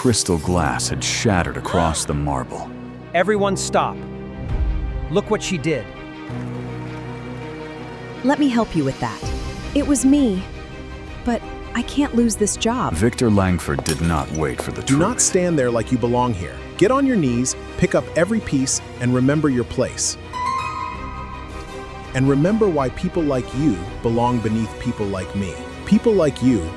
crystal glass had shattered across the marble. Everyone stop. Look what she did. Let me help you with that. It was me, but I can't lose this job. Victor Langford did not wait for the truth. Do not stand there like you belong here. Get on your knees, pick up every piece, and remember your place. And remember why people like you belong beneath people like me. People like you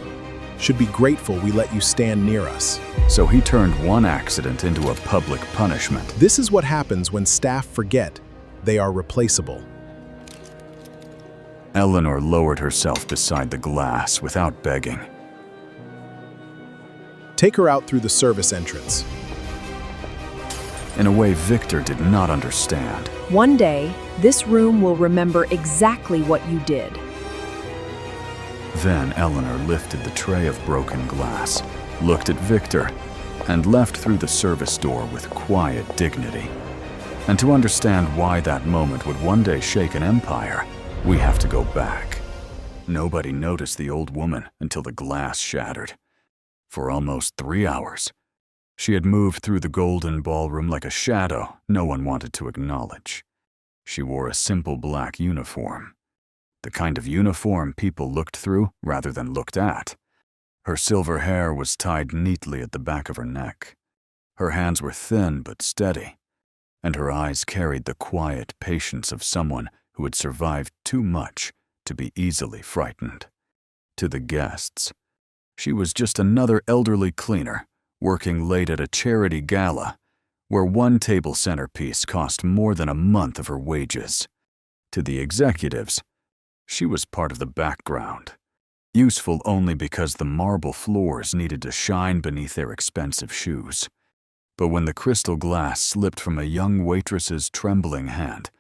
should be grateful we let you stand near us. So he turned one accident into a public punishment. This is what happens when staff forget they are replaceable. Eleanor lowered herself beside the glass without begging. Take her out through the service entrance. In a way Victor did not understand. One day, this room will remember exactly what you did. Then Eleanor lifted the tray of broken glass, looked at Victor, and left through the service door with quiet dignity. And to understand why that moment would one day shake an empire, we have to go back. Nobody noticed the old woman until the glass shattered. For almost 3 hours, she had moved through the golden ballroom like a shadow no one wanted to acknowledge. She wore a simple black uniform, the kind of uniform people looked through rather than looked at. Her silver hair was tied neatly at the back of her neck. Her hands were thin but steady, and her eyes carried the quiet patience of someone who had survived too much to be easily frightened. To the guests, she was just another elderly cleaner working late at a charity gala where one table centerpiece cost more than a month of her wages. To the executives, she was part of the background, useful only because the marble floors needed to shine beneath their expensive shoes. But when the crystal glass slipped from a young waitress's trembling hand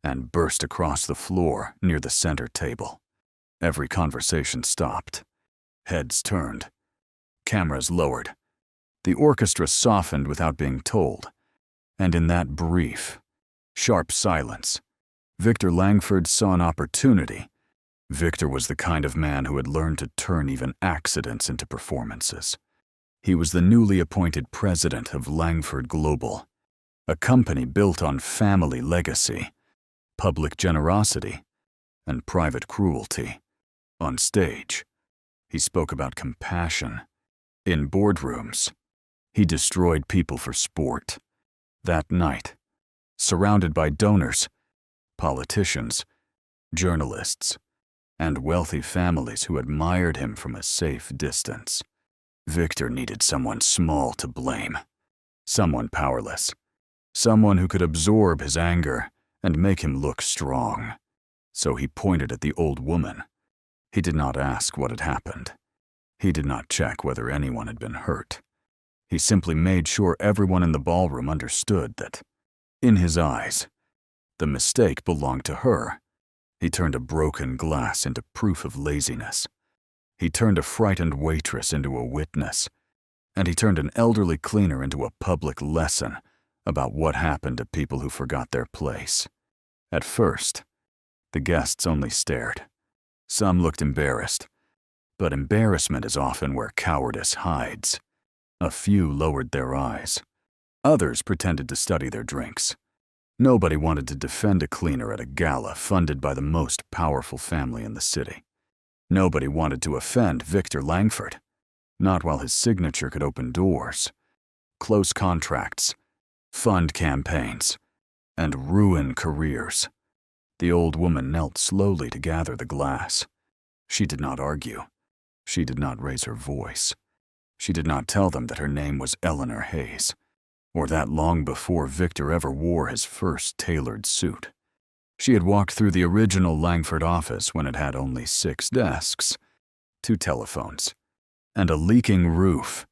and burst across the floor near the center table, every conversation stopped. Heads turned. Cameras lowered. The orchestra softened without being told. And in that brief, sharp silence, Victor Langford saw an opportunity. Victor was the kind of man who had learned to turn even accidents into performances. He was the newly appointed president of Langford Global, a company built on family legacy, public generosity, and private cruelty. On stage, he spoke about compassion. In boardrooms, he destroyed people for sport. That night, surrounded by donors, politicians, journalists, and wealthy families who admired him from a safe distance, Victor needed someone small to blame, someone powerless, someone who could absorb his anger and make him look strong. So he pointed at the old woman. He did not ask what had happened. He did not check whether anyone had been hurt. He simply made sure everyone in the ballroom understood that, in his eyes, the mistake belonged to her. He turned a broken glass into proof of laziness. He turned a frightened waitress into a witness. And he turned an elderly cleaner into a public lesson about what happened to people who forgot their place. At first, the guests only stared. Some looked embarrassed, but embarrassment is often where cowardice hides. A few lowered their eyes. Others pretended to study their drinks. Nobody wanted to defend a cleaner at a gala funded by the most powerful family in the city. Nobody wanted to offend Victor Langford, not while his signature could open doors, close contracts, fund campaigns, and ruin careers. The old woman knelt slowly to gather the glass. She did not argue. She did not raise her voice. She did not tell them that her name was Eleanor Hayes, or that long before Victor ever wore his first tailored suit. She had walked through the original Langford office when it had only 6 desks, 2 telephones, and a leaking roof.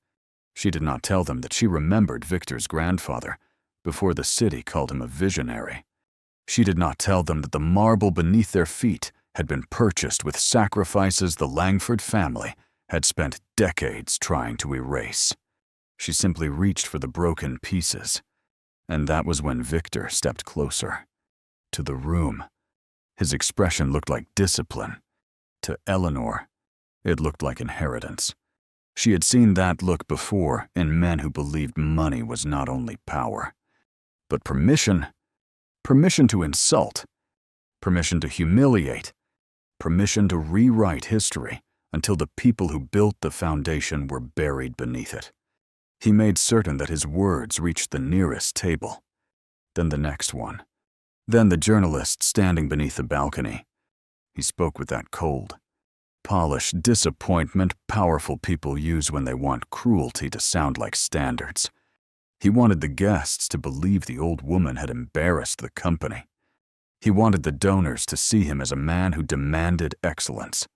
She did not tell them that she remembered Victor's grandfather before the city called him a visionary. She did not tell them that the marble beneath their feet had been purchased with sacrifices the Langford family had spent decades trying to erase. She simply reached for the broken pieces, and that was when Victor stepped closer. To the room, his expression looked like discipline. To Eleanor, it looked like inheritance. She had seen that look before in men who believed money was not only power, but permission to insult, permission to humiliate, permission to rewrite history until the people who built the foundation were buried beneath it. He made certain that his words reached the nearest table, then the next one, then the journalist standing beneath the balcony. He spoke with that cold, polished disappointment powerful people use when they want cruelty to sound like standards. He wanted the guests to believe the old woman had embarrassed the company. He wanted the donors to see him as a man who demanded excellence.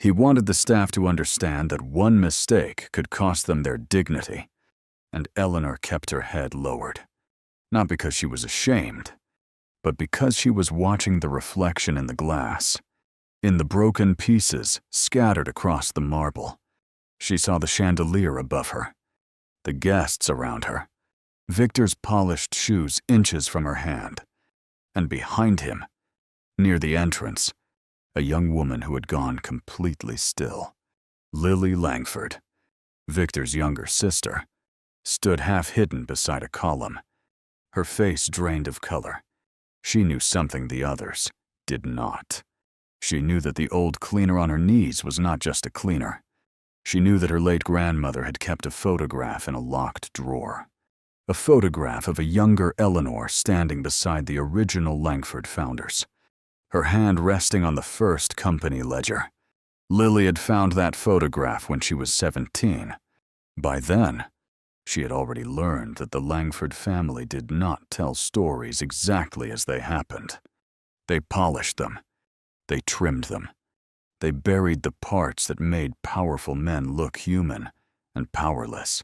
He wanted the staff to understand that one mistake could cost them their dignity, and Eleanor kept her head lowered, not because she was ashamed, but because she was watching the reflection in the glass. In the broken pieces scattered across the marble, she saw the chandelier above her, the guests around her, Victor's polished shoes inches from her hand, and behind him, near the entrance, a young woman who had gone completely still. Lily Langford, Victor's younger sister, stood half hidden beside a column, her face drained of color. She knew something the others did not. She knew that the old cleaner on her knees was not just a cleaner. She knew that her late grandmother had kept a photograph in a locked drawer. A photograph of a younger Eleanor standing beside the original Langford founders, her hand resting on the first company ledger. Lily had found that photograph when she was 17. By then, she had already learned that the Langford family did not tell stories exactly as they happened. They polished them. They trimmed them. They buried the parts that made powerful men look human and powerless.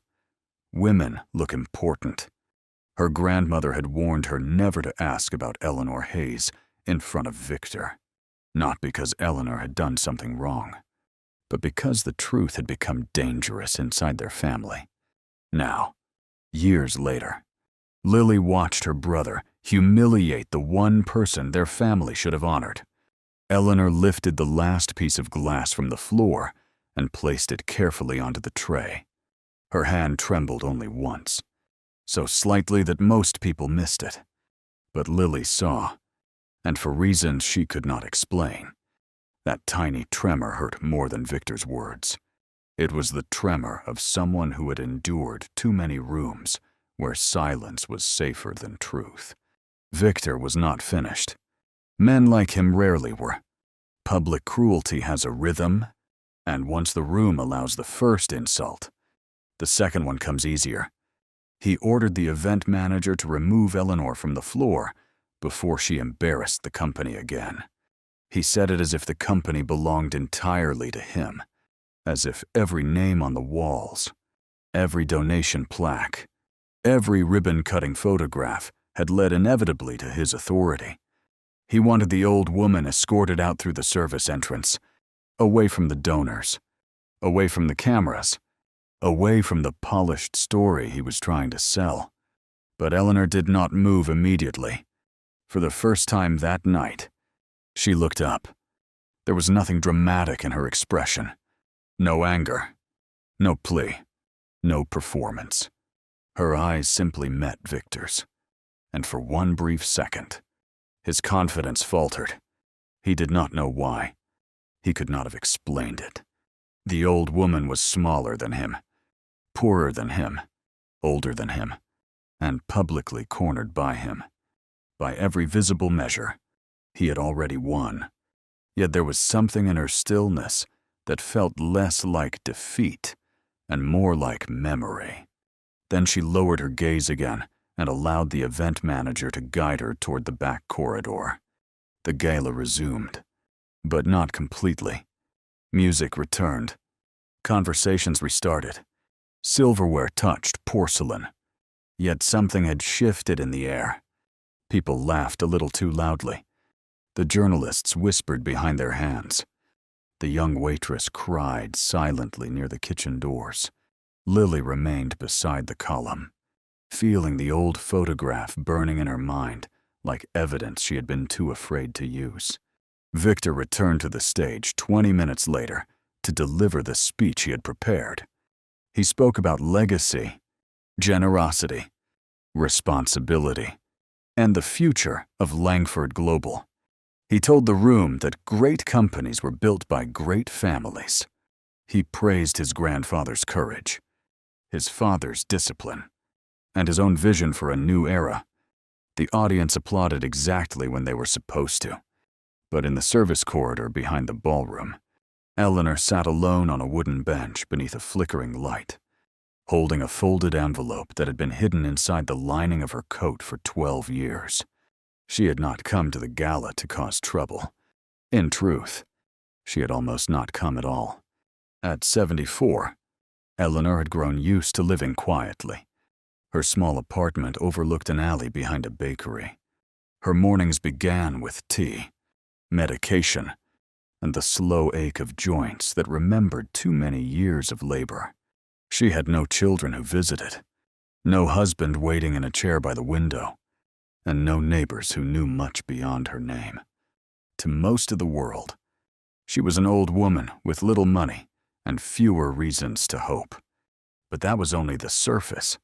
Women look important. Her grandmother had warned her never to ask about Eleanor Hayes in front of Victor, not because Eleanor had done something wrong, but because the truth had become dangerous inside their family. Now, years later, Lily watched her brother humiliate the one person their family should have honored. Eleanor lifted the last piece of glass from the floor and placed it carefully onto the tray. Her hand trembled only once, so slightly that most people missed it. But Lily saw, and for reasons she could not explain, that tiny tremor hurt more than Victor's words. It was the tremor of someone who had endured too many rooms where silence was safer than truth. Victor was not finished. Men like him rarely were. Public cruelty has a rhythm, and once the room allows the first insult, the second one comes easier. He ordered the event manager to remove Eleanor from the floor before she embarrassed the company again. He said it as if the company belonged entirely to him, as if every name on the walls, every donation plaque, every ribbon-cutting photograph had led inevitably to his authority. He wanted the old woman escorted out through the service entrance, away from the donors, away from the cameras, away from the polished story he was trying to sell. But Eleanor did not move immediately. For the first time that night, she looked up. There was nothing dramatic in her expression. No anger, no plea, no performance. Her eyes simply met Victor's. And for one brief second, his confidence faltered. He did not know why. He could not have explained it. The old woman was smaller than him, poorer than him, older than him, and publicly cornered by him. By every visible measure, he had already won. Yet there was something in her stillness that felt less like defeat and more like memory. Then she lowered her gaze again and allowed the event manager to guide her toward the back corridor. The gala resumed, but not completely. Music returned. Conversations restarted. Silverware touched porcelain. Yet something had shifted in the air. People laughed a little too loudly. The journalists whispered behind their hands. The young waitress cried silently near the kitchen doors. Lily remained beside the column, feeling the old photograph burning in her mind like evidence she had been too afraid to use. Victor returned to the stage 20 minutes later to deliver the speech he had prepared. He spoke about legacy, generosity, responsibility, and the future of Langford Global. He told the room that great companies were built by great families. He praised his grandfather's courage, his father's discipline, and his own vision for a new era. The audience applauded exactly when they were supposed to. But in the service corridor behind the ballroom, Eleanor sat alone on a wooden bench beneath a flickering light, holding a folded envelope that had been hidden inside the lining of her coat for 12 years. She had not come to the gala to cause trouble. In truth, she had almost not come at all. At 74, Eleanor had grown used to living quietly. Her small apartment overlooked an alley behind a bakery. Her mornings began with tea, medication, and the slow ache of joints that remembered too many years of labor. She had no children who visited, no husband waiting in a chair by the window, and no neighbors who knew much beyond her name. To most of the world, she was an old woman with little money and fewer reasons to hope. But that was only the surface.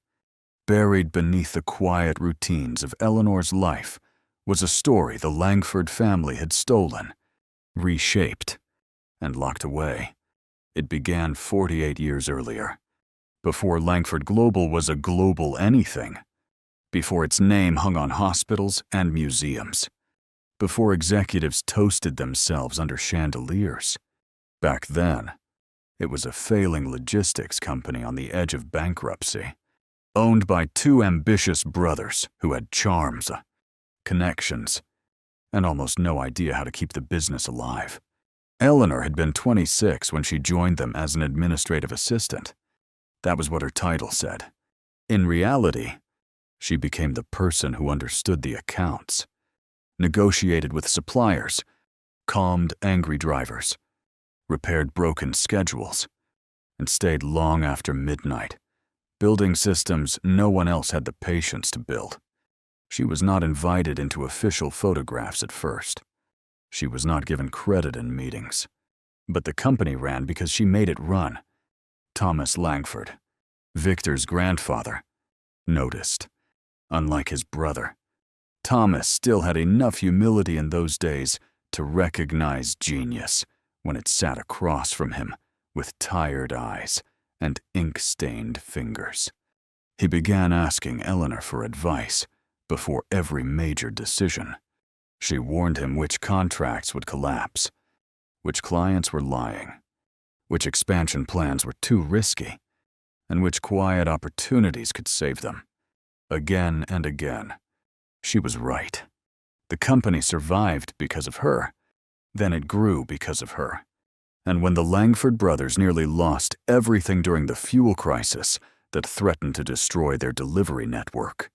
Buried beneath the quiet routines of Eleanor's life was a story the Langford family had stolen, reshaped, and locked away. It began 48 years earlier, before Langford Global was a global anything, before its name hung on hospitals and museums, before executives toasted themselves under chandeliers. Back then, it was a failing logistics company on the edge of bankruptcy, owned by two ambitious brothers who had charms, connections, and almost no idea how to keep the business alive. Eleanor had been 26 when she joined them as an administrative assistant. That was what her title said. In reality, she became the person who understood the accounts, negotiated with suppliers, calmed angry drivers, repaired broken schedules, and stayed long after midnight, building systems no one else had the patience to build. She was not invited into official photographs at first. She was not given credit in meetings. But the company ran because she made it run. Thomas Langford, Victor's grandfather, noticed. Unlike his brother, Thomas still had enough humility in those days to recognize genius when it sat across from him with tired eyes and ink-stained fingers. He began asking Eleanor for advice before every major decision. She warned him which contracts would collapse, which clients were lying, which expansion plans were too risky, and which quiet opportunities could save them. Again and again, she was right. The company survived because of her. Then it grew because of her. And when the Langford brothers nearly lost everything during the fuel crisis that threatened to destroy their delivery network,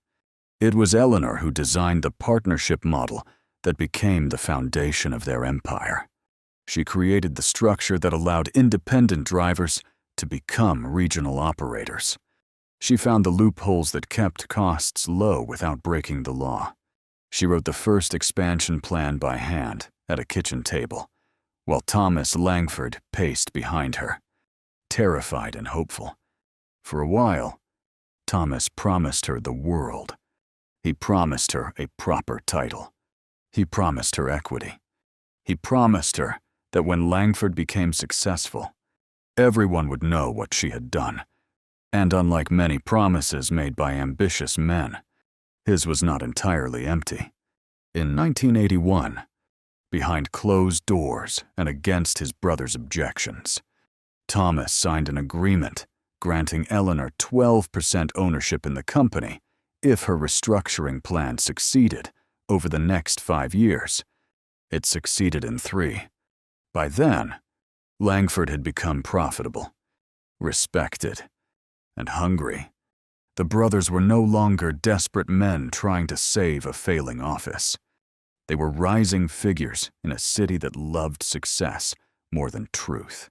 it was Eleanor who designed the partnership model that became the foundation of their empire. She created the structure that allowed independent drivers to become regional operators. She found the loopholes that kept costs low without breaking the law. She wrote the first expansion plan by hand at a kitchen table, while Thomas Langford paced behind her, terrified and hopeful. For a while, Thomas promised her the world. He promised her a proper title. He promised her equity. He promised her that when Langford became successful, everyone would know what she had done. And unlike many promises made by ambitious men, his was not entirely empty. In 1981, behind closed doors and against his brother's objections, Thomas signed an agreement granting Eleanor 12% ownership in the company if her restructuring plan succeeded over the next 5 years. It succeeded in 3. By then, Langford had become profitable, respected, and hungry. The brothers were no longer desperate men trying to save a failing office. They were rising figures in a city that loved success more than truth.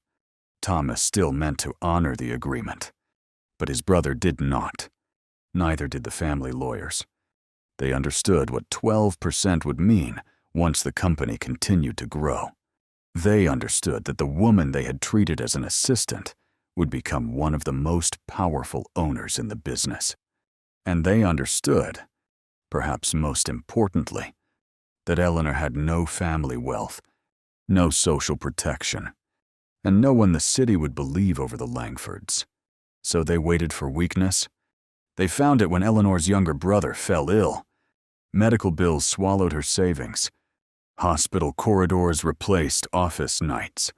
Thomas still meant to honor the agreement, but his brother did not. Neither did the family lawyers. They understood what 12% would mean once the company continued to grow. They understood that the woman they had treated as an assistant would become one of the most powerful owners in the business. And they understood, perhaps most importantly, that Eleanor had no family wealth, no social protection, and no one the city would believe over the Langfords. So they waited for weakness. They found it when Eleanor's younger brother fell ill. Medical bills swallowed her savings. Hospital corridors replaced office nights.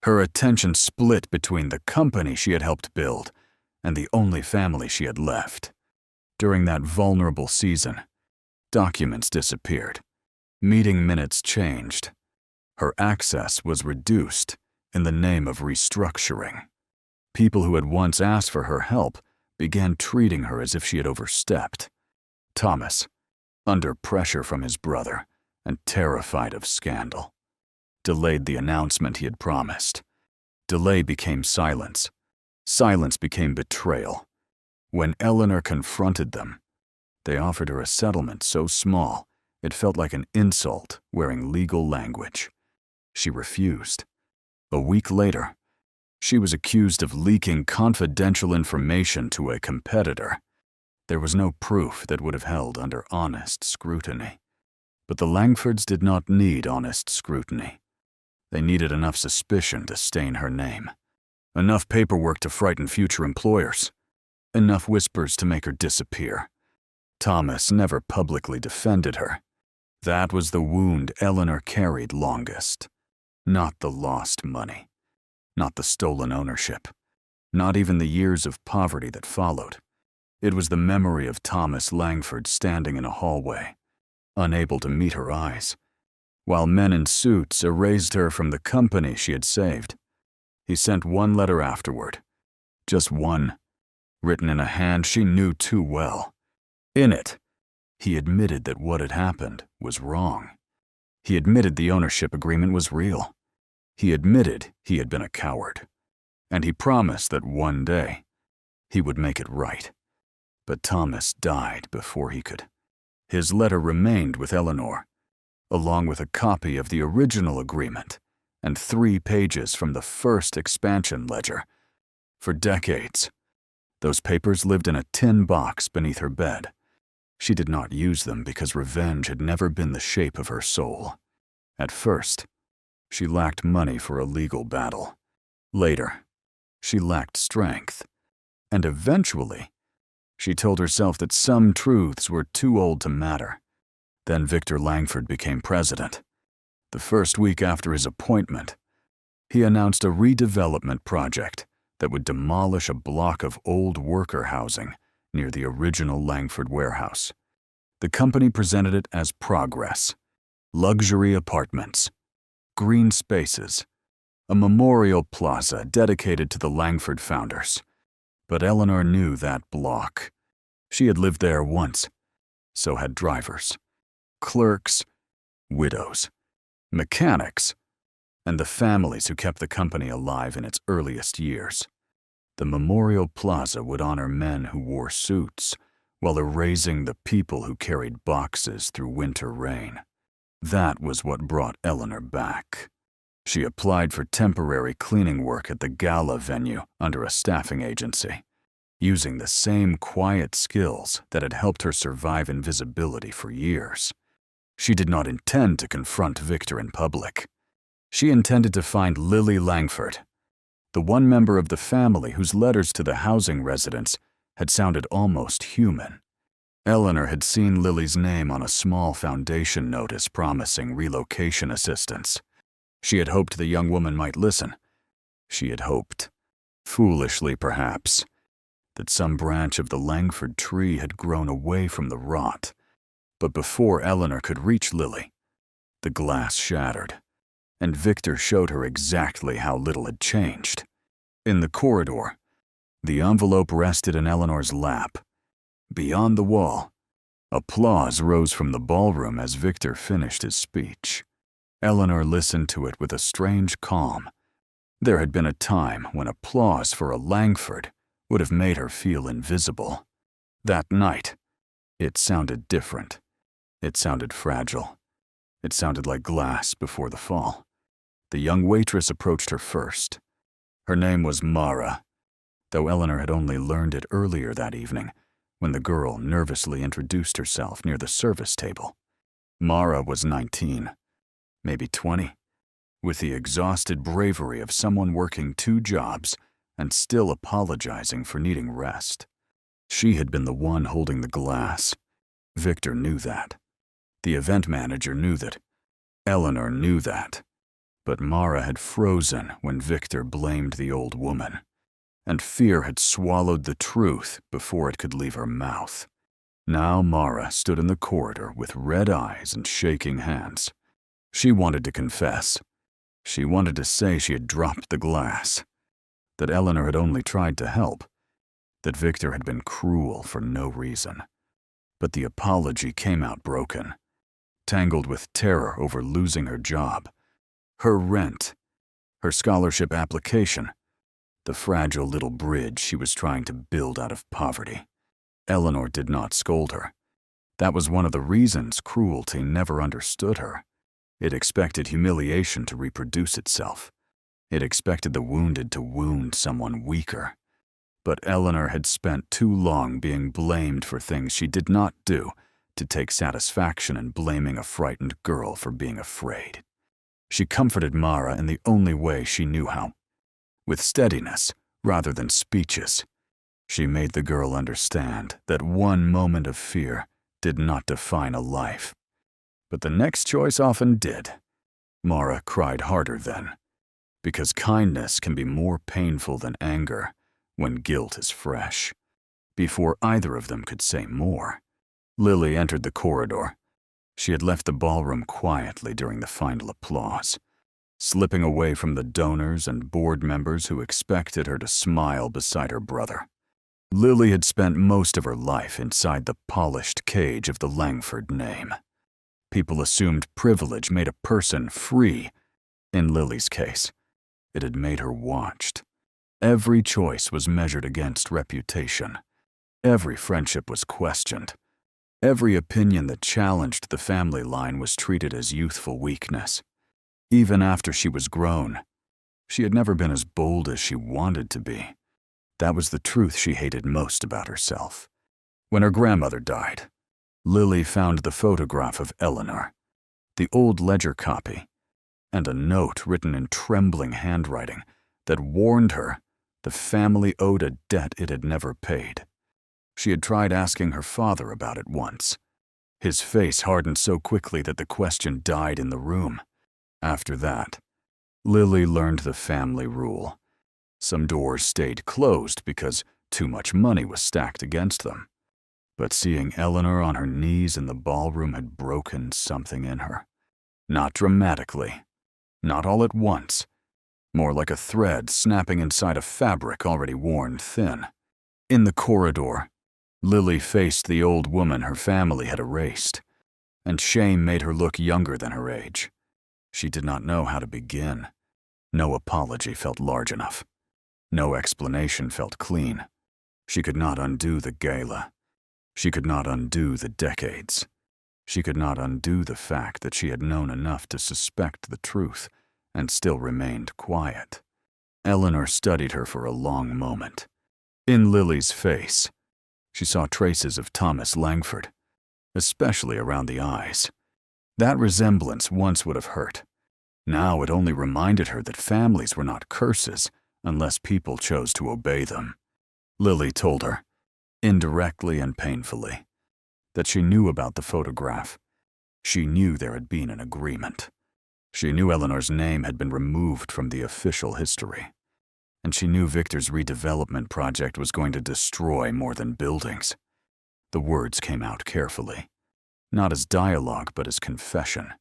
Her attention split between the company she had helped build and the only family she had left. During that vulnerable season, documents disappeared. Meeting minutes changed. Her access was reduced in the name of restructuring. People who had once asked for her help began treating her as if she had overstepped. Thomas, under pressure from his brother and terrified of scandal, delayed the announcement he had promised. Delay became silence. Silence became betrayal. When Eleanor confronted them, they offered her a settlement so small it felt like an insult wearing legal language. She refused. A week later, she was accused of leaking confidential information to a competitor. There was no proof that would have held under honest scrutiny. But the Langfords did not need honest scrutiny. They needed enough suspicion to stain her name, enough paperwork to frighten future employers, enough whispers to make her disappear. Thomas never publicly defended her. That was the wound Eleanor carried longest. Not the lost money, not the stolen ownership, not even the years of poverty that followed. It was the memory of Thomas Langford standing in a hallway, unable to meet her eyes, while men in suits erased her from the company she had saved. He sent one letter afterward, just one, written in a hand she knew too well. In it, he admitted that what had happened was wrong. He admitted the ownership agreement was real. He admitted he had been a coward. And he promised that one day he would make it right. But Thomas died before he could. His letter remained with Eleanor, along with a copy of the original agreement and 3 pages from the first expansion ledger. For decades, those papers lived in a tin box beneath her bed. She did not use them because revenge had never been the shape of her soul. At first, she lacked money for a legal battle. Later, she lacked strength. And eventually, she told herself that some truths were too old to matter. Then Victor Langford became president. The first week after his appointment, he announced a redevelopment project that would demolish a block of old worker housing near the original Langford warehouse. The company presented it as progress: luxury apartments, green spaces, a memorial plaza dedicated to the Langford founders. But Eleanor knew that block. She had lived there once. So had drivers, clerks, widows, mechanics, and the families who kept the company alive in its earliest years. The memorial plaza would honor men who wore suits while erasing the people who carried boxes through winter rain. That was what brought Eleanor back. She applied for temporary cleaning work at the Gala venue under a staffing agency, using the same quiet skills that had helped her survive invisibility for years. She did not intend to confront Victor in public. She intended to find Lily Langford, the one member of the family whose letters to the housing residents had sounded almost human. Eleanor had seen Lily's name on a small foundation notice promising relocation assistance. She had hoped the young woman might listen. She had hoped, foolishly perhaps, that some branch of the Langford tree had grown away from the rot. But before Eleanor could reach Lily, the glass shattered, and Victor showed her exactly how little had changed. In the corridor, the envelope rested in Eleanor's lap. Beyond the wall, applause rose from the ballroom as Victor finished his speech. Eleanor listened to it with a strange calm. There had been a time when applause for a Langford would have made her feel invisible. That night, it sounded different. It sounded fragile. It sounded like glass before the fall. The young waitress approached her first. Her name was Mara, though Eleanor had only learned it earlier that evening when the girl nervously introduced herself near the service table. Mara was 19, maybe 20, with the exhausted bravery of someone working 2 jobs and still apologizing for needing rest. She had been the one holding the glass. Victor knew that. The event manager knew that. Eleanor knew that. But Mara had frozen when Victor blamed the old woman, and fear had swallowed the truth before it could leave her mouth. Now Mara stood in the corridor with red eyes and shaking hands. She wanted to confess. She wanted to say she had dropped the glass, that Eleanor had only tried to help, that Victor had been cruel for no reason. But the apology came out broken, tangled with terror over losing her job, her rent, her scholarship application, the fragile little bridge she was trying to build out of poverty. Eleanor did not scold her. That was one of the reasons cruelty never understood her. It expected humiliation to reproduce itself. It expected the wounded to wound someone weaker. But Eleanor had spent too long being blamed for things she did not do to take satisfaction in blaming a frightened girl for being afraid. She comforted Mara in the only way she knew how, with steadiness rather than speeches. She made the girl understand that one moment of fear did not define a life. But the next choice often did. Mara cried harder then, because kindness can be more painful than anger when guilt is fresh. Before either of them could say more, Lily entered the corridor. She had left the ballroom quietly during the final applause, slipping away from the donors and board members who expected her to smile beside her brother. Lily had spent most of her life inside the polished cage of the Langford name. People assumed privilege made a person free. In Lily's case, it had made her watched. Every choice was measured against reputation. Every friendship was questioned. Every opinion that challenged the family line was treated as youthful weakness. Even after she was grown, she had never been as bold as she wanted to be. That was the truth she hated most about herself. When her grandmother died, Lily found the photograph of Eleanor, the old ledger copy, and a note written in trembling handwriting that warned her the family owed a debt it had never paid. She had tried asking her father about it once. His face hardened so quickly that the question died in the room. After that, Lily learned the family rule. Some doors stayed closed because too much money was stacked against them. But seeing Eleanor on her knees in the ballroom had broken something in her. Not dramatically, not all at once, more like a thread snapping inside a fabric already worn thin. In the corridor, Lily faced the old woman her family had erased, and shame made her look younger than her age. She did not know how to begin. No apology felt large enough. No explanation felt clean. She could not undo the gala. She could not undo the decades. She could not undo the fact that she had known enough to suspect the truth and still remained quiet. Eleanor studied her for a long moment. In Lily's face, she saw traces of Thomas Langford, especially around the eyes. That resemblance once would have hurt. Now it only reminded her that families were not curses unless people chose to obey them. Lily told her, indirectly and painfully, that she knew about the photograph. She knew there had been an agreement. She knew Eleanor's name had been removed from the official history. And she knew Victor's redevelopment project was going to destroy more than buildings. The words came out carefully, not as dialogue but as confession.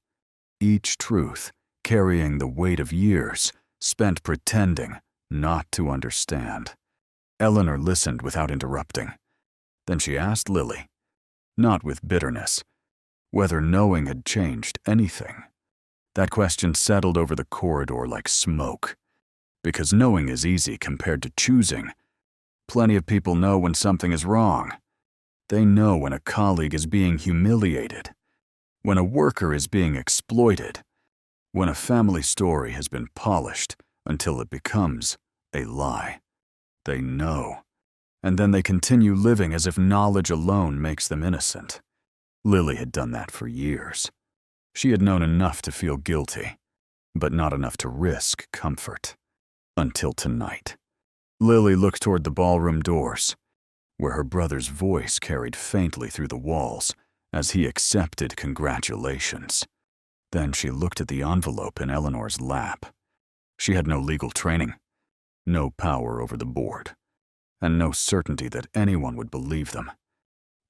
Each truth carrying the weight of years spent pretending not to understand. Eleanor listened without interrupting. Then she asked Lily, not with bitterness, whether knowing had changed anything. That question settled over the corridor like smoke. Because knowing is easy compared to choosing. Plenty of people know when something is wrong. They know when a colleague is being humiliated, when a worker is being exploited, when a family story has been polished until it becomes a lie. They know. And then they continue living as if knowledge alone makes them innocent. Lily had done that for years. She had known enough to feel guilty, but not enough to risk comfort. Until tonight. Lily looked toward the ballroom doors, where her brother's voice carried faintly through the walls as he accepted congratulations. Then she looked at the envelope in Eleanor's lap. She had no legal training, no power over the board, and no certainty that anyone would believe them.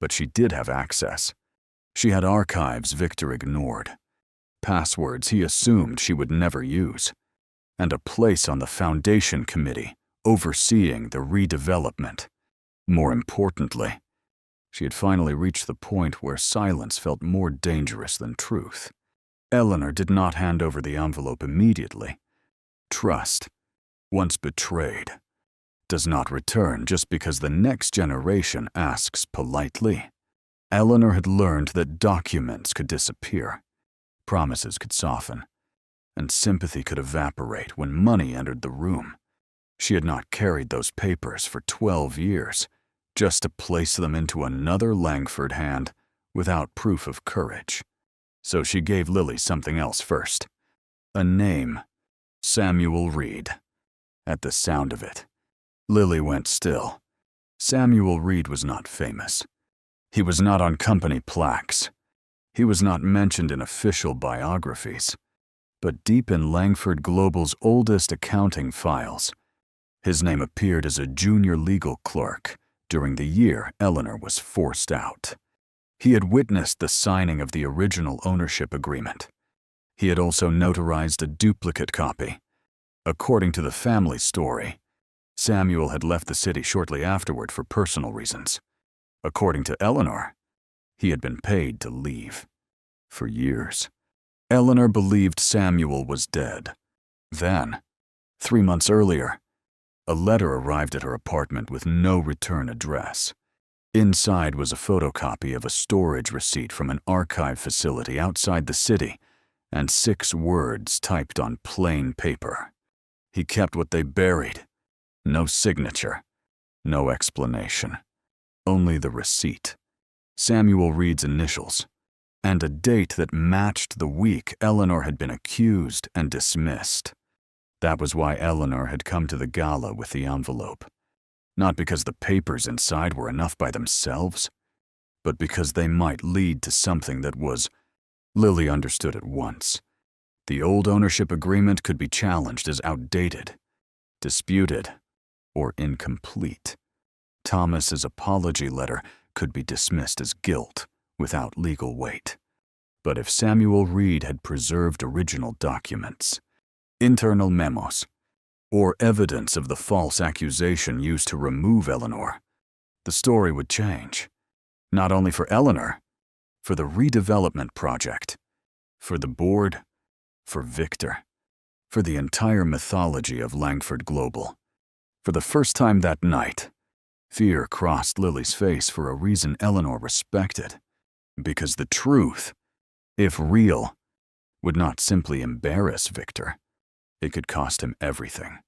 But she did have access. She had archives Victor ignored, passwords he assumed she would never use, and a place on the Foundation Committee overseeing the redevelopment. More importantly, she had finally reached the point where silence felt more dangerous than truth. Eleanor did not hand over the envelope immediately. Trust, once betrayed, does not return just because the next generation asks politely. Eleanor had learned that documents could disappear, promises could soften, and sympathy could evaporate when money entered the room. She had not carried those papers for 12 years, just to place them into another Langford hand without proof of courage. So she gave Lily something else first. A name. Samuel Reed. At the sound of it, Lily went still. Samuel Reed was not famous. He was not on company plaques. He was not mentioned in official biographies. But deep in Langford Global's oldest accounting files, his name appeared as a junior legal clerk during the year Eleanor was forced out. He had witnessed the signing of the original ownership agreement. He had also notarized a duplicate copy. According to the family story, Samuel had left the city shortly afterward for personal reasons. According to Eleanor, he had been paid to leave. For years, Eleanor believed Samuel was dead. Then, 3 months earlier, a letter arrived at her apartment with no return address. Inside was a photocopy of a storage receipt from an archive facility outside the city and 6 words typed on plain paper. He kept what they buried. No signature, no explanation. Only the receipt, Samuel Reed's initials, and a date that matched the week Eleanor had been accused and dismissed. That was why Eleanor had come to the gala with the envelope. Not because the papers inside were enough by themselves, but because they might lead to something that was, Lily understood at once. The old ownership agreement could be challenged as outdated, disputed, or incomplete. Thomas's apology letter could be dismissed as guilt without legal weight. But if Samuel Reed had preserved original documents, internal memos, or evidence of the false accusation used to remove Eleanor, the story would change. Not only for Eleanor, for the redevelopment project, for the board, for Victor, for the entire mythology of Langford Global. For the first time that night, fear crossed Lily's face for a reason Eleanor respected. Because the truth, if real, would not simply embarrass Victor. It could cost him everything.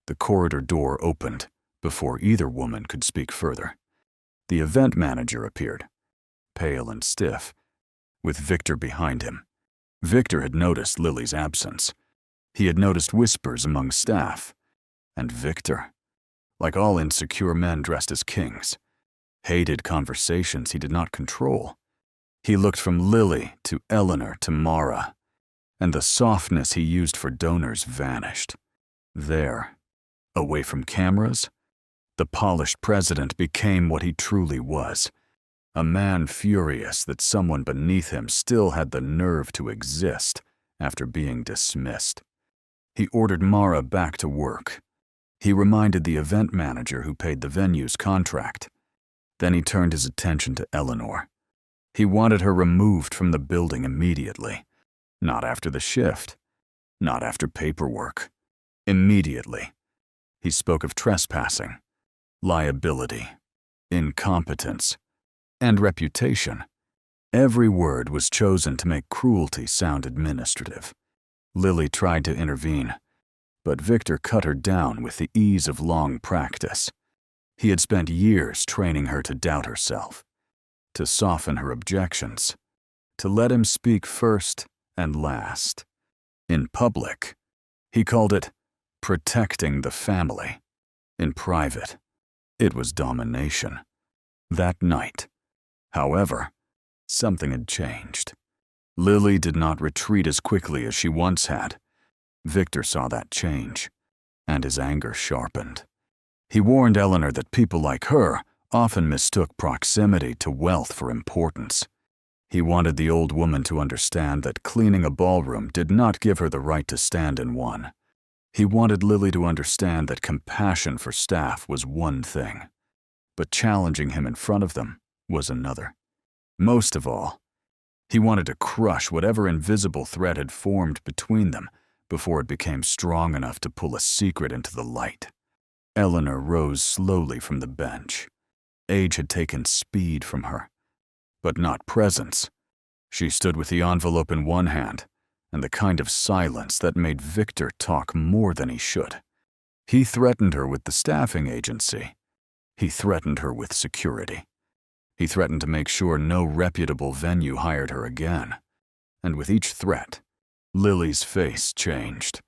The corridor door opened before either woman could speak further. The event manager appeared, pale and stiff, with Victor behind him. Victor had noticed Lily's absence. He had noticed whispers among staff. And Victor, like all insecure men dressed as kings, hated conversations he did not control. He looked from Lily to Eleanor to Mara, and the softness he used for donors vanished. There, away from cameras, the polished president became what he truly was, a man furious that someone beneath him still had the nerve to exist after being dismissed. He ordered Mara back to work. He reminded the event manager who paid the venue's contract. Then he turned his attention to Eleanor. He wanted her removed from the building immediately. Not after the shift. Not after paperwork. Immediately. He spoke of trespassing, liability, incompetence, and reputation. Every word was chosen to make cruelty sound administrative. Lily tried to intervene, But Victor cut her down with the ease of long practice. He had spent years training her to doubt herself, to soften her objections, to let him speak first and last. In public, he called it protecting the family. In private, it was domination. That night, however, something had changed. Lily did not retreat as quickly as she once had. Victor saw that change, and his anger sharpened. He warned Eleanor that people like her often mistook proximity to wealth for importance. He wanted the old woman to understand that cleaning a ballroom did not give her the right to stand in one. He wanted Lily to understand that compassion for staff was one thing, but challenging him in front of them was another. Most of all, he wanted to crush whatever invisible thread had formed between them before it became strong enough to pull a secret into the light. Eleanor rose slowly from the bench. Age had taken speed from her, but not presence. She stood with the envelope in one hand and the kind of silence that made Victor talk more than he should. He threatened her with the staffing agency. He threatened her with security. He threatened to make sure no reputable venue hired her again. And with each threat, Lily's face changed,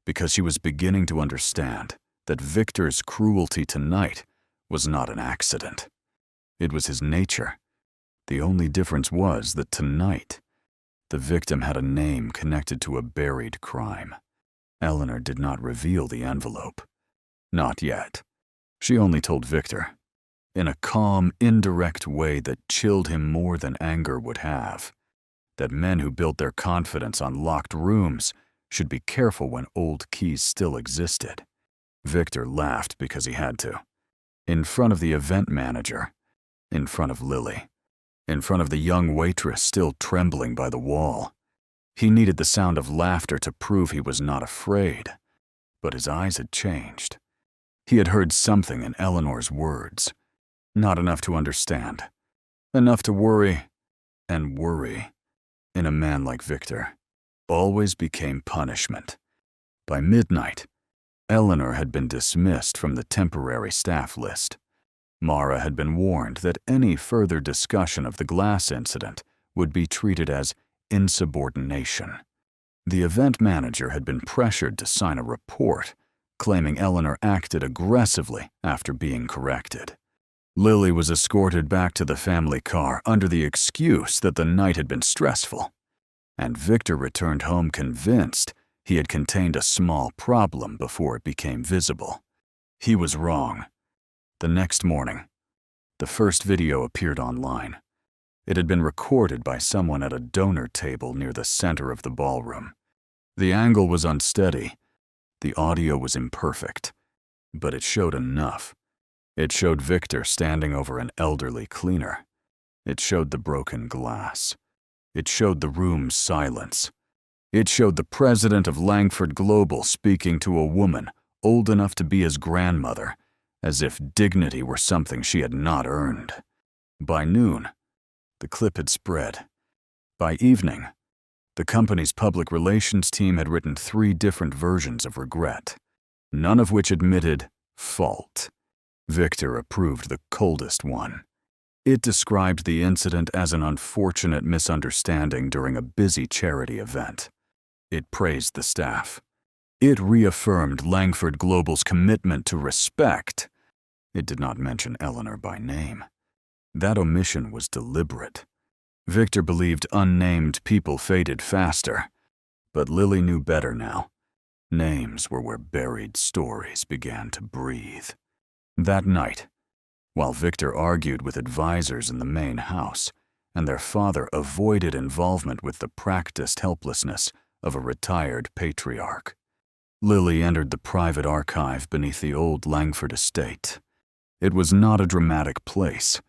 because she was beginning to understand that Victor's cruelty tonight was not an accident. It was his nature. The only difference was that tonight, the victim had a name connected to a buried crime. Eleanor did not reveal the envelope. Not yet. She only told Victor, in a calm, indirect way that chilled him more than anger would have, that men who built their confidence on locked rooms should be careful when old keys still existed. Victor laughed because he had to. In front of the event manager, in front of Lily, in front of the young waitress still trembling by the wall. He needed the sound of laughter to prove he was not afraid, but his eyes had changed. He had heard something in Eleanor's words, not enough to understand, enough to worry, and worry, in a man like Victor, always became punishment. By midnight, Eleanor had been dismissed from the temporary staff list. Mara had been warned that any further discussion of the glass incident would be treated as insubordination. The event manager had been pressured to sign a report, claiming Eleanor acted aggressively after being corrected. Lily was escorted back to the family car under the excuse that the night had been stressful, and Victor returned home convinced he had contained a small problem before it became visible. He was wrong. The next morning, the first video appeared online. It had been recorded by someone at a donor table near the center of the ballroom. The angle was unsteady. The audio was imperfect, but it showed enough. It showed Victor standing over an elderly cleaner. It showed the broken glass. It showed the room's silence. It showed the president of Langford Global speaking to a woman old enough to be his grandmother, as if dignity were something she had not earned. By noon, the clip had spread. By evening, the company's public relations team had written 3 different versions of regret, none of which admitted fault. Victor approved the coldest one. It described the incident as an unfortunate misunderstanding during a busy charity event. It praised the staff. It reaffirmed Langford Global's commitment to respect. It did not mention Eleanor by name. That omission was deliberate. Victor believed unnamed people faded faster, but Lily knew better now. Names were where buried stories began to breathe. That night, while Victor argued with advisors in the main house, and their father avoided involvement with the practiced helplessness of a retired patriarch, Lily entered the private archive beneath the old Langford estate. It was not a dramatic place,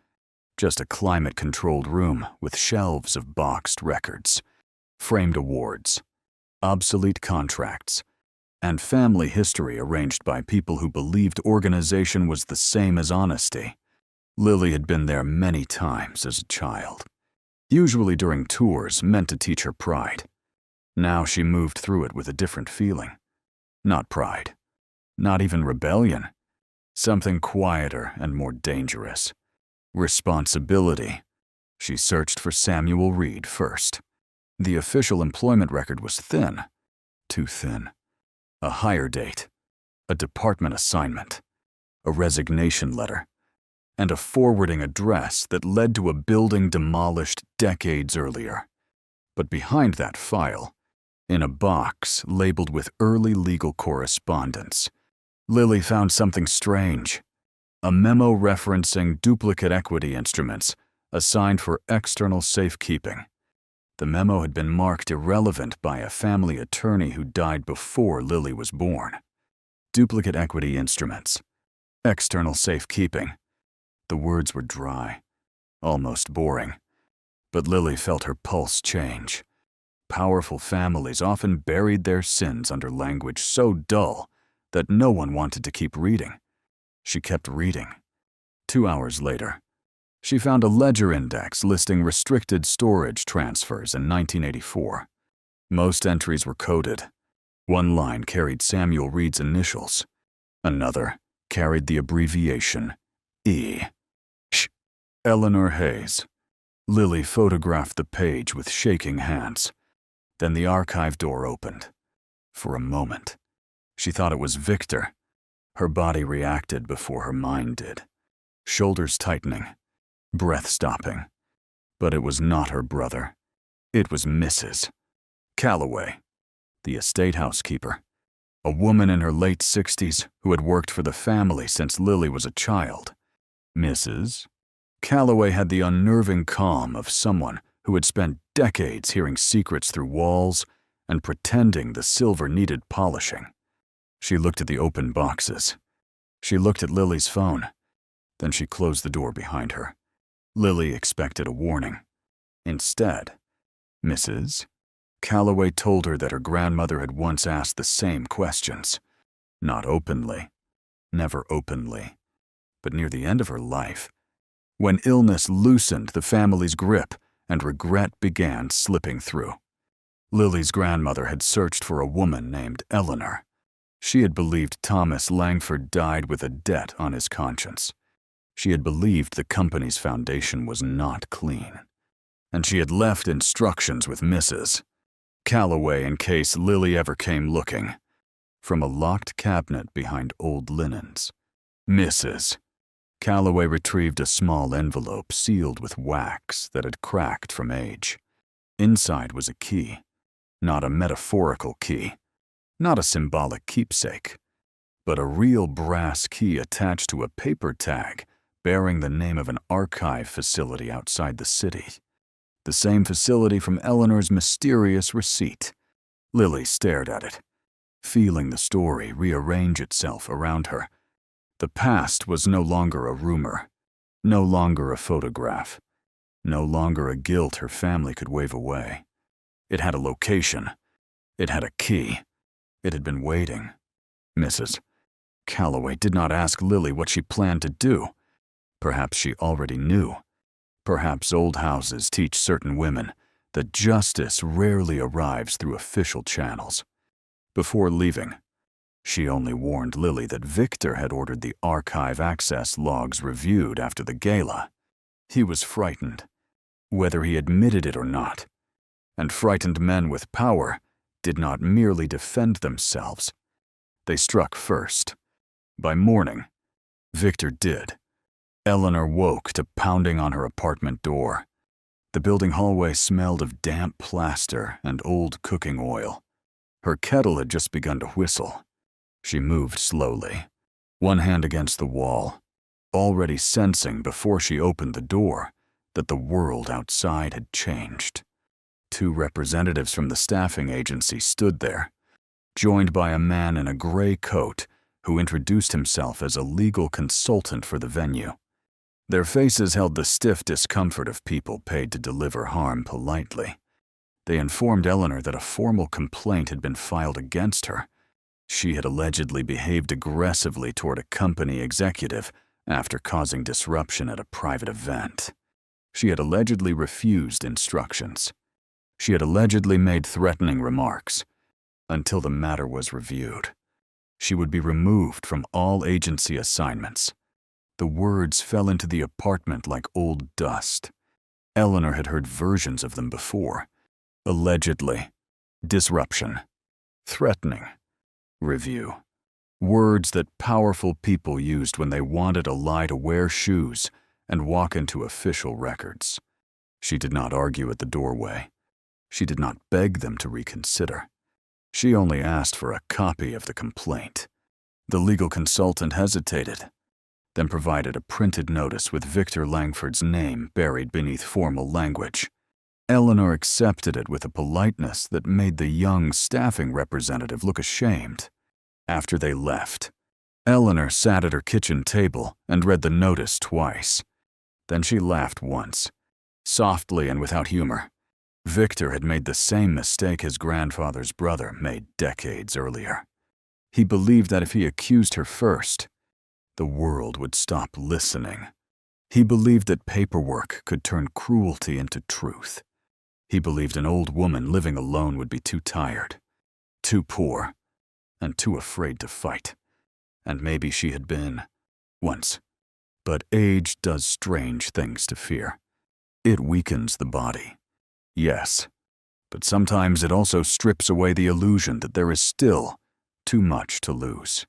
just a climate-controlled room with shelves of boxed records, framed awards, obsolete contracts, and family history arranged by people who believed organization was the same as honesty. Lily had been there many times as a child, usually during tours meant to teach her pride. Now she moved through it with a different feeling. Not pride. Not even rebellion. Something quieter and more dangerous. Responsibility. She searched for Samuel Reed first. The official employment record was thin. Too thin. A hire date. A department assignment. A resignation letter. And a forwarding address that led to a building demolished decades earlier. But behind that file, in a box labeled with early legal correspondence, Lily found something strange. A memo referencing duplicate equity instruments assigned for external safekeeping. The memo had been marked irrelevant by a family attorney who died before Lily was born. Duplicate equity instruments. External safekeeping. The words were dry, almost boring. But Lily felt her pulse change. Powerful families often buried their sins under language so dull that no one wanted to keep reading. She kept reading. 2 hours later, she found a ledger index listing restricted storage transfers in 1984. Most entries were coded. One line carried Samuel Reed's initials. Another carried the abbreviation E. Eleanor Hayes. Lily photographed the page with shaking hands. Then the archive door opened. For a moment, she thought it was Victor. Her body reacted before her mind did. Shoulders tightening, breath stopping. But it was not her brother. It was Mrs. Calloway, the estate housekeeper. A woman in her late 60s who had worked for the family since Lily was a child. Mrs. Calloway had the unnerving calm of someone who had spent decades hearing secrets through walls and pretending the silver needed polishing. She looked at the open boxes. She looked at Lily's phone. Then she closed the door behind her. Lily expected a warning. Instead, Mrs. Calloway told her that her grandmother had once asked the same questions. Not openly, never openly, but near the end of her life, when illness loosened the family's grip and regret began slipping through. Lily's grandmother had searched for a woman named Eleanor. She had believed Thomas Langford died with a debt on his conscience. She had believed the company's foundation was not clean. And she had left instructions with Mrs. Calloway in case Lily ever came looking. From a locked cabinet behind old linens, Mrs. Calloway retrieved a small envelope sealed with wax that had cracked from age. Inside was a key. Not a metaphorical key. Not a symbolic keepsake. But a real brass key attached to a paper tag bearing the name of an archive facility outside the city. The same facility from Eleanor's mysterious receipt. Lily stared at it, feeling the story rearrange itself around her. The past was no longer a rumor, no longer a photograph, no longer a guilt her family could wave away. It had a location. It had a key. It had been waiting. Mrs. Calloway did not ask Lily what she planned to do. Perhaps she already knew. Perhaps old houses teach certain women that justice rarely arrives through official channels. Before leaving, she only warned Lily that Victor had ordered the archive access logs reviewed after the gala. He was frightened, whether he admitted it or not. And frightened men with power did not merely defend themselves. They struck first. By morning, Victor did. Eleanor woke to pounding on her apartment door. The building hallway smelled of damp plaster and old cooking oil. Her kettle had just begun to whistle. She moved slowly, one hand against the wall, already sensing before she opened the door that the world outside had changed. 2 representatives from the staffing agency stood there, joined by a man in a gray coat who introduced himself as a legal consultant for the venue. Their faces held the stiff discomfort of people paid to deliver harm politely. They informed Eleanor that a formal complaint had been filed against her. She had allegedly behaved aggressively toward a company executive after causing disruption at a private event. She had allegedly refused instructions. She had allegedly made threatening remarks until the matter was reviewed. She would be removed from all agency assignments. The words fell into the apartment like old dust. Eleanor had heard versions of them before. Allegedly, disruption, threatening, review. Words that powerful people used when they wanted a lie to wear shoes and walk into official records. She did not argue at the doorway. She did not beg them to reconsider. She only asked for a copy of the complaint. The legal consultant hesitated, then provided a printed notice with Victor Langford's name buried beneath formal language. Eleanor accepted it with a politeness that made the young staffing representative look ashamed. After they left, Eleanor sat at her kitchen table and read the notice twice. Then she laughed once, softly and without humor. Victor had made the same mistake his grandfather's brother made decades earlier. He believed that if he accused her first, the world would stop listening. He believed that paperwork could turn cruelty into truth. He believed an old woman living alone would be too tired, too poor, and too afraid to fight. And maybe she had been, once. But age does strange things to fear. It weakens the body. Yes, but sometimes it also strips away the illusion that there is still too much to lose.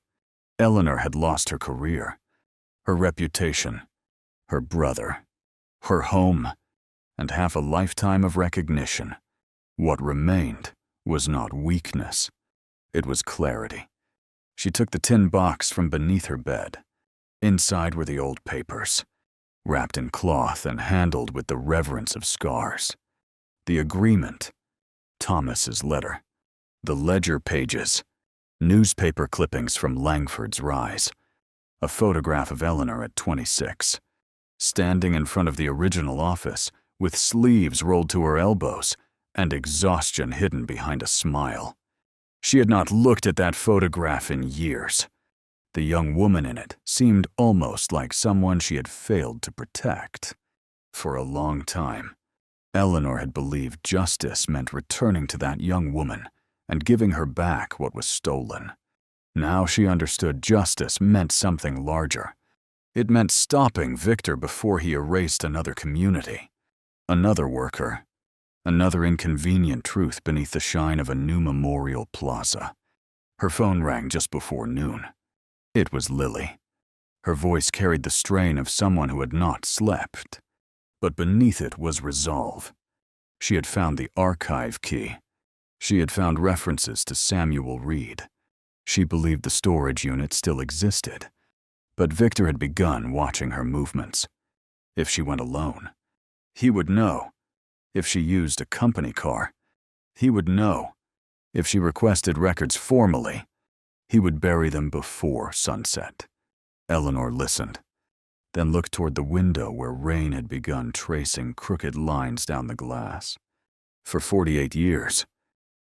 Eleanor had lost her career, her reputation, her brother, her home, and half a lifetime of recognition. What remained was not weakness. It was clarity. She took the tin box from beneath her bed. Inside were the old papers, wrapped in cloth and handled with the reverence of scars. The agreement, Thomas's letter, the ledger pages, newspaper clippings from Langford's rise, a photograph of Eleanor at 26, standing in front of the original office with sleeves rolled to her elbows and exhaustion hidden behind a smile. She had not looked at that photograph in years. The young woman in it seemed almost like someone she had failed to protect. For a long time, Eleanor had believed justice meant returning to that young woman and giving her back what was stolen. Now she understood justice meant something larger. It meant stopping Victor before he erased another community, another worker, another inconvenient truth beneath the shine of a new memorial plaza. Her phone rang just before noon. It was Lily. Her voice carried the strain of someone who had not slept. But beneath it was resolve. She had found the archive key. She had found references to Samuel Reed. She believed the storage unit still existed. But Victor had begun watching her movements. If she went alone, he would know. If she used a company car, he would know. If she requested records formally, he would bury them before sunset. Eleanor listened, then looked toward the window where rain had begun tracing crooked lines down the glass. For 48 years,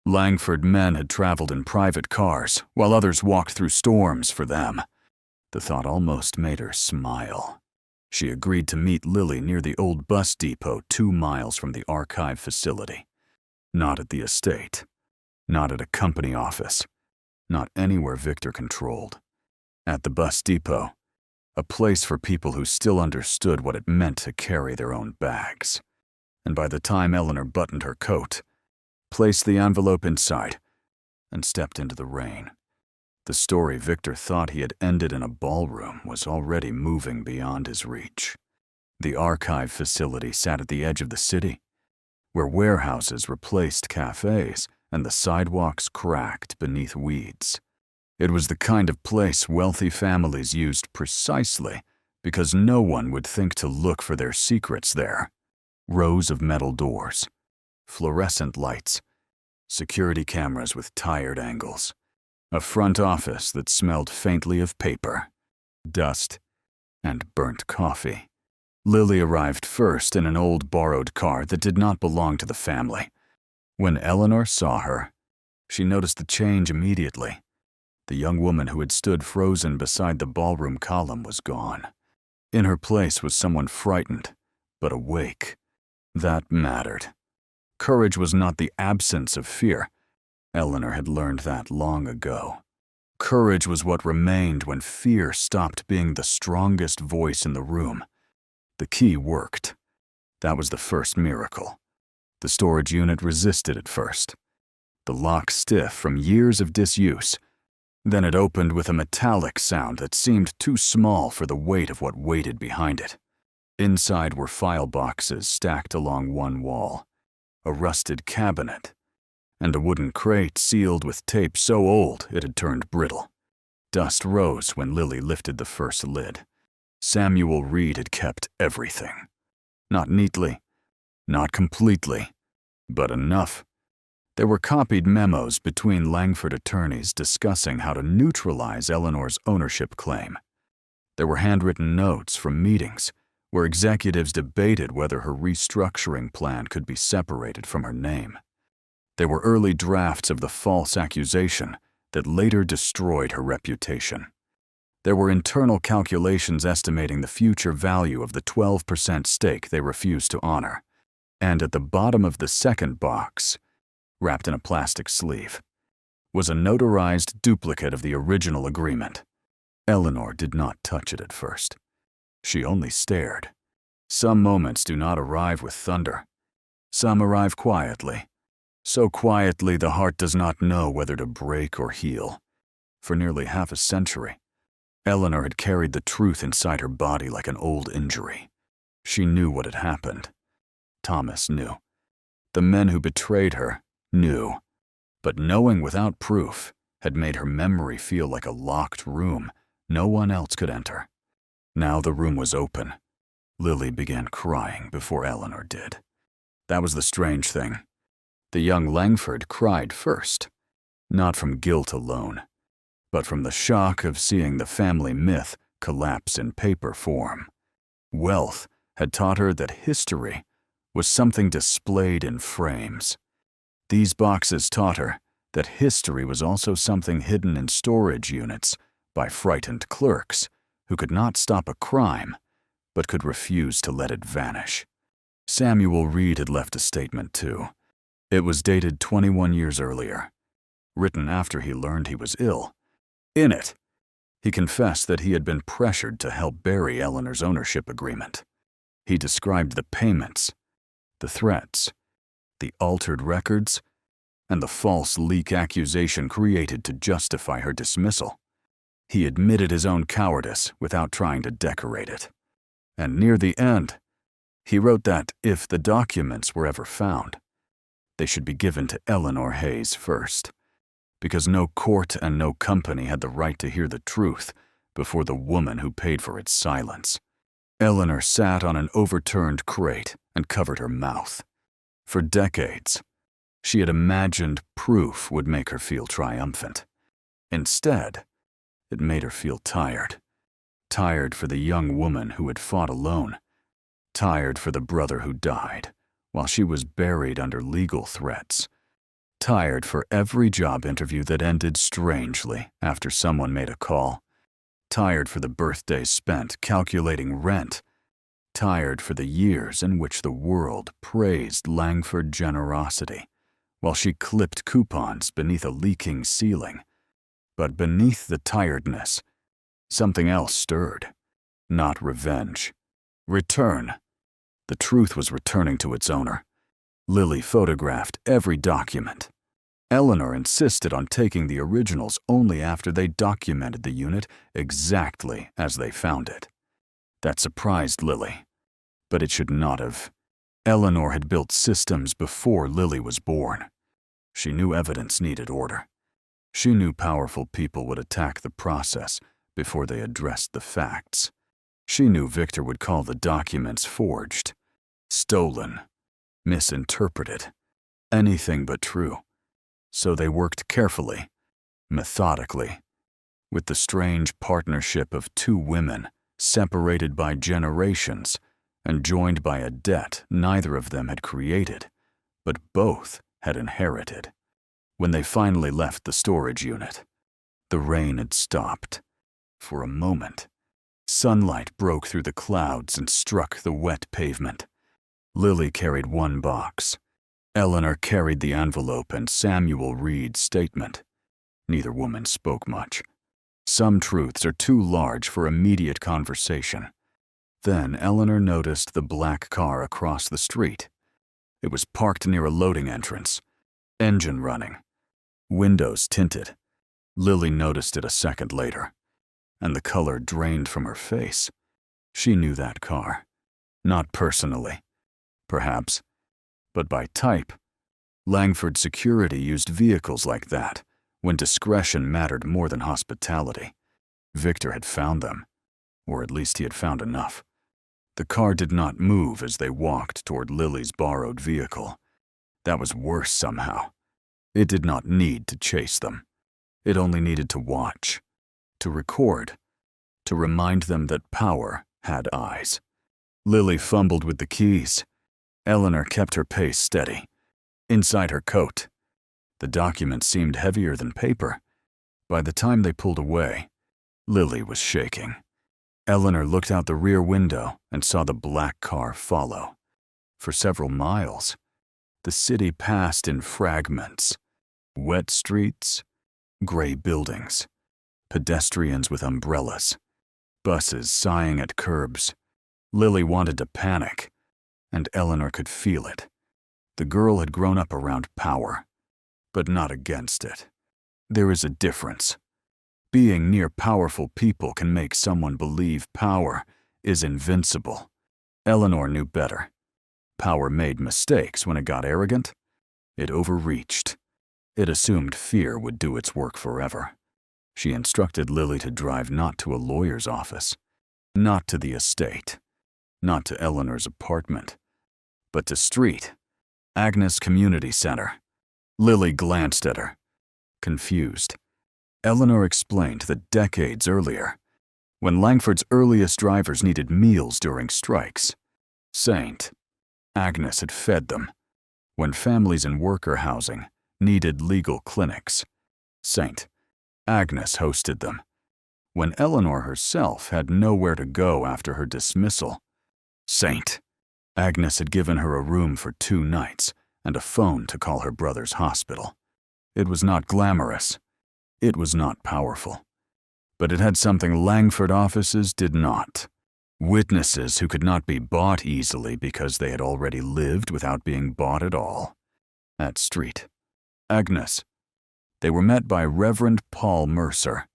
Langford men had traveled in private cars, while others walked through storms for them. The thought almost made her smile. She agreed to meet Lily near the old bus depot 2 miles from the archive facility. Not at the estate, not at a company office, not anywhere Victor controlled. At the bus depot, a place for people who still understood what it meant to carry their own bags. And by the time Eleanor buttoned her coat, placed the envelope inside, and stepped into the rain, the story Victor thought he had ended in a ballroom was already moving beyond his reach. The archive facility sat at the edge of the city, where warehouses replaced cafes and the sidewalks cracked beneath weeds. It was the kind of place wealthy families used precisely because no one would think to look for their secrets there. Rows of metal doors, fluorescent lights, security cameras with tired angles, a front office that smelled faintly of paper, dust, and burnt coffee. Lily arrived first in an old borrowed car that did not belong to the family. When Eleanor saw her, she noticed the change immediately. The young woman who had stood frozen beside the ballroom column was gone. In her place was someone frightened, but awake. That mattered. Courage was not the absence of fear. Eleanor had learned that long ago. Courage was what remained when fear stopped being the strongest voice in the room. The key worked. That was the first miracle. The storage unit resisted at first, the lock stiff from years of disuse. Then it opened with a metallic sound that seemed too small for the weight of what waited behind it. Inside were file boxes stacked along one wall, a rusted cabinet, and a wooden crate sealed with tape so old it had turned brittle. Dust rose when Lily lifted the first lid. Samuel Reed had kept everything. Not neatly, not completely, but enough. There were copied memos between Langford attorneys discussing how to neutralize Eleanor's ownership claim. There were handwritten notes from meetings where executives debated whether her restructuring plan could be separated from her name. There were early drafts of the false accusation that later destroyed her reputation. There were internal calculations estimating the future value of the 12% stake they refused to honor. And at the bottom of the second box, wrapped in a plastic sleeve, was a notarized duplicate of the original agreement. Eleanor did not touch it at first. She only stared. Some moments do not arrive with thunder. Some arrive quietly. So quietly the heart does not know whether to break or heal. For nearly half a century, Eleanor had carried the truth inside her body like an old injury. She knew what had happened. Thomas knew. The men who betrayed her knew. But knowing without proof had made her memory feel like a locked room no one else could enter. Now the room was open. Lily began crying before Eleanor did. That was the strange thing. The young Langford cried first, not from guilt alone, but from the shock of seeing the family myth collapse in paper form. Wealth had taught her that history was something displayed in frames. These boxes taught her that history was also something hidden in storage units by frightened clerks who could not stop a crime but could refuse to let it vanish. Samuel Reed had left a statement too. It was dated 21 years earlier, written after he learned he was ill. In it, he confessed that he had been pressured to help bury Eleanor's ownership agreement. He described the payments, the threats, the altered records, and the false leak accusation created to justify her dismissal. He admitted his own cowardice without trying to decorate it. And near the end, he wrote that if the documents were ever found, they should be given to Eleanor Hayes first, because no court and no company had the right to hear the truth before the woman who paid for its silence. Eleanor sat on an overturned crate and covered her mouth. For decades, she had imagined proof would make her feel triumphant. Instead, it made her feel tired. Tired for the young woman who had fought alone. Tired for the brother who died while she was buried under legal threats. Tired for every job interview that ended strangely after someone made a call. Tired for the birthdays spent calculating rent. Tired for the years in which the world praised Langford generosity while she clipped coupons beneath a leaking ceiling. But beneath the tiredness, something else stirred. Not revenge. Return. The truth was returning to its owner. Lily photographed every document. Eleanor insisted on taking the originals only after they documented the unit exactly as they found it. That surprised Lily, but it should not have. Eleanor had built systems before Lily was born. She knew evidence needed order. She knew powerful people would attack the process before they addressed the facts. She knew Victor would call the documents forged, stolen, misinterpreted, anything but true. So they worked carefully, methodically, with the strange partnership of two women separated by generations and joined by a debt neither of them had created, but both had inherited. When they finally left the storage unit, the rain had stopped. For a moment, sunlight broke through the clouds and struck the wet pavement. Lily carried one box. Eleanor carried the envelope and Samuel Reed's statement. Neither woman spoke much. Some truths are too large for immediate conversation. Then Eleanor noticed the black car across the street. It was parked near a loading entrance, engine running, windows tinted. Lily noticed it a second later, and the color drained from her face. She knew that car. Not personally, perhaps, but by type. Langford Security used vehicles like that when discretion mattered more than hospitality. Victor had found them, or at least he had found enough. The car did not move as they walked toward Lily's borrowed vehicle. That was worse somehow. It did not need to chase them. It only needed to watch, to record, to remind them that power had eyes. Lily fumbled with the keys. Eleanor kept her pace steady. Inside her coat, the document seemed heavier than paper. By the time they pulled away, Lily was shaking. Eleanor looked out the rear window and saw the black car follow. For several miles, the city passed in fragments. Wet streets, gray buildings, pedestrians with umbrellas, buses sighing at curbs. Lily wanted to panic, and Eleanor could feel it. The girl had grown up around power, but not against it. There is a difference. Being near powerful people can make someone believe power is invincible. Eleanor knew better. Power made mistakes when it got arrogant. It overreached. It assumed fear would do its work forever. She instructed Lily to drive not to a lawyer's office, not to the estate, not to Eleanor's apartment, but to Street, Agnes Community Center. Lily glanced at her, confused. Eleanor explained that decades earlier, when Langford's earliest drivers needed meals during strikes, Agnes had fed them. When families in worker housing needed legal clinics, Agnes hosted them. When Eleanor herself had nowhere to go after her dismissal, Agnes had given her a room for 2 nights and a phone to call her brother's hospital. It was not glamorous. It was not powerful. But it had something Langford offices did not. Witnesses who could not be bought easily because they had already lived without being bought at all. At Street, Agnes, they were met by Reverend Paul Mercer,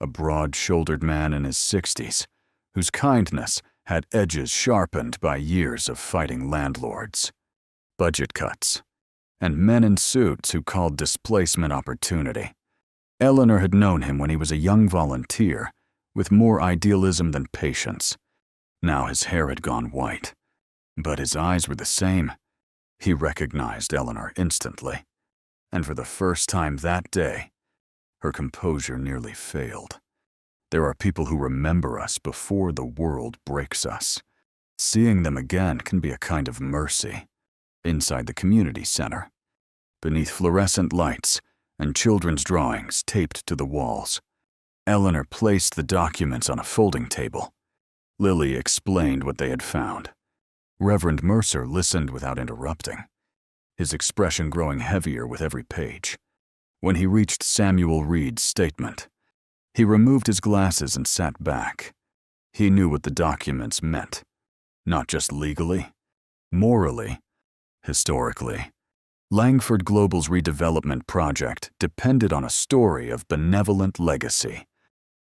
a broad-shouldered man in his 60s, whose kindness had edges sharpened by years of fighting landlords, budget cuts, and men in suits who called displacement opportunity. Eleanor had known him when he was a young volunteer, with more idealism than patience. Now his hair had gone white, but his eyes were the same. He recognized Eleanor instantly, and for the first time that day, her composure nearly failed. There are people who remember us before the world breaks us. Seeing them again can be a kind of mercy. Inside the community center, beneath fluorescent lights and children's drawings taped to the walls, Eleanor placed the documents on a folding table. Lily explained what they had found. Reverend Mercer listened without interrupting, his expression growing heavier with every page. When he reached Samuel Reed's statement, he removed his glasses and sat back. He knew what the documents meant, not just legally, morally, historically. Langford Global's redevelopment project depended on a story of benevolent legacy.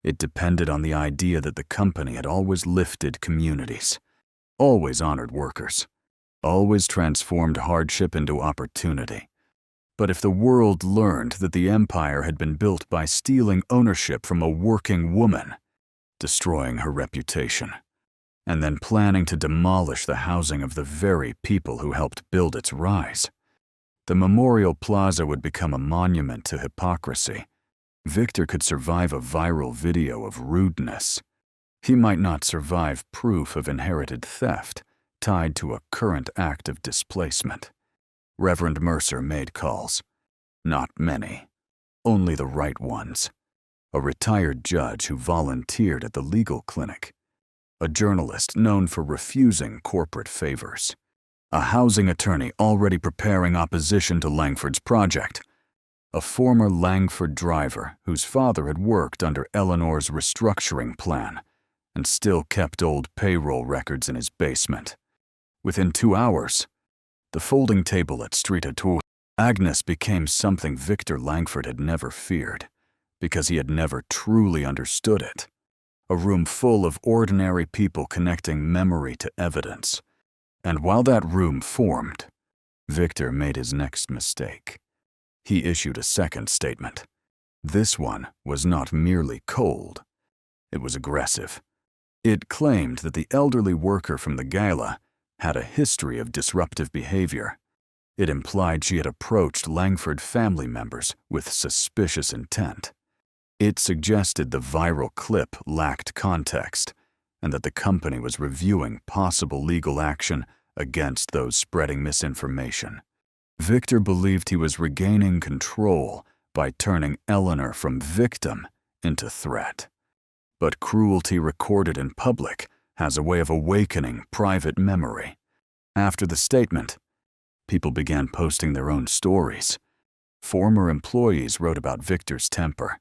It depended on the idea that the company had always lifted communities, always honored workers, always transformed hardship into opportunity. But if the world learned that the empire had been built by stealing ownership from a working woman, destroying her reputation, and then planning to demolish the housing of the very people who helped build its rise, the Memorial Plaza would become a monument to hypocrisy. Victor could survive a viral video of rudeness. He might not survive proof of inherited theft tied to a current act of displacement. Reverend Mercer made calls. Not many. Only the right ones. A retired judge who volunteered at the legal clinic. A journalist known for refusing corporate favors. A housing attorney already preparing opposition to Langford's project. a former Langford driver whose father had worked under Eleanor's restructuring plan and still kept old payroll records in his basement. Within 2 hours, the folding table at Street Atour, Agnes became something Victor Langford had never feared, because he had never truly understood it. A room full of ordinary people connecting memory to evidence. And while that room formed, Victor made his next mistake. He issued a second statement. This one was not merely cold. It was aggressive. It claimed that the elderly worker from the Gala had a history of disruptive behavior. It implied she had approached Langford family members with suspicious intent. It suggested the viral clip lacked context and that the company was reviewing possible legal action against those spreading misinformation. Victor believed he was regaining control by turning Eleanor from victim into threat. But cruelty recorded in public has a way of awakening private memory. After the statement, people began posting their own stories. Former employees wrote about Victor's temper.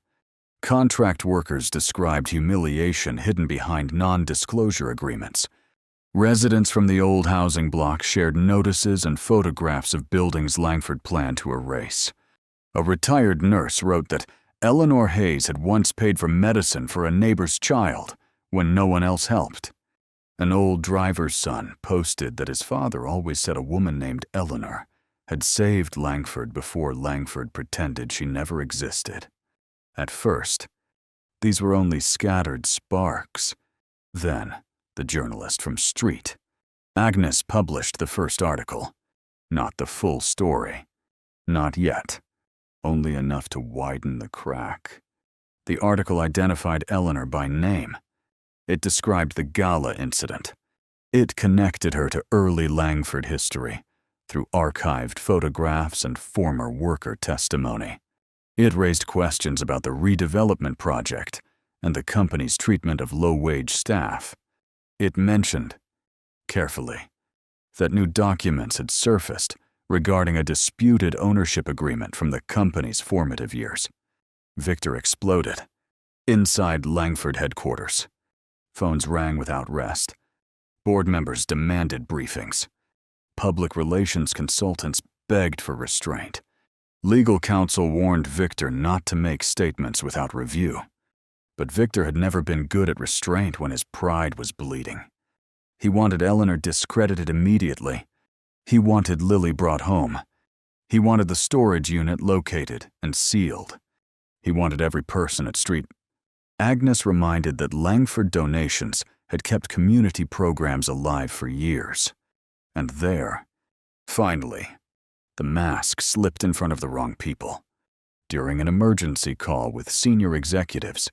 Contract workers described humiliation hidden behind non-disclosure agreements. Residents from the old housing block shared notices and photographs of buildings Langford planned to erase. A retired nurse wrote that Eleanor Hayes had once paid for medicine for a neighbor's child when no one else helped. An old driver's son posted that his father always said a woman named Eleanor had saved Langford before Langford pretended she never existed. At first, these were only scattered sparks. Then, the journalist from Street, Agnes, published the first article. Not the full story. Not yet. Only enough to widen the crack. The article identified Eleanor by name. It described the Gala incident. It connected her to early Langford history through archived photographs and former worker testimony. It raised questions about the redevelopment project and the company's treatment of low-wage staff. It mentioned, carefully, that new documents had surfaced regarding a disputed ownership agreement from the company's formative years. Victor exploded. Inside Langford headquarters, phones rang without rest. Board members demanded briefings. Public relations consultants begged for restraint. Legal counsel warned Victor not to make statements without review. But Victor had never been good at restraint when his pride was bleeding. He wanted Eleanor discredited immediately. He wanted Lily brought home. He wanted the storage unit located and sealed. He wanted every person at Street. Agnes reminded that Langford donations had kept community programs alive for years. And there, finally, the mask slipped in front of the wrong people. During an emergency call with senior executives,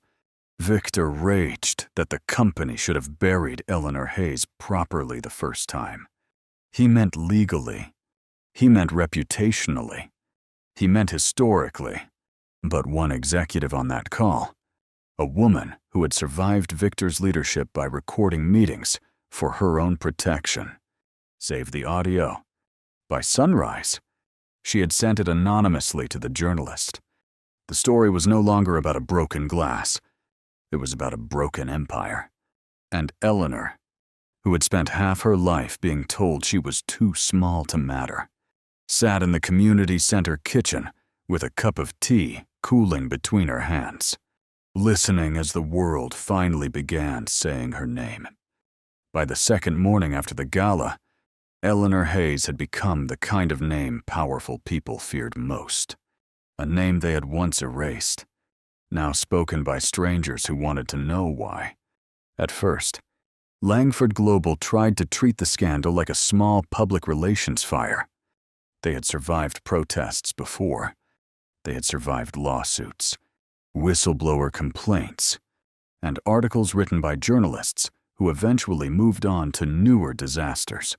Victor raged that the company should have buried Eleanor Hayes properly the first time. He meant legally. He meant reputationally. He meant historically. But one executive on that call, a woman who had survived Victor's leadership by recording meetings for her own protection, saved the audio. By sunrise, she had sent it anonymously to the journalist. The story was no longer about a broken glass. It was about a broken empire. And Eleanor, who had spent half her life being told she was too small to matter, sat in the community center kitchen with a cup of tea cooling between her hands, listening as the world finally began saying her name. By the second morning after the gala, Eleanor Hayes had become the kind of name powerful people feared most. A name they had once erased, now spoken by strangers who wanted to know why. At first, Langford Global tried to treat the scandal like a small public relations fire. They had survived protests before. They had survived lawsuits, whistleblower complaints, and articles written by journalists who eventually moved on to newer disasters.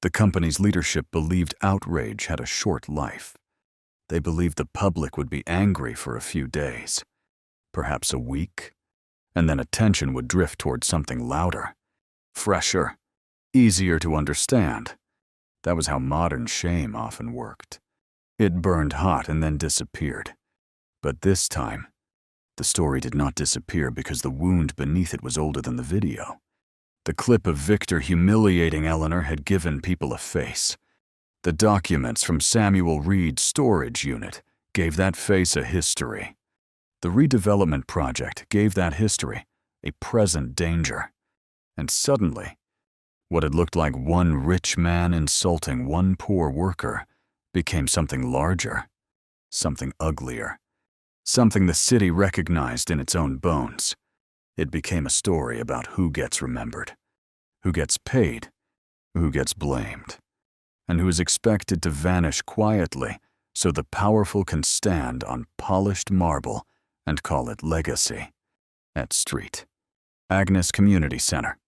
The company's leadership believed outrage had a short life. They believed the public would be angry for a few days, perhaps a week, and then attention would drift toward something louder, fresher, easier to understand. That was how modern shame often worked. It burned hot and then disappeared. But this time, the story did not disappear because the wound beneath it was older than the video. The clip of Victor humiliating Eleanor had given people a face. The documents from Samuel Reed's storage unit gave that face a history. The redevelopment project gave that history a present danger. And suddenly, what had looked like one rich man insulting one poor worker became something larger, something uglier, something the city recognized in its own bones. It became a story about who gets remembered, who gets paid, who gets blamed, and who is expected to vanish quietly so the powerful can stand on polished marble and call it legacy. At Street, Agnes Community Center,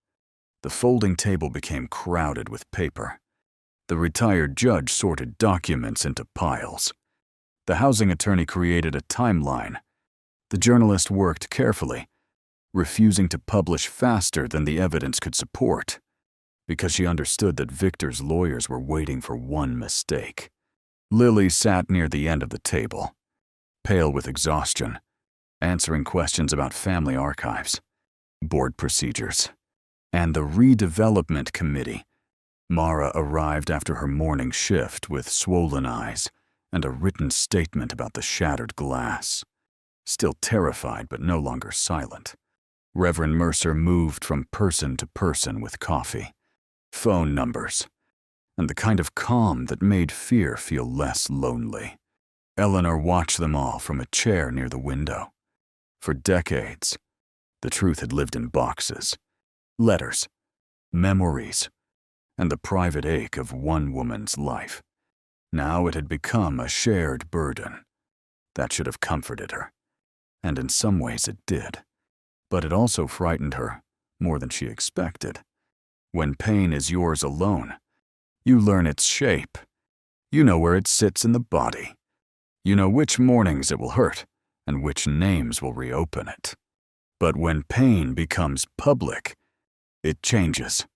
the folding table became crowded with paper. The retired judge sorted documents into piles. The housing attorney created a timeline. The journalist worked carefully, refusing to publish faster than the evidence could support, because she understood that Victor's lawyers were waiting for one mistake. Lily sat near the end of the table, pale with exhaustion, answering questions about family archives, board procedures, and the redevelopment committee. Mara arrived after her morning shift with swollen eyes and a written statement about the shattered glass. Still terrified but no longer silent, Reverend Mercer moved from person to person with coffee, phone numbers, and the kind of calm that made fear feel less lonely. Eleanor watched them all from a chair near the window. For decades, the truth had lived in boxes, letters, memories, and the private ache of one woman's life. Now it had become a shared burden. That should have comforted her, and in some ways it did. But it also frightened her more than she expected. When pain is yours alone, you learn its shape. You know where it sits in the body. You know which mornings it will hurt and which names will reopen it. But when pain becomes public, it changes.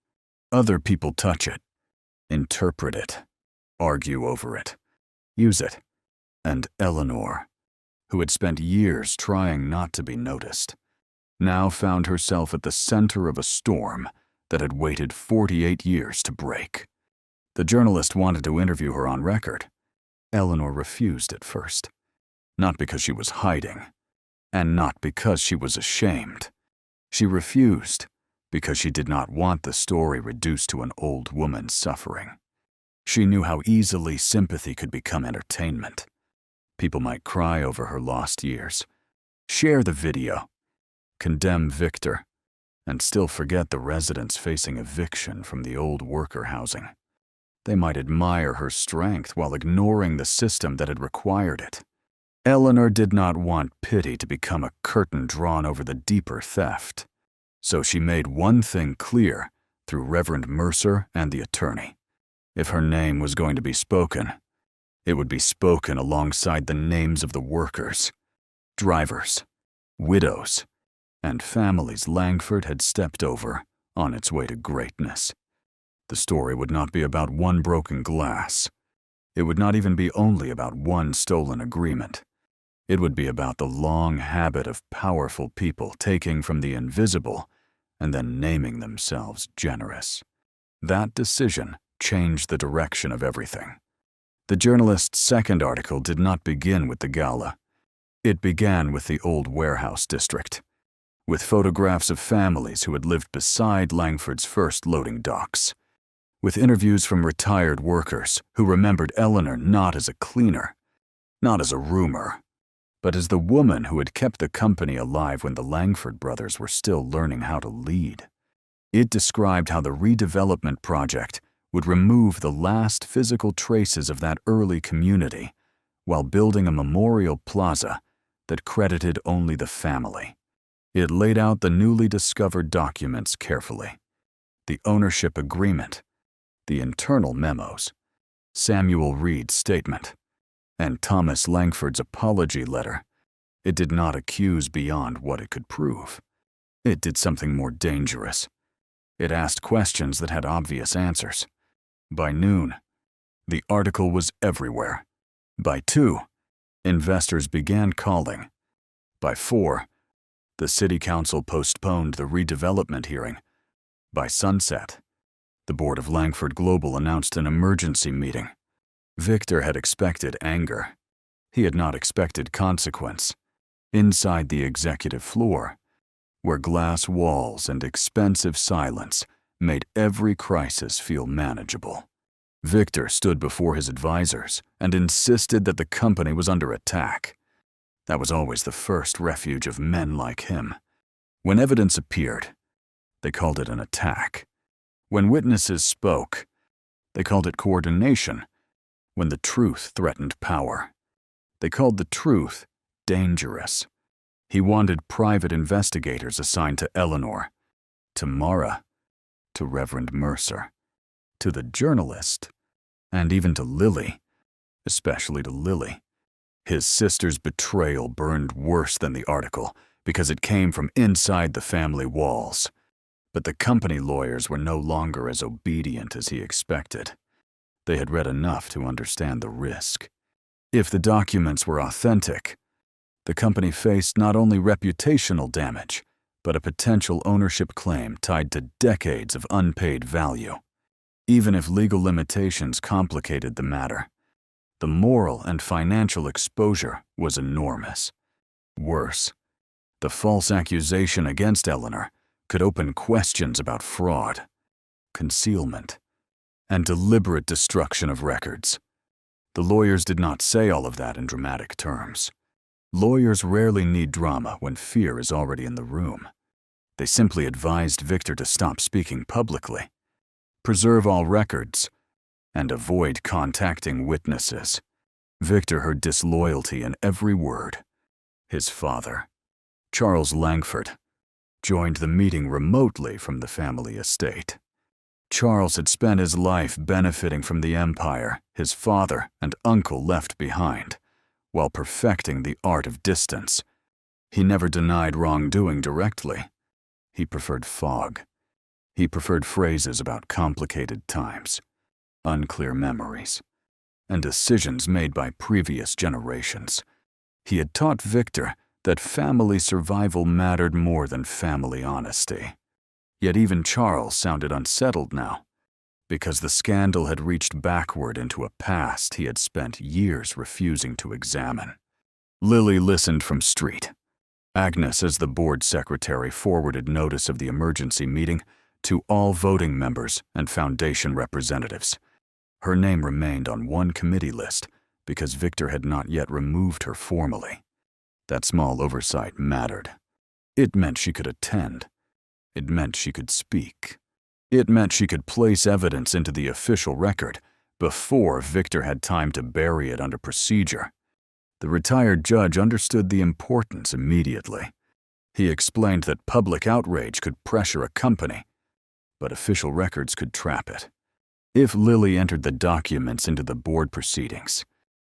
Other people touch it, interpret it, argue over it, use it. And Eleanor, who had spent years trying not to be noticed, now found herself at the center of a storm that had waited 48 years to break. The journalist wanted to interview her on record. Eleanor refused at first, not because she was hiding, and not because she was ashamed. She refused because she did not want the story reduced to an old woman's suffering. She knew how easily sympathy could become entertainment. People might cry over her lost years, share the video, condemn Victor, and still forget the residents facing eviction from the old worker housing. They might admire her strength while ignoring the system that had required it. Eleanor did not want pity to become a curtain drawn over the deeper theft. So she made one thing clear through Reverend Mercer and the attorney. If her name was going to be spoken, it would be spoken alongside the names of the workers, drivers, widows, and families Langford had stepped over on its way to greatness. The story would not be about one broken glass. It would not even be only about one stolen agreement. It would be about the long habit of powerful people taking from the invisible and then naming themselves generous. That decision changed the direction of everything. The journalist's second article did not begin with the Gala. It began with the old warehouse district, with photographs of families who had lived beside Langford's first loading docks, with interviews from retired workers who remembered Eleanor not as a cleaner, not as a roomer, but as the woman who had kept the company alive when the Langford brothers were still learning how to lead. It described how the redevelopment project would remove the last physical traces of that early community while building a memorial plaza that credited only the family. It laid out the newly discovered documents carefully: the ownership agreement, the internal memos, Samuel Reed's statement, and Thomas Langford's apology letter. It did not accuse beyond what it could prove. It did something more dangerous. It asked questions that had obvious answers. By noon, the article was everywhere. By 2, investors began calling. By 4, the city council postponed the redevelopment hearing. By sunset, the board of Langford Global announced an emergency meeting. Victor had expected anger. He had not expected consequence. Inside the executive floor, where glass walls and expensive silence made every crisis feel manageable, Victor stood before his advisors and insisted that the company was under attack. That was always the first refuge of men like him. When evidence appeared, they called it an attack. When witnesses spoke, they called it coordination. When the truth threatened power, they called the truth dangerous. He wanted private investigators assigned to Eleanor, to Mara, to Reverend Mercer, to the journalist, and even to Lily, especially to Lily. His sister's betrayal burned worse than the article because it came from inside the family walls. But the company lawyers were no longer as obedient as he expected. They had read enough to understand the risk. If the documents were authentic, the company faced not only reputational damage, but a potential ownership claim tied to decades of unpaid value. Even if legal limitations complicated the matter, the moral and financial exposure was enormous. Worse, the false accusation against Eleanor could open questions about fraud, concealment, and deliberate destruction of records. The lawyers did not say all of that in dramatic terms. Lawyers rarely need drama when fear is already in the room. They simply advised Victor to stop speaking publicly, preserve all records, and avoid contacting witnesses. Victor heard disloyalty in every word. His father, Charles Langford, joined the meeting remotely from the family estate. Charles had spent his life benefiting from the empire his father and uncle left behind, while perfecting the art of distance. He never denied wrongdoing directly. He preferred fog. He preferred phrases about complicated times, unclear memories, and decisions made by previous generations. He had taught Victor that family survival mattered more than family honesty. Yet even Charles sounded unsettled now, because the scandal had reached backward into a past he had spent years refusing to examine. Lily listened from street. Agnes, as the board secretary, forwarded notice of the emergency meeting to all voting members and foundation representatives. Her name remained on one committee list because Victor had not yet removed her formally. That small oversight mattered. It meant she could attend. It meant she could speak. It meant she could place evidence into the official record before Victor had time to bury it under procedure. The retired judge understood the importance immediately. He explained that public outrage could pressure a company, but official records could trap it. If Lily entered the documents into the board proceedings,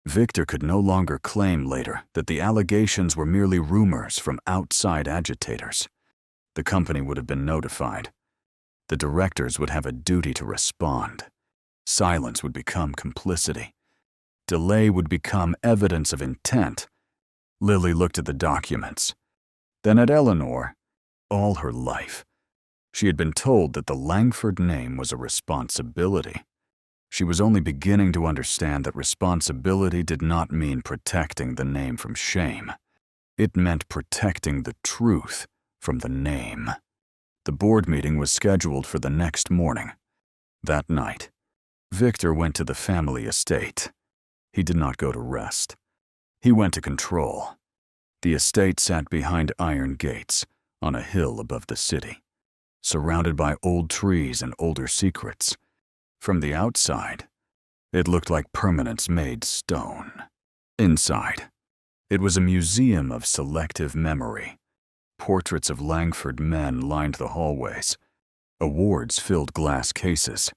Victor could no longer claim later that the allegations were merely rumors from outside agitators. The company would have been notified. The directors would have a duty to respond. Silence would become complicity. Delay would become evidence of intent. Lily looked at the documents, then at Eleanor. All her life, she had been told that the Langford name was a responsibility. She was only beginning to understand that responsibility did not mean protecting the name from shame. It meant protecting the truth from the name. The board meeting was scheduled for the next morning. That night, Victor went to the family estate. He did not go to rest. He went to control. The estate sat behind iron gates on a hill above the city, surrounded by old trees and older secrets. From the outside, it looked like permanence made stone. Inside, it was a museum of selective memory. Portraits of Langford men lined the hallways. Awards filled glass cases.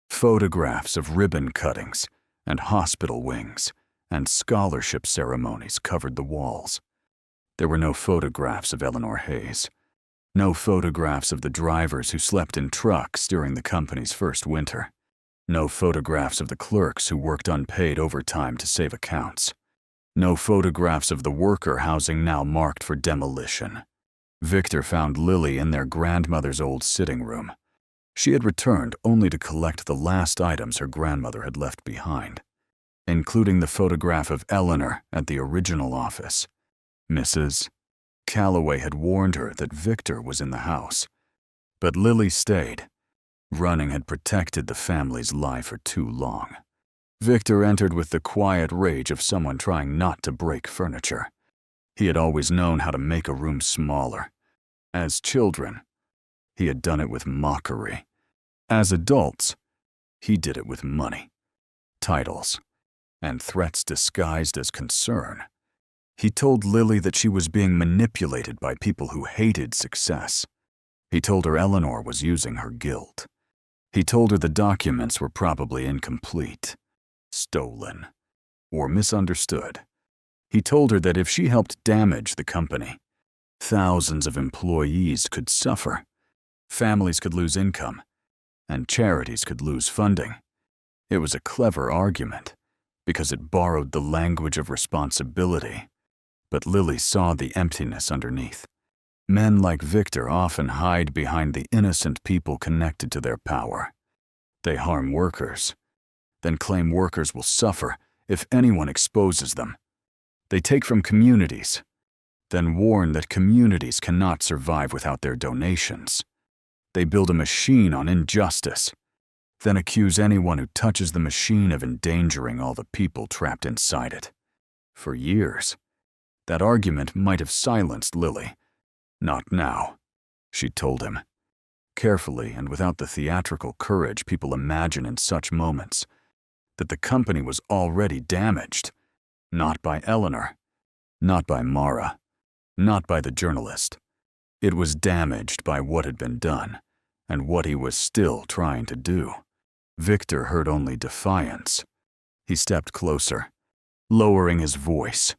Photographs of ribbon cuttings and hospital wings and scholarship ceremonies covered the walls. There were no photographs of Eleanor Hayes. No photographs of the drivers who slept in trucks during the company's first winter. No photographs of the clerks who worked unpaid overtime to save accounts. No photographs of the worker housing now marked for demolition. Victor found Lily in their grandmother's old sitting room. She had returned only to collect the last items her grandmother had left behind, including the photograph of Eleanor at the original office. Mrs. Calloway had warned her that Victor was in the house, but Lily stayed. Running had protected the family's life for too long. Victor entered with the quiet rage of someone trying not to break furniture. He had always known how to make a room smaller. As children, he had done it with mockery. As adults, he did it with money, titles, and threats disguised as concern. He told Lily that she was being manipulated by people who hated success. He told her Eleanor was using her guilt. He told her the documents were probably incomplete, stolen, or misunderstood. He told her that if she helped damage the company, thousands of employees could suffer, families could lose income, and charities could lose funding. It was a clever argument, because it borrowed the language of responsibility. But Lily saw the emptiness underneath. Men like Victor often hide behind the innocent people connected to their power. They harm workers, then claim workers will suffer if anyone exposes them. They take from communities, then warn that communities cannot survive without their donations. They build a machine on injustice, then accuse anyone who touches the machine of endangering all the people trapped inside it. For years, that argument might have silenced Lily. Not now, she told him, carefully and without the theatrical courage people imagine in such moments, that the company was already damaged, not by Eleanor, not by Mara, not by the journalist. It was damaged by what had been done, and what he was still trying to do. Victor heard only defiance. He stepped closer, lowering his voice,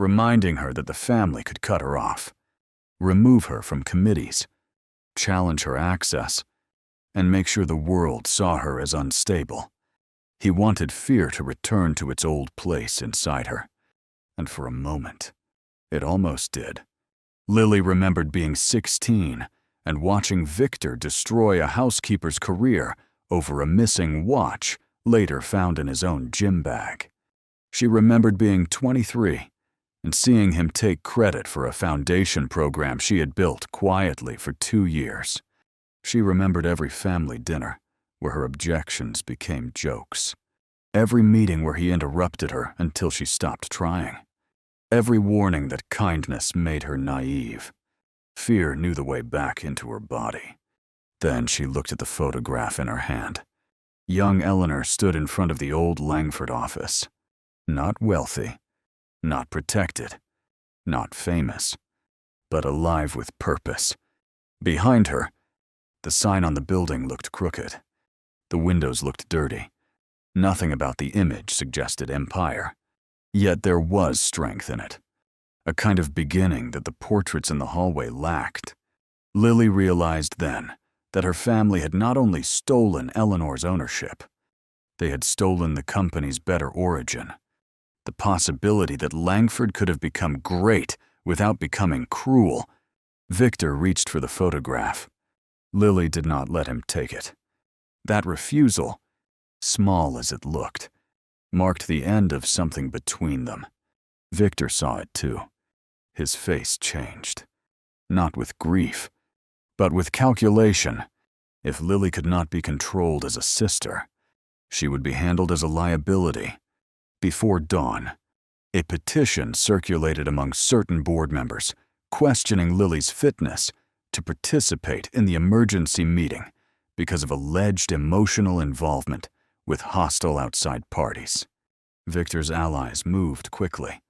reminding her that the family could cut her off, remove her from committees, challenge her access, and make sure the world saw her as unstable. He wanted fear to return to its old place inside her, and for a moment, it almost did. Lily remembered being 16 and watching Victor destroy a housekeeper's career over a missing watch later found in his own gym bag. She remembered being 23 and seeing him take credit for a foundation program she had built quietly for 2 years. She remembered every family dinner where her objections became jokes, every meeting where he interrupted her until she stopped trying, every warning that kindness made her naive. Fear knew the way back into her body. Then she looked at the photograph in her hand. Young Eleanor stood in front of the old Langford office. Not wealthy, not protected, not famous, but alive with purpose. Behind her, the sign on the building looked crooked. The windows looked dirty. Nothing about the image suggested empire. Yet there was strength in it, a kind of beginning that the portraits in the hallway lacked. Lily realized then that her family had not only stolen Eleanor's ownership, they had stolen the company's better origin. The possibility that Langford could have become great without becoming cruel. Victor reached for the photograph. Lily did not let him take it. That refusal, small as it looked, marked the end of something between them. Victor saw it too. His face changed. Not with grief, but with calculation. If Lily could not be controlled as a sister, she would be handled as a liability. Before dawn, a petition circulated among certain board members, questioning Lily's fitness to participate in the emergency meeting because of alleged emotional involvement with hostile outside parties. Victor's allies moved quickly,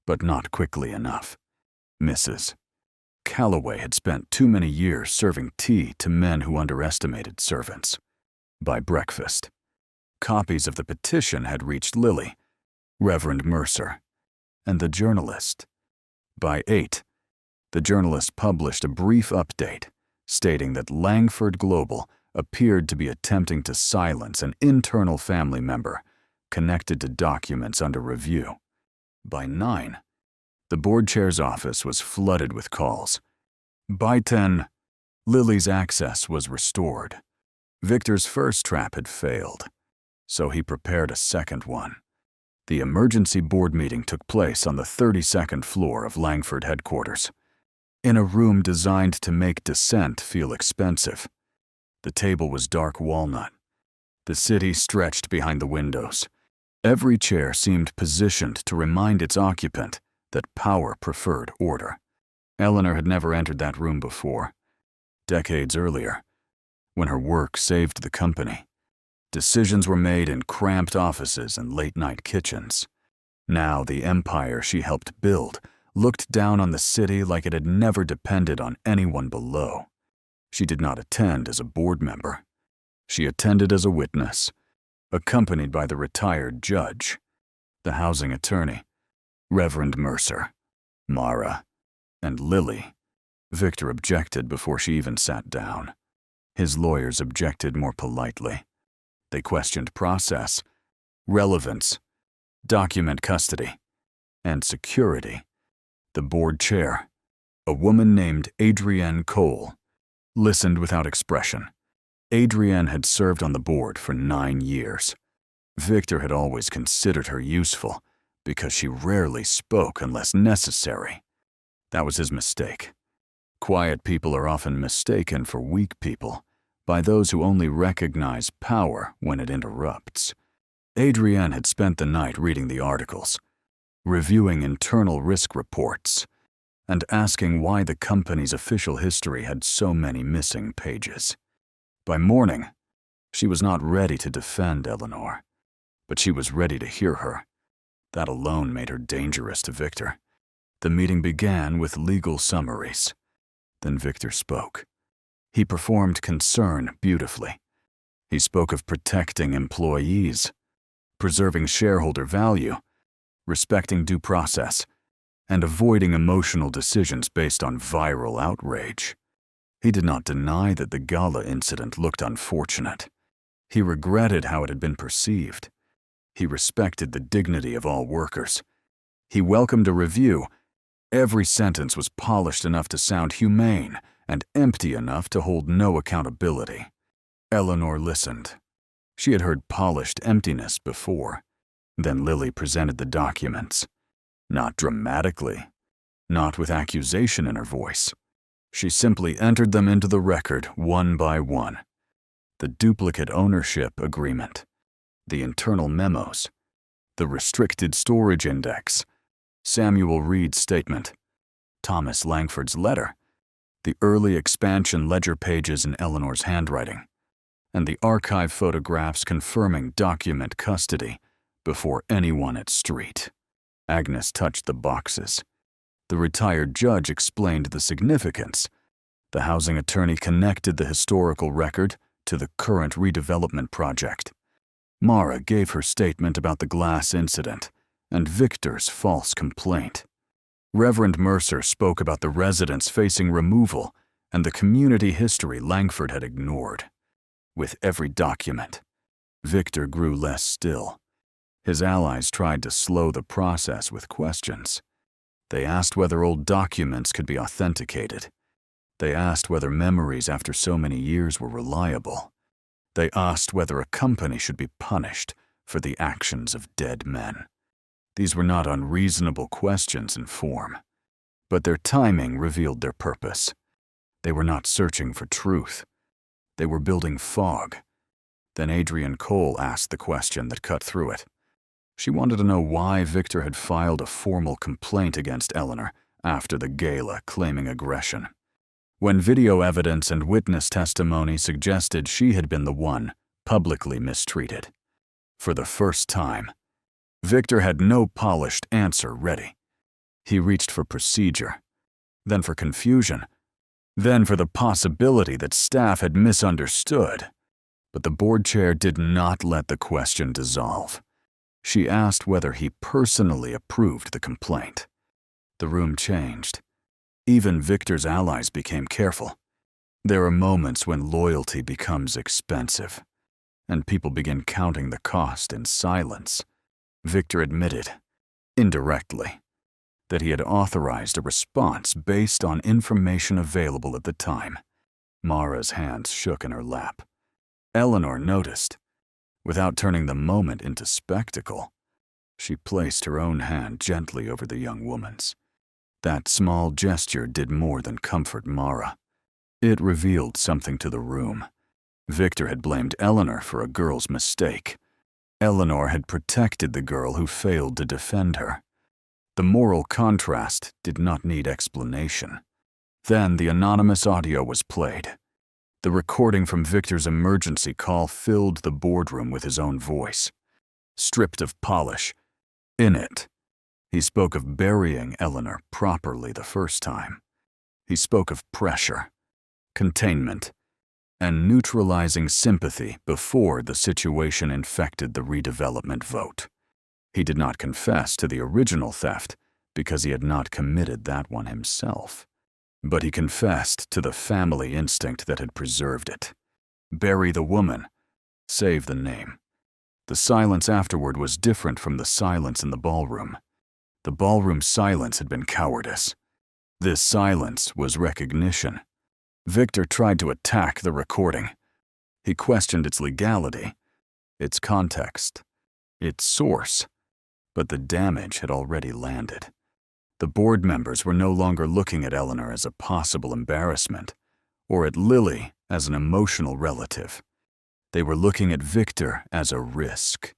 but not quickly enough. Mrs. Calloway had spent too many years serving tea to men who underestimated servants. By breakfast, copies of the petition had reached Lily, Reverend Mercer, and the journalist. By 8, the journalist published a brief update stating that Langford Global appeared to be attempting to silence an internal family member connected to documents under review. By 9, the board chair's office was flooded with calls. By 10, Lily's access was restored. Victor's first trap had failed, so he prepared a second one. The emergency board meeting took place on the 32nd floor of Langford headquarters, in a room designed to make dissent feel expensive. The table was dark walnut. The city stretched behind the windows. Every chair seemed positioned to remind its occupant that power preferred order. Eleanor had never entered that room before. Decades earlier, when her work saved the company, decisions were made in cramped offices and late-night kitchens. Now the empire she helped build looked down on the city like it had never depended on anyone below. She did not attend as a board member. She attended as a witness, accompanied by the retired judge, the housing attorney, Reverend Mercer, Mara, and Lily. Victor objected before she even sat down. His lawyers objected more politely. They questioned process, relevance, document custody, and security. The board chair, a woman named Adrienne Cole, listened without expression. Adrienne had served on the board for 9 years. Victor had always considered her useful because she rarely spoke unless necessary. That was his mistake. Quiet people are often mistaken for weak people by those who only recognize power when it interrupts. Adrienne had spent the night reading the articles, reviewing internal risk reports, and asking why the company's official history had so many missing pages. By morning, she was not ready to defend Eleanor, but she was ready to hear her. That alone made her dangerous to Victor. The meeting began with legal summaries. Then Victor spoke. He performed concern beautifully. He spoke of protecting employees, preserving shareholder value, respecting due process, and avoiding emotional decisions based on viral outrage. He did not deny that the Gala incident looked unfortunate. He regretted how it had been perceived. He respected the dignity of all workers. He welcomed a review. Every sentence was polished enough to sound humane and empty enough to hold no accountability. Eleanor listened. She had heard polished emptiness before. Then Lily presented the documents. Not dramatically, not with accusation in her voice. She simply entered them into the record one by one. The duplicate ownership agreement, the internal memos, the restricted storage index, Samuel Reed's statement, Thomas Langford's letter, the early expansion ledger pages in Eleanor's handwriting, and the archive photographs confirming document custody before anyone at Street. Agnes touched the boxes. The retired judge explained the significance. The housing attorney connected the historical record to the current redevelopment project. Mara gave her statement about the glass incident and Victor's false complaint. Reverend Mercer spoke about the residents facing removal and the community history Langford had ignored. With every document, Victor grew less still. His allies tried to slow the process with questions. They asked whether old documents could be authenticated. They asked whether memories after so many years were reliable. They asked whether a company should be punished for the actions of dead men. These were not unreasonable questions in form, but their timing revealed their purpose. They were not searching for truth. They were building fog. Then Adrienne Cole asked the question that cut through it. She wanted to know why Victor had filed a formal complaint against Eleanor after the gala claiming aggression, when video evidence and witness testimony suggested she had been the one publicly mistreated. For the first time, Victor had no polished answer ready. He reached for procedure, then for confusion, then for the possibility that staff had misunderstood. But the board chair did not let the question dissolve. She asked whether he personally approved the complaint. The room changed. Even Victor's allies became careful. There are moments when loyalty becomes expensive, and people begin counting the cost in silence. Victor admitted, indirectly, that he had authorized a response based on information available at the time. Mara's hands shook in her lap. Eleanor noticed. Without turning the moment into spectacle, she placed her own hand gently over the young woman's. That small gesture did more than comfort Mara. It revealed something to the room. Victor had blamed Eleanor for a girl's mistake. Eleanor had protected the girl who failed to defend her. The moral contrast did not need explanation. Then the anonymous audio was played. The recording from Victor's emergency call filled the boardroom with his own voice. Stripped of polish, in it, he spoke of burying Eleanor properly the first time. He spoke of pressure, containment, and neutralizing sympathy before the situation infected the redevelopment vote. He did not confess to the original theft because he had not committed that one himself. But he confessed to the family instinct that had preserved it. Bury the woman, save the name. The silence afterward was different from the silence in the ballroom. The ballroom silence had been cowardice. This silence was recognition. Victor tried to attack the recording. He questioned its legality, its context, its source, but the damage had already landed. The board members were no longer looking at Eleanor as a possible embarrassment, or at Lily as an emotional relative. They were looking at Victor as a risk,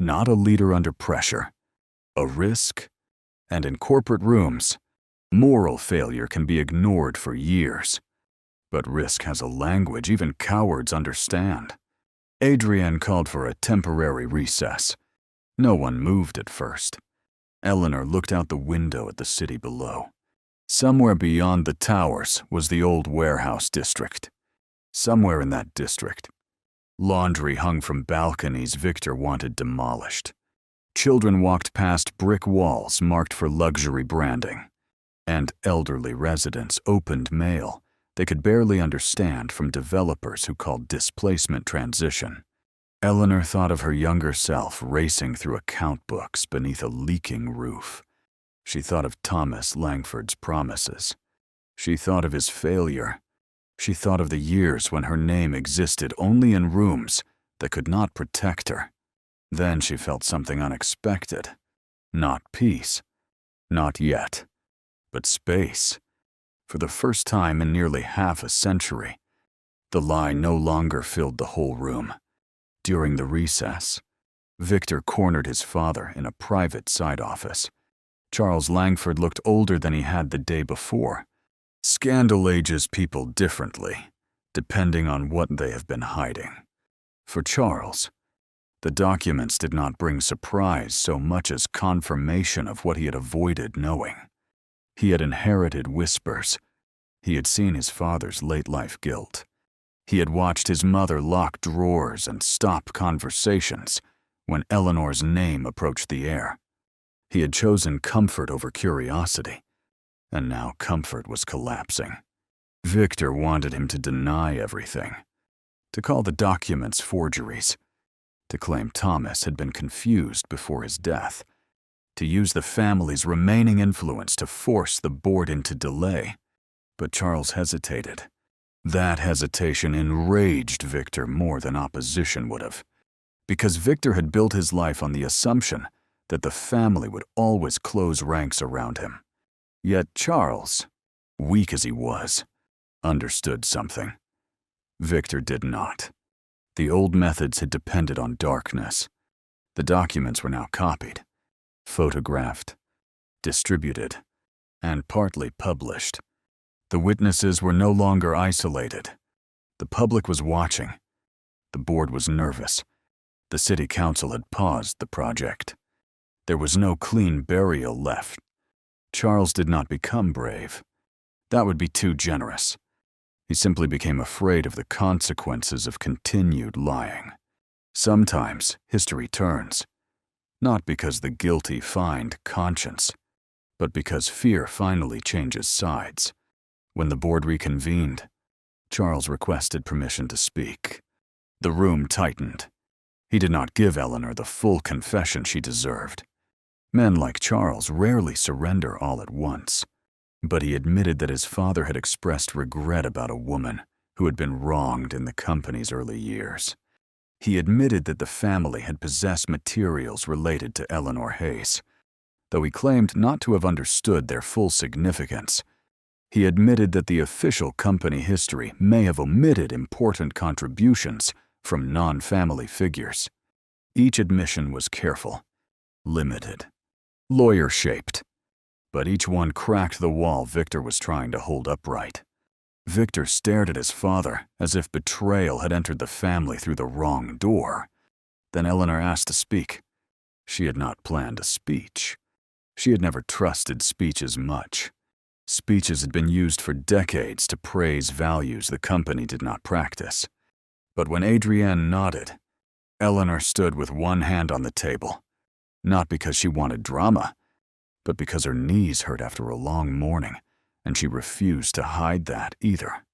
not a leader under pressure. A risk, and in corporate rooms, moral failure can be ignored for years. But risk has a language even cowards understand. Adrienne called for a temporary recess. No one moved at first. Eleanor looked out the window at the city below. Somewhere beyond the towers was the old warehouse district. Somewhere in that district, laundry hung from balconies Victor wanted demolished. Children walked past brick walls marked for luxury branding, and elderly residents opened mail they could barely understand from developers who called displacement transition. Eleanor thought of her younger self racing through account books beneath a leaking roof. She thought of Thomas Langford's promises. She thought of his failure. She thought of the years when her name existed only in rooms that could not protect her. Then she felt something unexpected. Not peace. Not yet. But space. For the first time in nearly half a century, the lie no longer filled the whole room. During the recess, Victor cornered his father in a private side office. Charles Langford looked older than he had the day before. Scandal ages people differently, depending on what they have been hiding. For Charles, the documents did not bring surprise so much as confirmation of what he had avoided knowing. He had inherited whispers. He had seen his father's late-life guilt. He had watched his mother lock drawers and stop conversations when Eleanor's name approached the air. He had chosen comfort over curiosity, and now comfort was collapsing. Victor wanted him to deny everything, to call the documents forgeries, to claim Thomas had been confused before his death, to use the family's remaining influence to force the board into delay. But Charles hesitated. That hesitation enraged Victor more than opposition would have, because Victor had built his life on the assumption that the family would always close ranks around him. Yet Charles, weak as he was, understood something. Victor did not. The old methods had depended on darkness. The documents were now copied, photographed, distributed, and partly published. The witnesses were no longer isolated. The public was watching. The board was nervous. The city council had paused the project. There was no clean burial left. Charles did not become brave. That would be too generous. He simply became afraid of the consequences of continued lying. Sometimes history turns, not because the guilty find conscience, but because fear finally changes sides. When the board reconvened, Charles requested permission to speak. The room tightened. He did not give Eleanor the full confession she deserved. Men like Charles rarely surrender all at once. But he admitted that his father had expressed regret about a woman who had been wronged in the company's early years. He admitted that the family had possessed materials related to Eleanor Hayes. Though he claimed not to have understood their full significance, he admitted that the official company history may have omitted important contributions from non-family figures. Each admission was careful, limited, lawyer-shaped, but each one cracked the wall Victor was trying to hold upright. Victor stared at his father as if betrayal had entered the family through the wrong door. Then Eleanor asked to speak. She had not planned a speech. She had never trusted speeches much. Speeches had been used for decades to praise values the company did not practice. But when Adrienne nodded, Eleanor stood with one hand on the table, not because she wanted drama, but because her knees hurt after a long morning, and she refused to hide that either.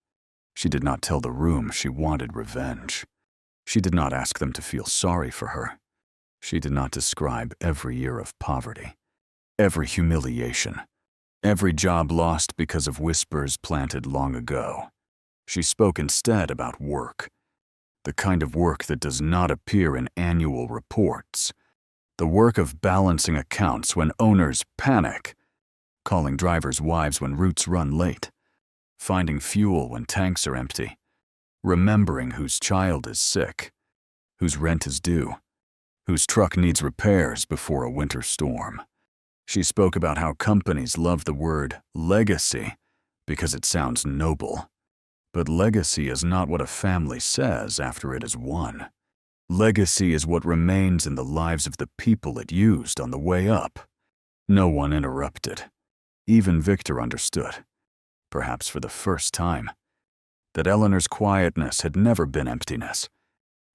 She did not tell the room she wanted revenge. She did not ask them to feel sorry for her. She did not describe every year of poverty, every humiliation, every job lost because of whispers planted long ago. She spoke instead about work, the kind of work that does not appear in annual reports, the work of balancing accounts when owners panic, calling drivers' wives when routes run late, finding fuel when tanks are empty, remembering whose child is sick, whose rent is due, whose truck needs repairs before a winter storm. She spoke about how companies love the word legacy because it sounds noble. But legacy is not what a family says after it is won. Legacy is what remains in the lives of the people it used on the way up. No one interrupted. Even Victor understood, perhaps for the first time, that Eleanor's quietness had never been emptiness.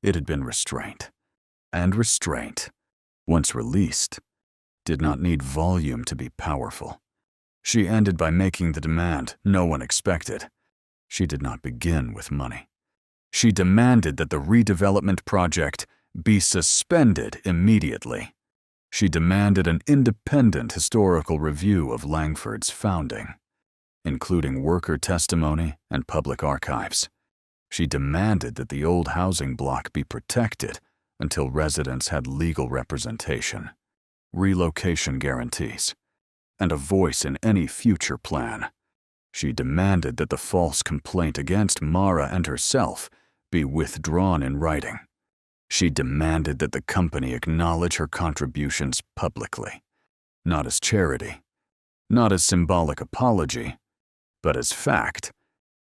It had been restraint. And restraint, once released, did not need volume to be powerful. She ended by making the demand no one expected. She did not begin with money. She demanded that the redevelopment project be suspended immediately. She demanded an independent historical review of Langford's founding, including worker testimony and public archives. She demanded that the old housing block be protected until residents had legal representation, relocation guarantees, and a voice in any future plan. She demanded that the false complaint against Mara and herself be withdrawn in writing. She demanded that the company acknowledge her contributions publicly, not as charity, not as symbolic apology, but as fact.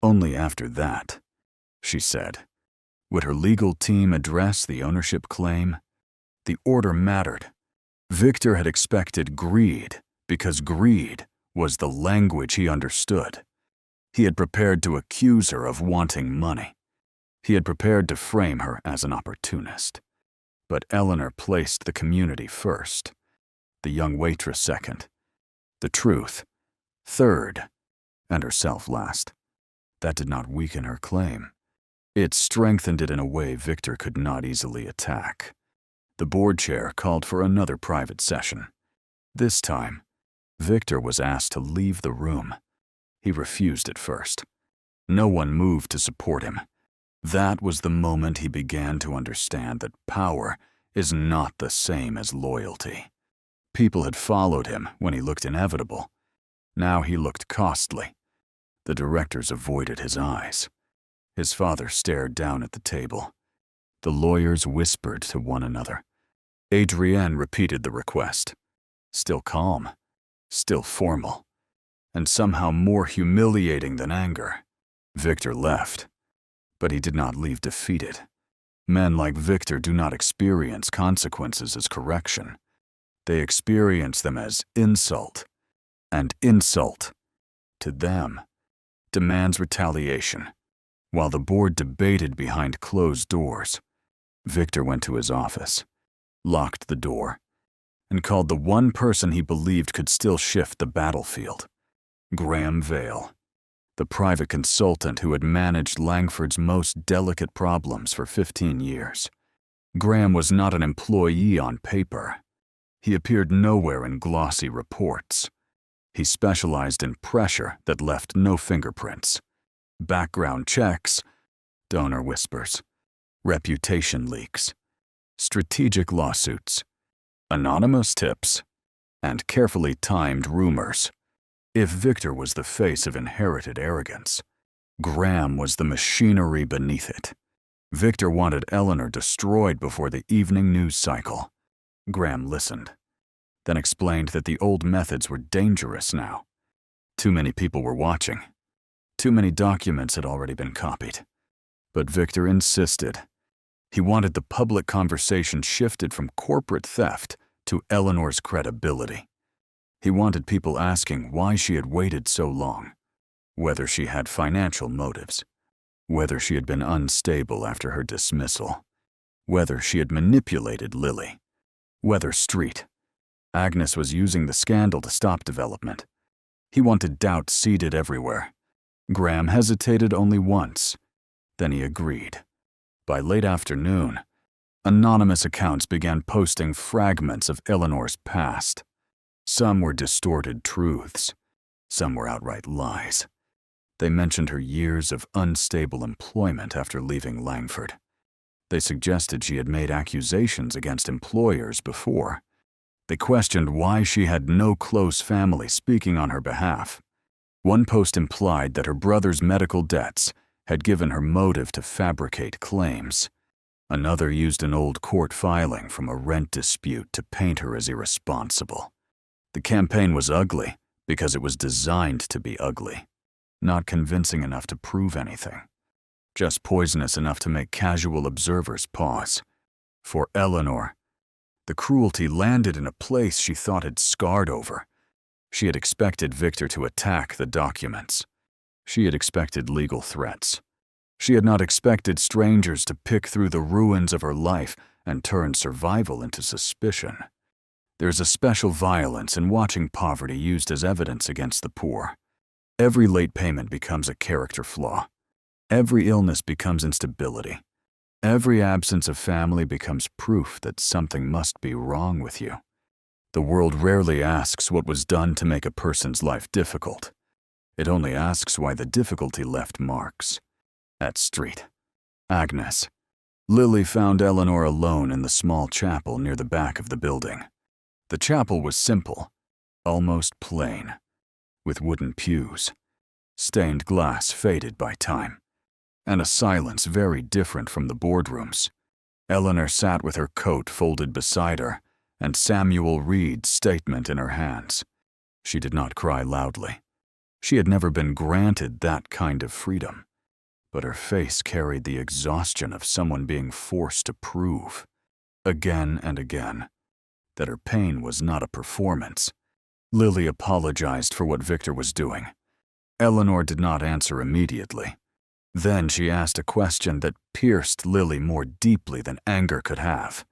Only after that, she said, would her legal team address the ownership claim. The order mattered. Victor had expected greed because greed was the language he understood. He had prepared to accuse her of wanting money. He had prepared to frame her as an opportunist. But Eleanor placed the community first, the young waitress second, the truth third, and herself last. That did not weaken her claim. It strengthened it in a way Victor could not easily attack. The board chair called for another private session. This time, Victor was asked to leave the room. He refused at first. No one moved to support him. That was the moment he began to understand that power is not the same as loyalty. People had followed him when he looked inevitable. Now he looked costly. The directors avoided his eyes. His father stared down at the table. The lawyers whispered to one another. Adrienne repeated the request. Still calm, still formal, and somehow more humiliating than anger. Victor left, but he did not leave defeated. Men like Victor do not experience consequences as correction. They experience them as insult, and insult, to them, demands retaliation. While the board debated behind closed doors, Victor went to his office, locked the door, and called the one person he believed could still shift the battlefield, Graham Vale. the private consultant who had managed Langford's most delicate problems for 15 years. Graham was not an employee on paper. He appeared nowhere in glossy reports. He specialized in pressure that left no fingerprints, background checks, donor whispers, reputation leaks, strategic lawsuits, anonymous tips, and carefully timed rumors. If Victor was the face of inherited arrogance, Graham was the machinery beneath it. Victor wanted Eleanor destroyed before the evening news cycle. Graham listened, then explained that the old methods were dangerous now. Too many people were watching. Too many documents had already been copied. But Victor insisted. He wanted the public conversation shifted from corporate theft to Eleanor's credibility. He wanted people asking why she had waited so long, whether she had financial motives, whether she had been unstable after her dismissal, whether she had manipulated Lily, whether Agnes was using the scandal to stop development. He wanted doubt seeded everywhere. Graham hesitated only once. Then he agreed. By late afternoon, anonymous accounts began posting fragments of Eleanor's past. Some were distorted truths. Some were outright lies. They mentioned her years of unstable employment after leaving Langford. They suggested she had made accusations against employers before. They questioned why she had no close family speaking on her behalf. One post implied that her brother's medical debts had given her motive to fabricate claims. Another used an old court filing from a rent dispute to paint her as irresponsible. The campaign was ugly because it was designed to be ugly, not convincing enough to prove anything, just poisonous enough to make casual observers pause. For Eleanor, the cruelty landed in a place she thought had scarred over. She had expected Victor to attack the documents. She had expected legal threats. She had not expected strangers to pick through the ruins of her life and turn survival into suspicion. There's a special violence in watching poverty used as evidence against the poor. Every late payment becomes a character flaw. Every illness becomes instability. Every absence of family becomes proof that something must be wrong with you. The world rarely asks what was done to make a person's life difficult. It only asks why the difficulty left marks. At Agnes. Lily found Eleanor alone in the small chapel near the back of the building. The chapel was simple, almost plain, with wooden pews, stained glass faded by time, and a silence very different from the boardrooms. Eleanor sat with her coat folded beside her and Samuel Reed's statement in her hands. She did not cry loudly. She had never been granted that kind of freedom, but her face carried the exhaustion of someone being forced to prove, again and again, that her pain was not a performance. Lily apologized for what Victor was doing. Eleanor did not answer immediately. Then she asked a question that pierced Lily more deeply than anger could have.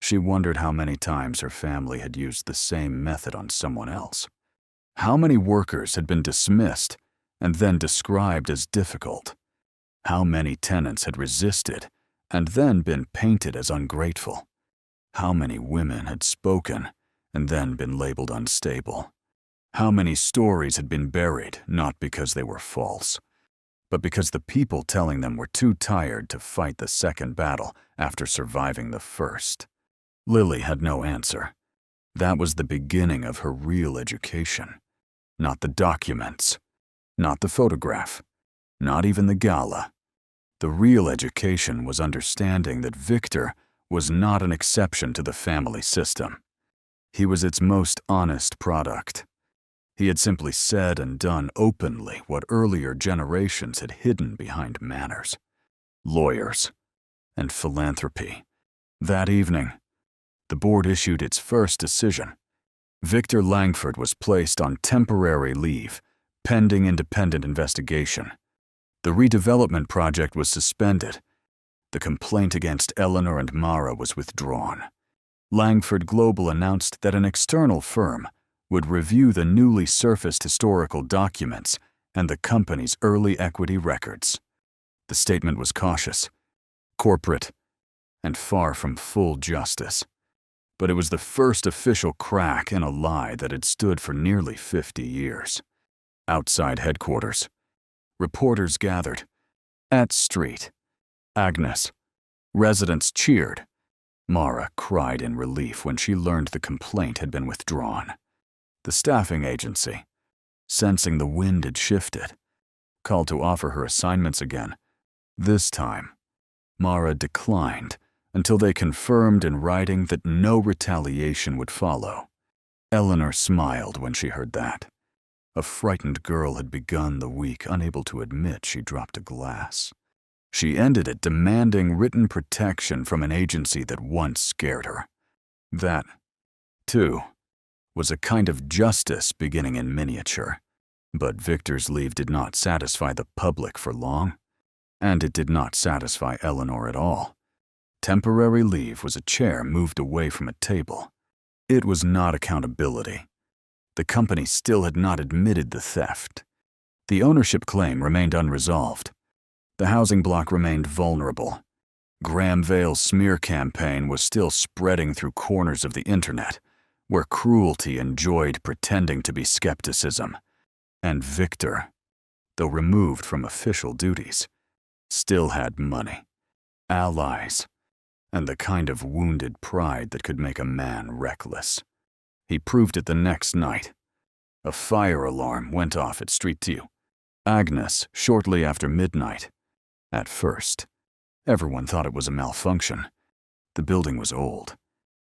She wondered how many times her family had used the same method on someone else. How many workers had been dismissed and then described as difficult? How many tenants had resisted and then been painted as ungrateful? How many women had spoken and then been labeled unstable? How many stories had been buried not because they were false, but because the people telling them were too tired to fight the second battle after surviving the first? Lily had no answer. That was the beginning of her real education. Not the documents, not the photograph, not even the gala. The real education was understanding that Victor was not an exception to the family system. He was its most honest product. He had simply said and done openly what earlier generations had hidden behind manners, lawyers, and philanthropy. That evening, the board issued its first decision. Victor Langford was placed on temporary leave, pending independent investigation. The redevelopment project was suspended. The complaint against Eleanor and Mara was withdrawn. Langford Global announced that an external firm would review the newly surfaced historical documents and the company's early equity records. The statement was cautious, corporate, and far from full justice. But it was the first official crack in a lie that had stood for nearly 50 years. Outside headquarters, reporters gathered. At Street, Agnes, residents cheered. Mara cried in relief when she learned the complaint had been withdrawn. The staffing agency, sensing the wind had shifted, called to offer her assignments again. This time, Mara declined until they confirmed in writing that no retaliation would follow. Eleanor smiled when she heard that. A frightened girl had begun the week unable to admit she dropped a glass. She ended it demanding written protection from an agency that once scared her. That, too, was a kind of justice beginning in miniature. But Victor's leave did not satisfy the public for long, and it did not satisfy Eleanor at all. Temporary leave was a chair moved away from a table. It was not accountability. The company still had not admitted the theft. The ownership claim remained unresolved. The housing block remained vulnerable. Graham Vale's smear campaign was still spreading through corners of the internet, where cruelty enjoyed pretending to be skepticism. And Victor, though removed from official duties, still had money, allies, and the kind of wounded pride that could make a man reckless. He proved it the next night. A fire alarm went off at Street 2. Agnes, shortly after midnight. At first, everyone thought it was a malfunction. The building was old,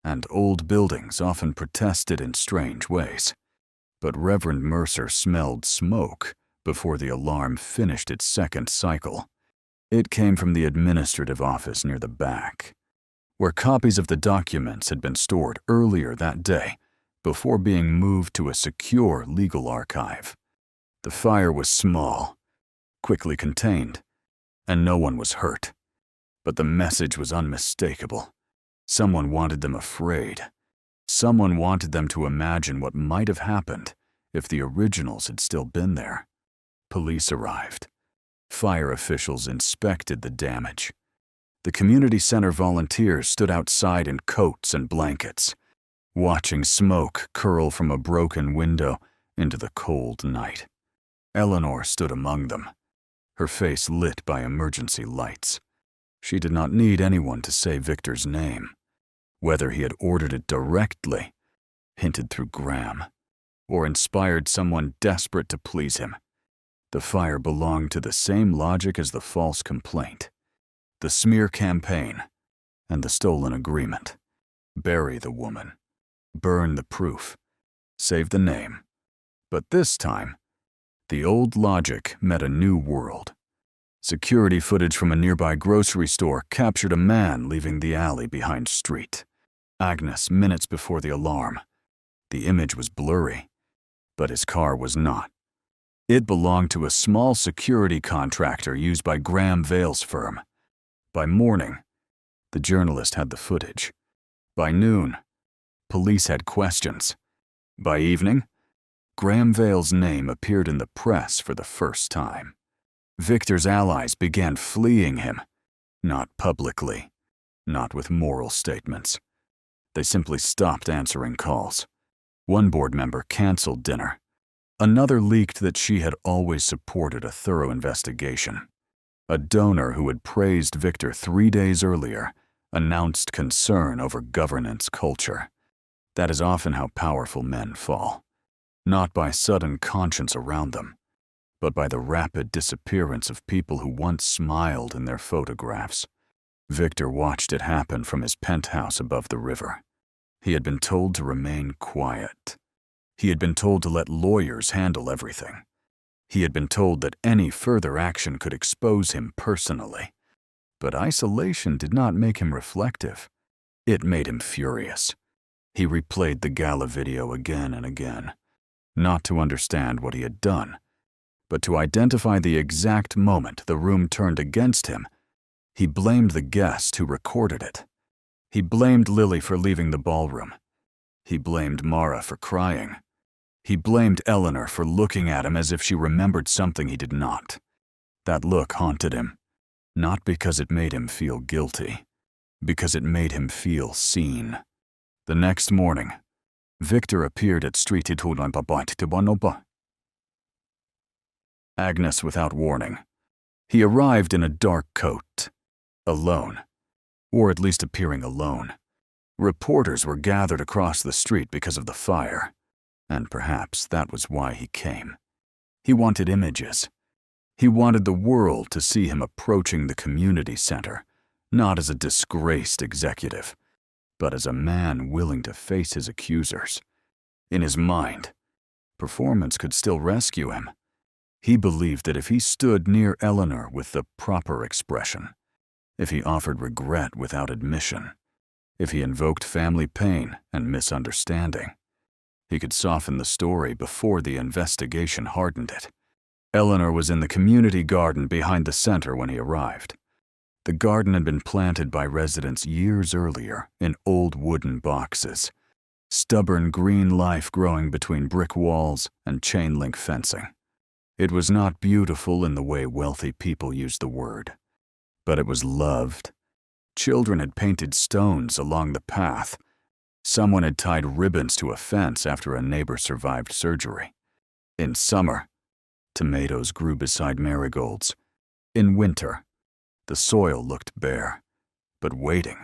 and old buildings often protested in strange ways. But Reverend Mercer smelled smoke before the alarm finished its second cycle. It came from the administrative office near the back, where copies of the documents had been stored earlier that day before being moved to a secure legal archive. The fire was small, quickly contained, and no one was hurt. But the message was unmistakable. Someone wanted them afraid. Someone wanted them to imagine what might have happened if the originals had still been there. Police arrived. Fire officials inspected the damage. The community center volunteers stood outside in coats and blankets, watching smoke curl from a broken window into the cold night. Eleanor stood among them, her face lit by emergency lights. She did not need anyone to say Victor's name. Whether he had ordered it directly, hinted through Graham, or inspired someone desperate to please him, the fire belonged to the same logic as the false complaint. The smear campaign and the stolen agreement. Bury the woman. Burn the proof. Save the name. But this time, the old logic met a new world. Security footage from a nearby grocery store captured a man leaving the alley behind Street. Agnes, minutes before the alarm. The image was blurry, but his car was not. It belonged to a small security contractor used by Graham Vale's firm. By morning, the journalist had the footage. By noon, police had questions. By evening, Graham Vale's name appeared in the press for the first time. Victor's allies began fleeing him, not publicly, not with moral statements. They simply stopped answering calls. One board member canceled dinner. Another leaked that she had always supported a thorough investigation. A donor who had praised Victor 3 days earlier announced concern over governance culture. That is often how powerful men fall, not by sudden conscience around them, but by the rapid disappearance of people who once smiled in their photographs. Victor watched it happen from his penthouse above the river. He had been told to remain quiet. He had been told to let lawyers handle everything. He had been told that any further action could expose him personally. But isolation did not make him reflective. It made him furious. He replayed the Gala video again and again, not to understand what he had done, but to identify the exact moment the room turned against him. He blamed the guest who recorded it. He blamed Lily for leaving the ballroom. He blamed Mara for crying. He blamed Eleanor for looking at him as if she remembered something he did not. That look haunted him, not because it made him feel guilty, because it made him feel seen. The next morning, Victor appeared at Street Agnes without warning. He arrived in a dark coat, alone, or at least appearing alone. Reporters were gathered across the street because of the fire, and perhaps that was why he came. He wanted images. He wanted the world to see him approaching the community center, not as a disgraced executive, but as a man willing to face his accusers. In his mind, performance could still rescue him. He believed that if he stood near Eleanor with the proper expression, if he offered regret without admission, if he invoked family pain and misunderstanding, he could soften the story before the investigation hardened it. Eleanor was in the community garden behind the center when he arrived. The garden had been planted by residents years earlier in old wooden boxes, stubborn green life growing between brick walls and chain-link fencing. It was not beautiful in the way wealthy people use the word, but it was loved. Children had painted stones along the path. Someone had tied ribbons to a fence after a neighbor survived surgery. In summer, tomatoes grew beside marigolds. In winter, the soil looked bare, but waiting.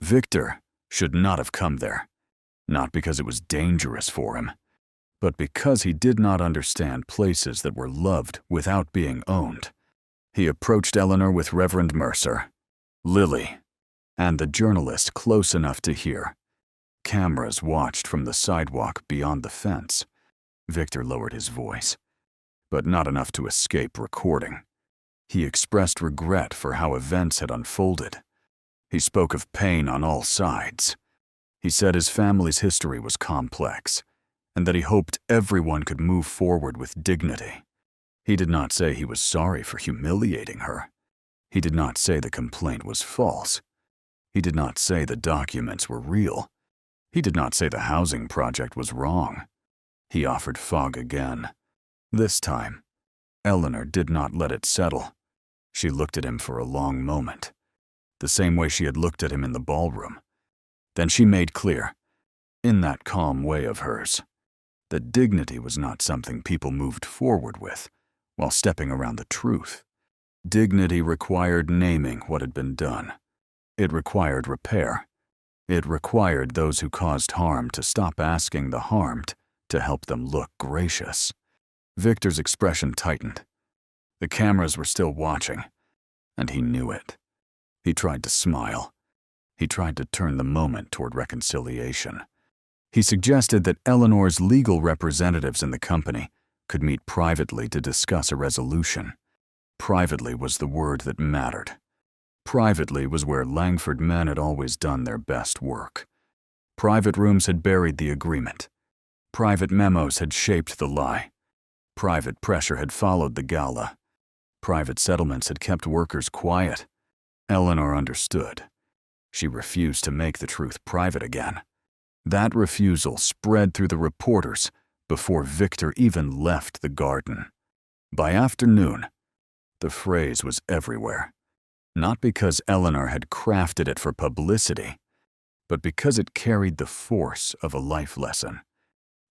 Victor should not have come there, not because it was dangerous for him, but because he did not understand places that were loved without being owned. He approached Eleanor with Reverend Mercer, Lily, and the journalist close enough to hear. Cameras watched from the sidewalk beyond the fence. Victor lowered his voice, but not enough to escape recording. He expressed regret for how events had unfolded. He spoke of pain on all sides. He said his family's history was complex, and that he hoped everyone could move forward with dignity. He did not say he was sorry for humiliating her. He did not say the complaint was false. He did not say the documents were real. He did not say the housing project was wrong. He offered fog again. This time, Eleanor did not let it settle. She looked at him for a long moment, the same way she had looked at him in the ballroom. Then she made clear, in that calm way of hers, that dignity was not something people moved forward with while stepping around the truth. Dignity required naming what had been done. It required repair. It required those who caused harm to stop asking the harmed to help them look gracious. Victor's expression tightened. The cameras were still watching, and he knew it. He tried to smile. He tried to turn the moment toward reconciliation. He suggested that Eleanor's legal representatives in the company could meet privately to discuss a resolution. Privately was the word that mattered. Privately was where Langford men had always done their best work. Private rooms had buried the agreement. Private memos had shaped the lie. Private pressure had followed the Gala. Private settlements had kept workers quiet. Eleanor understood. She refused to make the truth private again. That refusal spread through the reporters before Victor even left the garden. By afternoon, the phrase was everywhere. Not because Eleanor had crafted it for publicity, but because it carried the force of a life lesson.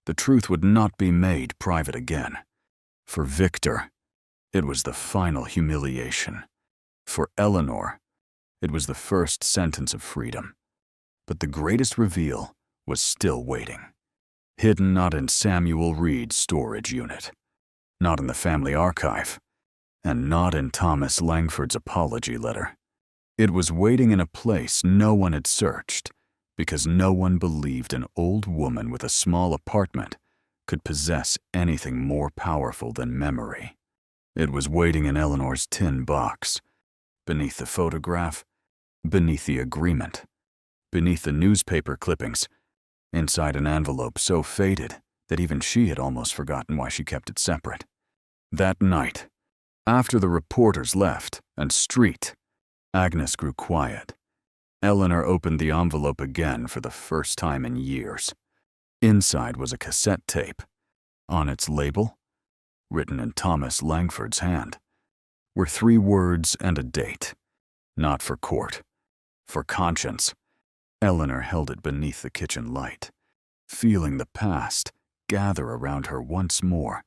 The truth would not be made private again. For Victor, it was the final humiliation. For Eleanor, it was the first sentence of freedom. But the greatest reveal was still waiting. Hidden not in Samuel Reed's storage unit, not in the family archive, and not in Thomas Langford's apology letter. It was waiting in a place no one had searched, because no one believed an old woman with a small apartment could possess anything more powerful than memory. It was waiting in Eleanor's tin box, beneath the photograph, beneath the agreement, beneath the newspaper clippings, inside an envelope so faded that even she had almost forgotten why she kept it separate. That night, after the reporters left and Street, Agnes grew quiet. Eleanor opened the envelope again for the first time in years. Inside was a cassette tape, On its label, written in Thomas Langford's hand, were 3 words and a date. Not for court, for conscience. Eleanor held it beneath the kitchen light, feeling the past gather around her once more.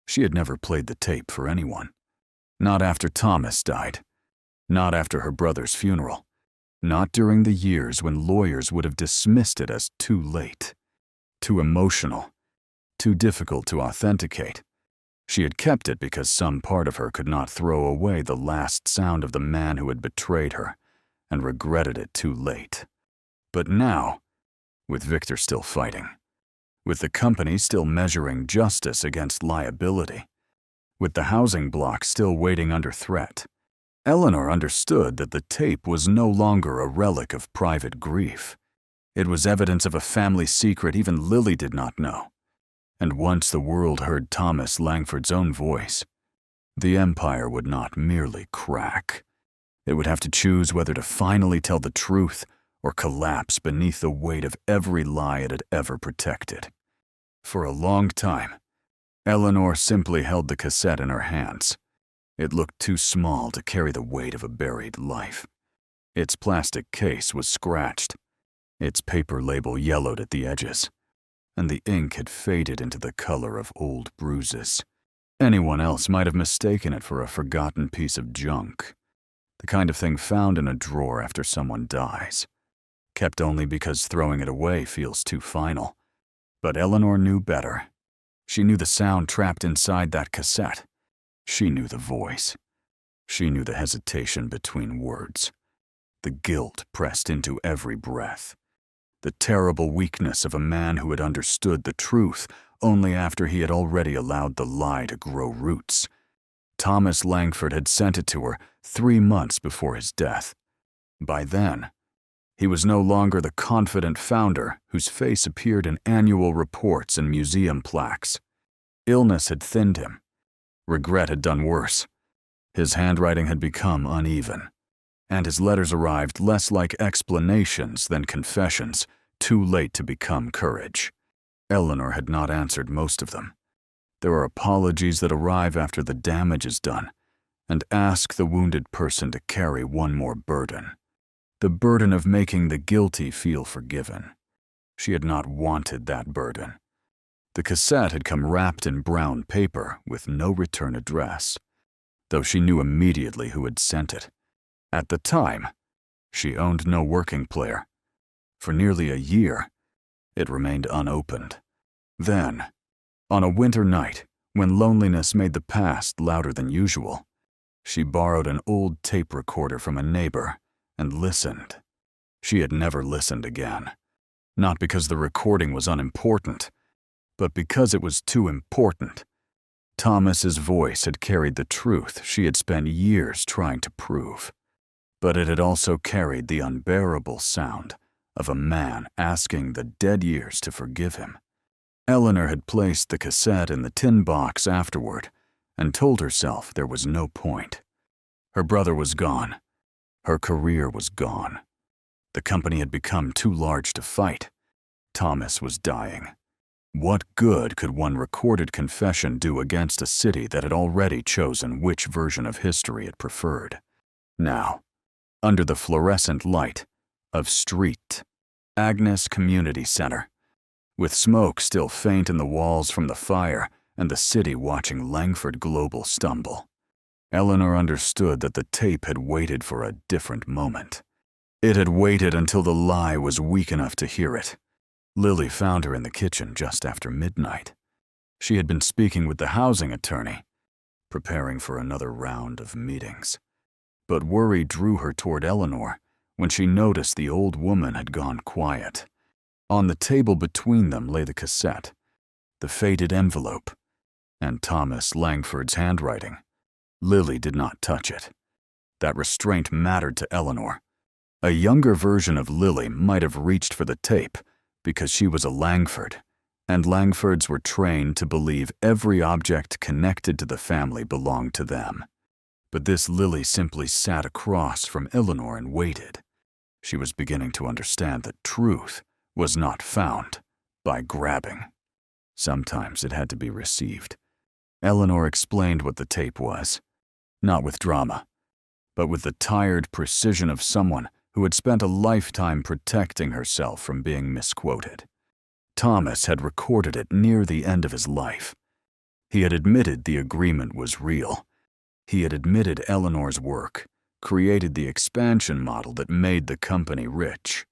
She had never played the tape for anyone. Not after Thomas died. Not after her brother's funeral. Not during the years when lawyers would have dismissed it as too late, too emotional, too difficult to authenticate. She had kept it because some part of her could not throw away the last sound of the man who had betrayed her and regretted it too late. But now, with Victor still fighting, with the company still measuring justice against liability, with the housing block still waiting under threat, Eleanor understood that the tape was no longer a relic of private grief. It was evidence of a family secret even Lily did not know. And once the world heard Thomas Langford's own voice, the empire would not merely crack. It would have to choose whether to finally tell the truth or collapse beneath the weight of every lie it had ever protected. For a long time, Eleanor simply held the cassette in her hands. It looked too small to carry the weight of a buried life. Its plastic case was scratched, its paper label yellowed at the edges, and the ink had faded into the color of old bruises. Anyone else might have mistaken it for a forgotten piece of junk, the kind of thing found in a drawer after someone dies, kept only because throwing it away feels too final. But Eleanor knew better. She knew the sound trapped inside that cassette. She knew the voice. She knew the hesitation between words, the guilt pressed into every breath, the terrible weakness of a man who had understood the truth only after he had already allowed the lie to grow roots. Thomas Langford had sent it to her 3 months before his death. By then, he was no longer the confident founder whose face appeared in annual reports and museum plaques. Illness had thinned him. Regret had done worse. His handwriting had become uneven, and his letters arrived less like explanations than confessions, too late to become courage. Eleanor had not answered most of them. There are apologies that arrive after the damage is done and ask the wounded person to carry one more burden, the burden of making the guilty feel forgiven. She had not wanted that burden. The cassette had come wrapped in brown paper with no return address, though she knew immediately who had sent it. At the time, she owned no working player. For nearly a year, it remained unopened. Then, on a winter night, when loneliness made the past louder than usual, she borrowed an old tape recorder from a neighbor and listened. She had never listened again, not because the recording was unimportant, but because it was too important. Thomas's voice had carried the truth she had spent years trying to prove, but it had also carried the unbearable sound of a man asking the dead years to forgive him. Eleanor had placed the cassette in the tin box afterward and told herself there was no point. Her brother was gone. Her career was gone. The company had become too large to fight. Thomas was dying. What good could one recorded confession do against a city that had already chosen which version of history it preferred? Now, under the fluorescent light of Street Agnes Community Center, with smoke still faint in the walls from the fire and the city watching Langford Global stumble, Eleanor understood that the tape had waited for a different moment. It had waited until the lie was weak enough to hear it. Lily found her in the kitchen just after midnight. She had been speaking with the housing attorney, preparing for another round of meetings. But worry drew her toward Eleanor when she noticed the old woman had gone quiet. On the table between them lay the cassette, the faded envelope, and Thomas Langford's handwriting. Lily did not touch it. That restraint mattered to Eleanor. A younger version of Lily might have reached for the tape because she was a Langford, and Langfords were trained to believe every object connected to the family belonged to them. But this Lily simply sat across from Eleanor and waited. She was beginning to understand that truth was not found by grabbing. Sometimes it had to be received. Eleanor explained what the tape was, not with drama, but with the tired precision of someone who had spent a lifetime protecting herself from being misquoted. Thomas had recorded it near the end of his life. He had admitted the agreement was real. He had admitted Eleanor's work created the expansion model that made the company rich.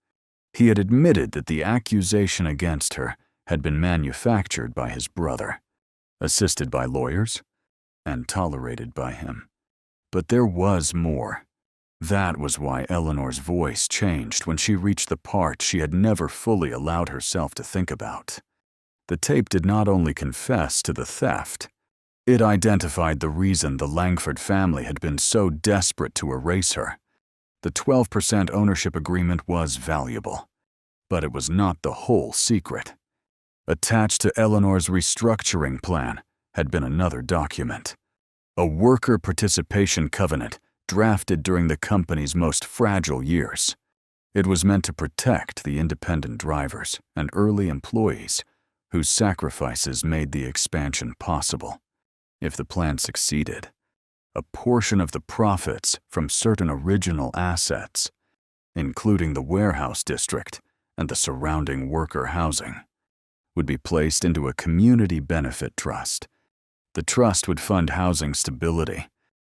He had admitted that the accusation against her had been manufactured by his brother, assisted by lawyers, and tolerated by him. But there was more. That was why Eleanor's voice changed when she reached the part she had never fully allowed herself to think about. The tape did not only confess to the theft, it identified the reason the Langford family had been so desperate to erase her. The 12% ownership agreement was valuable, but it was not the whole secret. Attached to Eleanor's restructuring plan had been another document, a worker participation covenant drafted during the company's most fragile years. It was meant to protect the independent drivers and early employees whose sacrifices made the expansion possible. If the plan succeeded, a portion of the profits from certain original assets, including the warehouse district and the surrounding worker housing, would be placed into a community benefit trust. The trust would fund housing stability,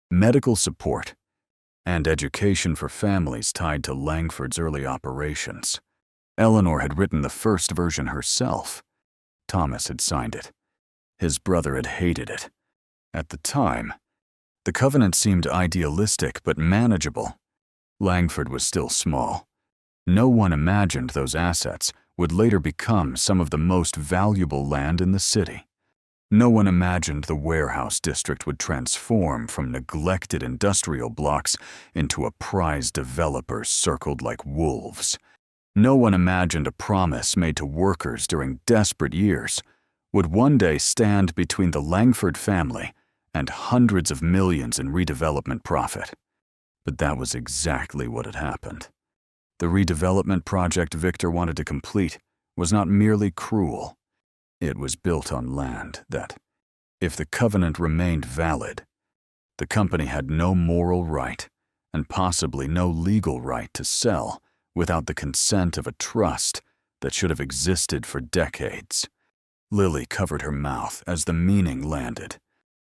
medical support, and education for families tied to Langford's early operations. Eleanor had written the first version herself. Thomas had signed it. His brother had hated it. At the time, the covenant seemed idealistic but manageable. Langford was still small. No one imagined those assets would later become some of the most valuable land in the city. No one imagined the warehouse district would transform from neglected industrial blocks into a prize developer circled like wolves. No one imagined a promise made to workers during desperate years would one day stand between the Langford family and hundreds of millions in redevelopment profit. But that was exactly what had happened. The redevelopment project Victor wanted to complete was not merely cruel. It was built on land that, if the covenant remained valid, the company had no moral right and possibly no legal right to sell without the consent of a trust that should have existed for decades. Lily covered her mouth as the meaning landed.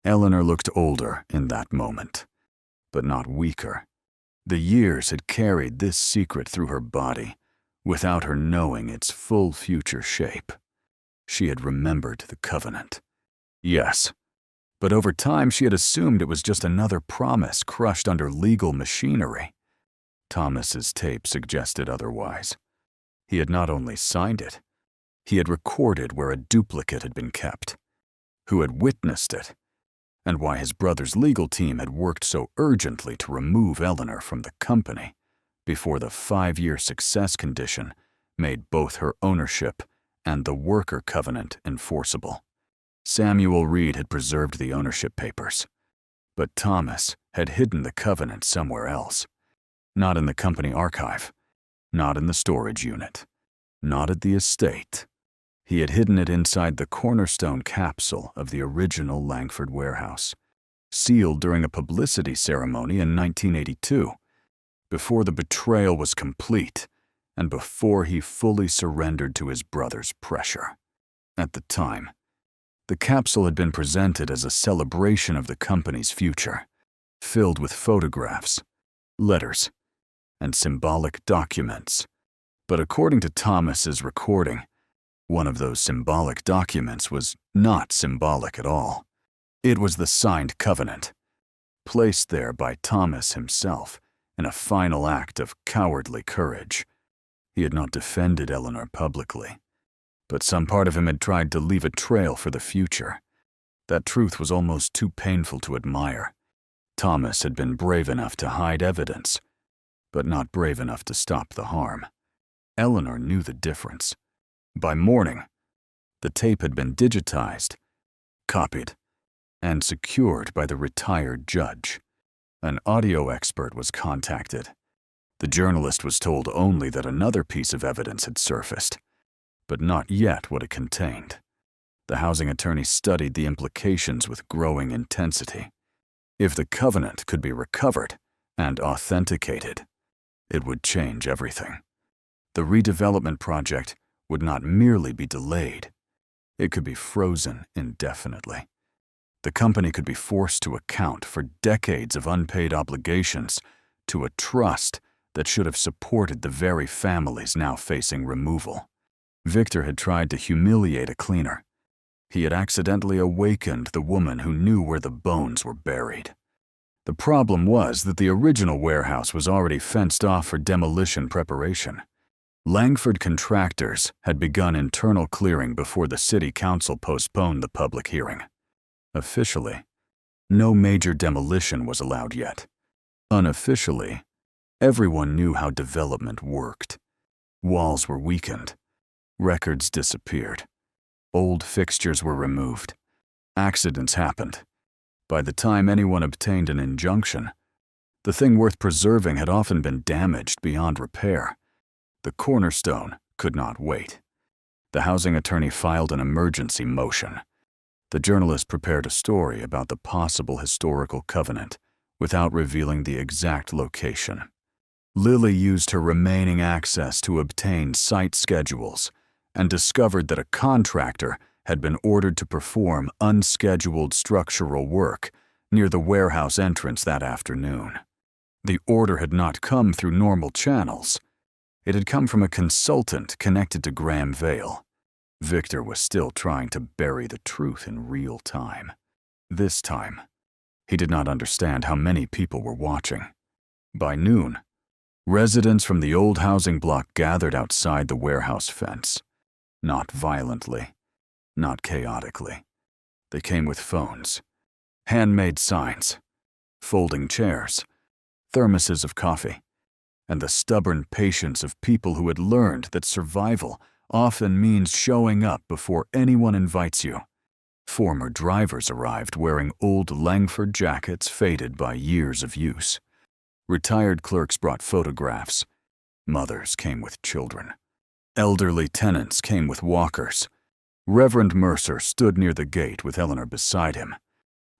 Eleanor looked older in that moment, but not weaker. The years had carried this secret through her body without her knowing its full future shape. She had remembered the covenant. Yes, but over time she had assumed it was just another promise crushed under legal machinery. Thomas's tape suggested otherwise. He had not only signed it, he had recorded where a duplicate had been kept, who had witnessed it, and why his brother's legal team had worked so urgently to remove Eleanor from the company before the 5-year success condition made both her ownership and the worker covenant enforceable. Samuel Reed had preserved the ownership papers, but Thomas had hidden the covenant somewhere else. Not in the company archive, not in the storage unit, not at the estate. He had hidden it inside the cornerstone capsule of the original Langford warehouse, sealed during a publicity ceremony in 1982, before the betrayal was complete and before he fully surrendered to his brother's pressure. At the time, the capsule had been presented as a celebration of the company's future, filled with photographs, letters, and symbolic documents. But according to Thomas's recording, one of those symbolic documents was not symbolic at all. It was the signed covenant, placed there by Thomas himself in a final act of cowardly courage. He had not defended Eleanor publicly, but some part of him had tried to leave a trail for the future. That truth was almost too painful to admire. Thomas had been brave enough to hide evidence, but not brave enough to stop the harm. Eleanor knew the difference. By morning, the tape had been digitized, copied, and secured by the retired judge. An audio expert was contacted. The journalist was told only that another piece of evidence had surfaced, but not yet what it contained. The housing attorney studied the implications with growing intensity. If the covenant could be recovered and authenticated, it would change everything. The redevelopment project would not merely be delayed, it could be frozen indefinitely. The company could be forced to account for decades of unpaid obligations to a trust that should have supported the very families now facing removal. Victor had tried to humiliate a cleaner. He had accidentally awakened the woman who knew where the bones were buried. The problem was that the original warehouse was already fenced off for demolition preparation. Langford contractors had begun internal clearing before the city council postponed the public hearing. Officially, no major demolition was allowed yet. Unofficially, everyone knew how development worked. Walls were weakened. Records disappeared. Old fixtures were removed. Accidents happened. By the time anyone obtained an injunction, the thing worth preserving had often been damaged beyond repair. The cornerstone could not wait. The housing attorney filed an emergency motion. The journalist prepared a story about the possible historical covenant without revealing the exact location. Lily used her remaining access to obtain site schedules and discovered that a contractor had been ordered to perform unscheduled structural work near the warehouse entrance that afternoon. The order had not come through normal channels. It had come from a consultant connected to Graham Vale. Victor was still trying to bury the truth in real time. This time, he did not understand how many people were watching. By noon, residents from the old housing block gathered outside the warehouse fence. Not violently, not chaotically. They came with phones, handmade signs, folding chairs, thermoses of coffee, and the stubborn patience of people who had learned that survival often means showing up before anyone invites you. Former drivers arrived wearing old Langford jackets faded by years of use. Retired clerks brought photographs. Mothers came with children. Elderly tenants came with walkers. Reverend Mercer stood near the gate with Eleanor beside him,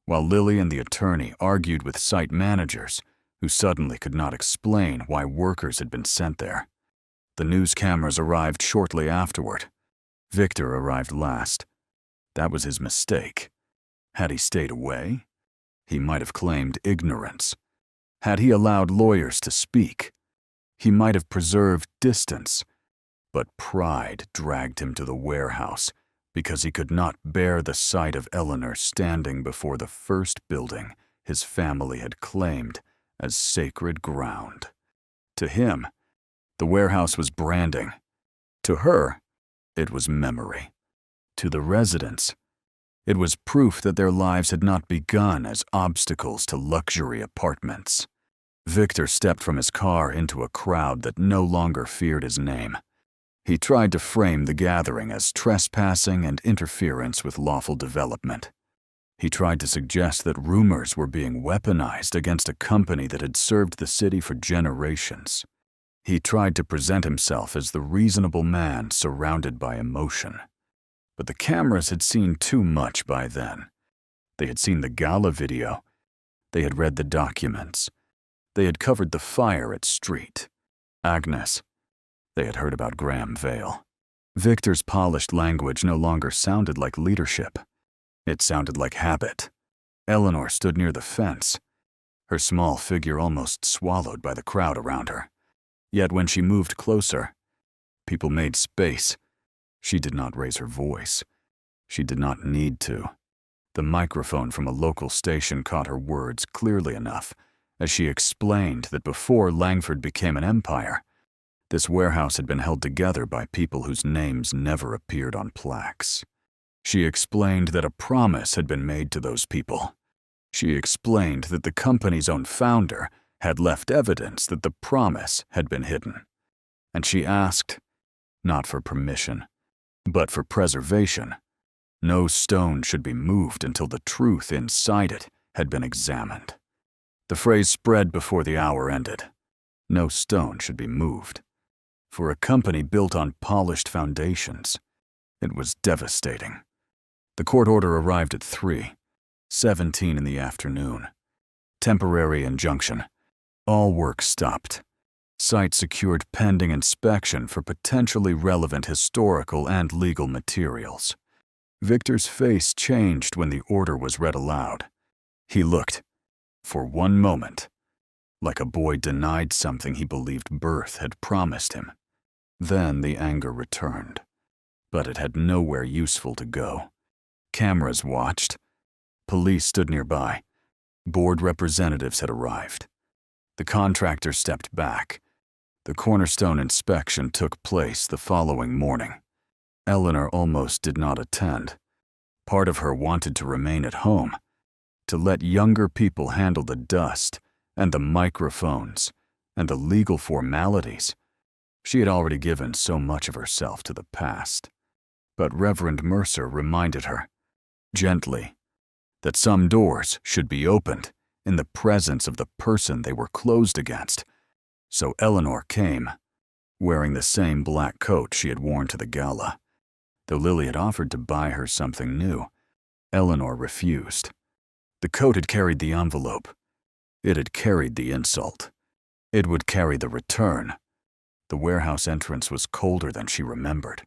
while Lily and the attorney argued with site managers who suddenly could not explain why workers had been sent there. The news cameras arrived shortly afterward. Victor arrived last. That was his mistake. Had he stayed away, he might have claimed ignorance. Had he allowed lawyers to speak, he might have preserved distance. But pride dragged him to the warehouse because he could not bear the sight of Eleanor standing before the first building his family had claimed as sacred ground. To him, the warehouse was branding. To her, it was memory. To the residents, it was proof that their lives had not begun as obstacles to luxury apartments. Victor stepped from his car into a crowd that no longer feared his name. He tried to frame the gathering as trespassing and interference with lawful development. He tried to suggest that rumors were being weaponized against a company that had served the city for generations. He tried to present himself as the reasonable man surrounded by emotion. But the cameras had seen too much by then. They had seen the Gala video. They had read the documents. They had covered the fire at Street. Agnes. They had heard about Graham Vale. Victor's polished language no longer sounded like leadership. It sounded like habit. Eleanor stood near the fence, her small figure almost swallowed by the crowd around her. Yet when she moved closer, people made space. She did not raise her voice. She did not need to. The microphone from a local station caught her words clearly enough as she explained that before Langford became an empire, this warehouse had been held together by people whose names never appeared on plaques. She explained that a promise had been made to those people. She explained that the company's own founder had left evidence that the promise had been hidden. And she asked, not for permission, but for preservation. No stone should be moved until the truth inside it had been examined. The phrase spread before the hour ended. No stone should be moved. For a company built on polished foundations, it was devastating. The court order arrived at 3:17 in the afternoon. Temporary injunction. All work stopped. Site secured pending inspection for potentially relevant historical and legal materials. Victor's face changed when the order was read aloud. He looked, for one moment, like a boy denied something he believed birth had promised him. Then the anger returned, but it had nowhere useful to go. Cameras watched. Police stood nearby. Board representatives had arrived. The contractor stepped back. The cornerstone inspection took place the following morning. Eleanor almost did not attend. Part of her wanted to remain at home, to let younger people handle the dust and the microphones and the legal formalities. She had already given so much of herself to the past. But Reverend Mercer reminded her, gently, that some doors should be opened in the presence of the person they were closed against. So Eleanor came, wearing the same black coat she had worn to the gala. Though Lily had offered to buy her something new, Eleanor refused. The coat had carried the envelope. It had carried the insult. It would carry the return. The warehouse entrance was colder than she remembered.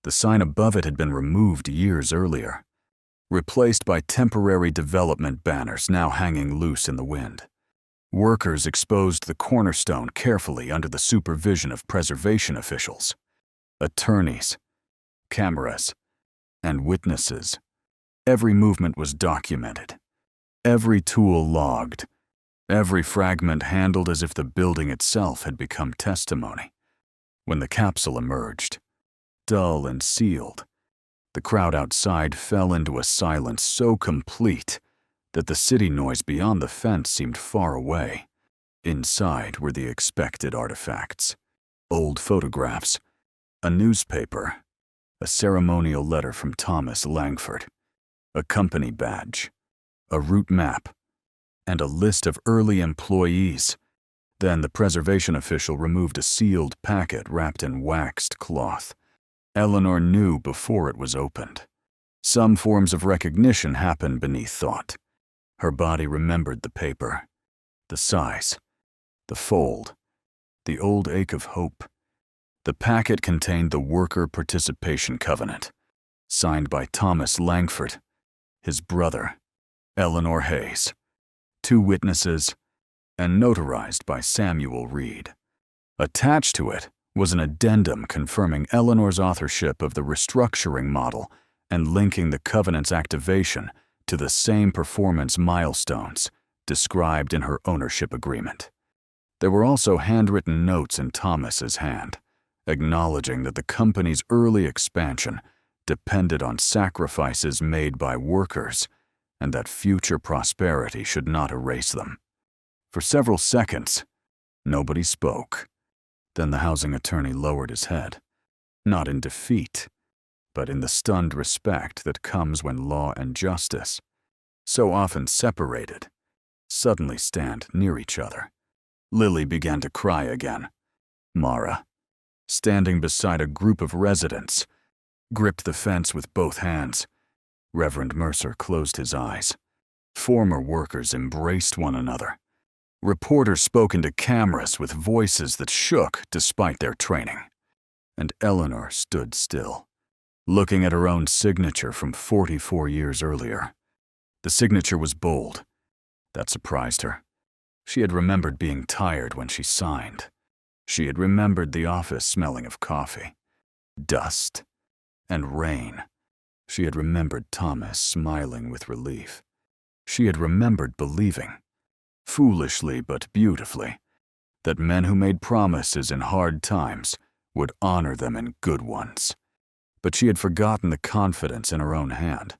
The sign above it had been removed years earlier, replaced by temporary development banners now hanging loose in the wind. Workers exposed the cornerstone carefully under the supervision of preservation officials, attorneys, cameras, and witnesses. Every movement was documented, every tool logged, every fragment handled as if the building itself had become testimony. When the capsule emerged, dull and sealed, the crowd outside fell into a silence so complete that the city noise beyond the fence seemed far away. Inside were the expected artifacts: old photographs, a newspaper, a ceremonial letter from Thomas Langford, a company badge, a route map, and a list of early employees. Then the preservation official removed a sealed packet wrapped in waxed cloth. Eleanor knew before it was opened. Some forms of recognition happened beneath thought. Her body remembered the paper, the size, the fold, the old ache of hope. The packet contained the Worker Participation Covenant, signed by Thomas Langford, his brother, Eleanor Hayes, 2 witnesses, and notarized by Samuel Reed. Attached to it was an addendum confirming Eleanor's authorship of the restructuring model and linking the covenant's activation to the same performance milestones described in her ownership agreement. There were also handwritten notes in Thomas's hand, acknowledging that the company's early expansion depended on sacrifices made by workers and that future prosperity should not erase them. For several seconds, nobody spoke. Then the housing attorney lowered his head, not in defeat, but in the stunned respect that comes when law and justice, so often separated, suddenly stand near each other. Lily began to cry again. Mara, standing beside a group of residents, gripped the fence with both hands. Reverend Mercer closed his eyes. Former workers embraced one another. Reporters spoke into cameras with voices that shook despite their training. And Eleanor stood still, looking at her own signature from 44 years earlier. The signature was bold. That surprised her. She had remembered being tired when she signed. She had remembered the office smelling of coffee, dust, and rain. She had remembered Thomas smiling with relief. She had remembered believing, foolishly but beautifully, that men who made promises in hard times would honor them in good ones. But she had forgotten the confidence in her own hand.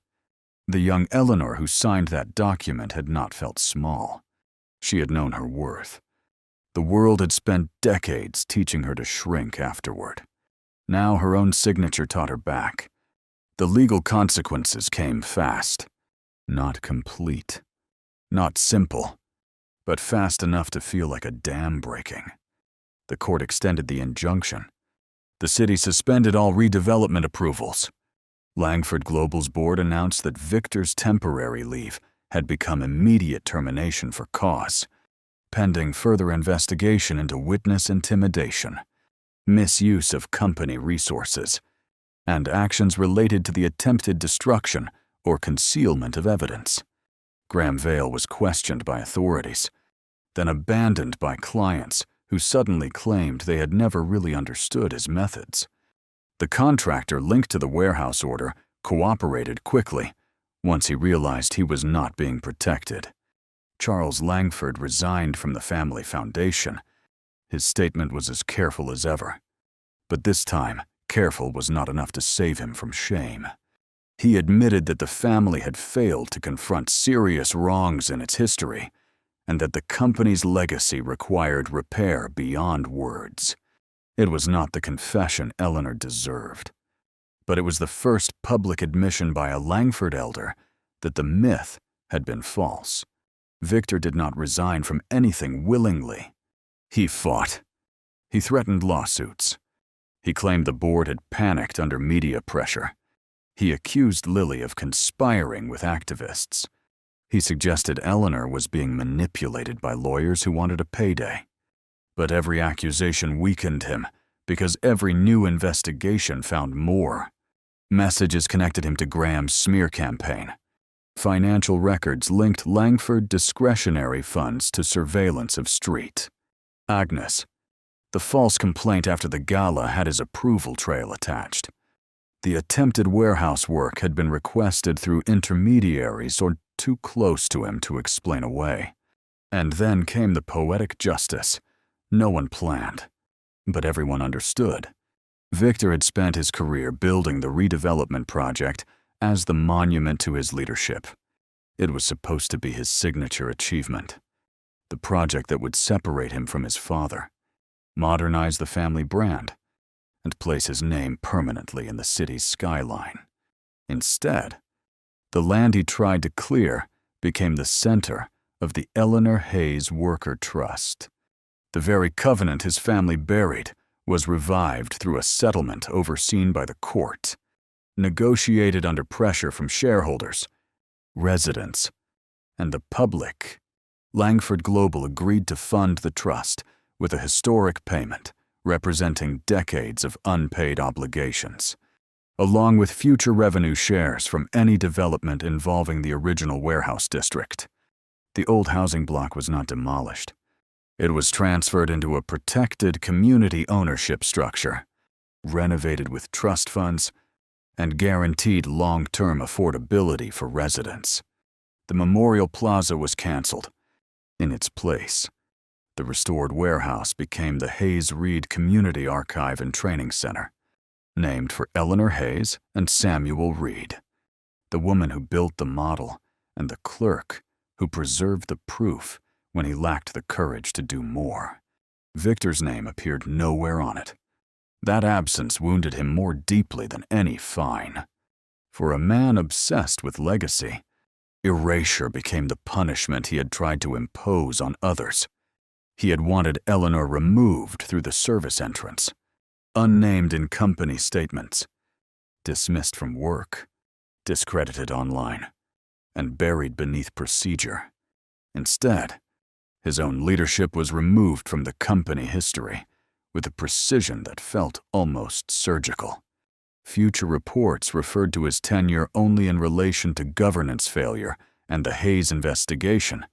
The young Eleanor who signed that document had not felt small. She had known her worth. The world had spent decades teaching her to shrink afterward. Now her own signature taught her back. The legal consequences came fast, not complete, not simple, but fast enough to feel like a dam breaking. The court extended the injunction. The city suspended all redevelopment approvals. Langford Global's board announced that Victor's temporary leave had become immediate termination for cause, pending further investigation into witness intimidation, misuse of company resources, and actions related to the attempted destruction or concealment of evidence. Graham Vale was questioned by authorities, then abandoned by clients who suddenly claimed they had never really understood his methods. The contractor linked to the warehouse order cooperated quickly once he realized he was not being protected. Charles Langford resigned from the family foundation. His statement was as careful as ever. But this time, careful was not enough to save him from shame. He admitted that the family had failed to confront serious wrongs in its history, and that the company's legacy required repair beyond words. It was not the confession Eleanor deserved, but it was the first public admission by a Langford elder that the myth had been false. Victor did not resign from anything willingly. He fought. He threatened lawsuits. He claimed the board had panicked under media pressure. He accused Lily of conspiring with activists. He suggested Eleanor was being manipulated by lawyers who wanted a payday. But every accusation weakened him because every new investigation found more. Messages connected him to Graham's smear campaign. Financial records linked Langford discretionary funds to surveillance of Street. Agnes. The false complaint after the Gala had his approval trail attached. The attempted warehouse work had been requested through intermediaries or too close to him to explain away. And then came the poetic justice. No one planned, but everyone understood. Victor had spent his career building the redevelopment project as the monument to his leadership. It was supposed to be his signature achievement, the project that would separate him from his father, modernize the family brand, and place his name permanently in the city's skyline. Instead, the land he tried to clear became the center of the Eleanor Hayes Worker Trust. The very covenant his family buried was revived through a settlement overseen by the court, negotiated under pressure from shareholders, residents, and the public. Langford Global agreed to fund the trust with a historic payment representing decades of unpaid obligations, along with future revenue shares from any development involving the original warehouse district. The old housing block was not demolished. It was transferred into a protected community ownership structure, renovated with trust funds, and guaranteed long-term affordability for residents. The Memorial Plaza was canceled. In its place, the restored warehouse became the Hayes Reed Community Archive and Training Center, named for Eleanor Hayes and Samuel Reed, the woman who built the model and the clerk who preserved the proof when he lacked the courage to do more. Victor's name appeared nowhere on it. That absence wounded him more deeply than any fine. For a man obsessed with legacy, erasure became the punishment he had tried to impose on others. He had wanted Eleanor removed through the service entrance, unnamed in company statements, dismissed from work, discredited online, and buried beneath procedure. Instead, his own leadership was removed from the company history with a precision that felt almost surgical. Future reports referred to his tenure only in relation to governance failure and the Hayes investigation.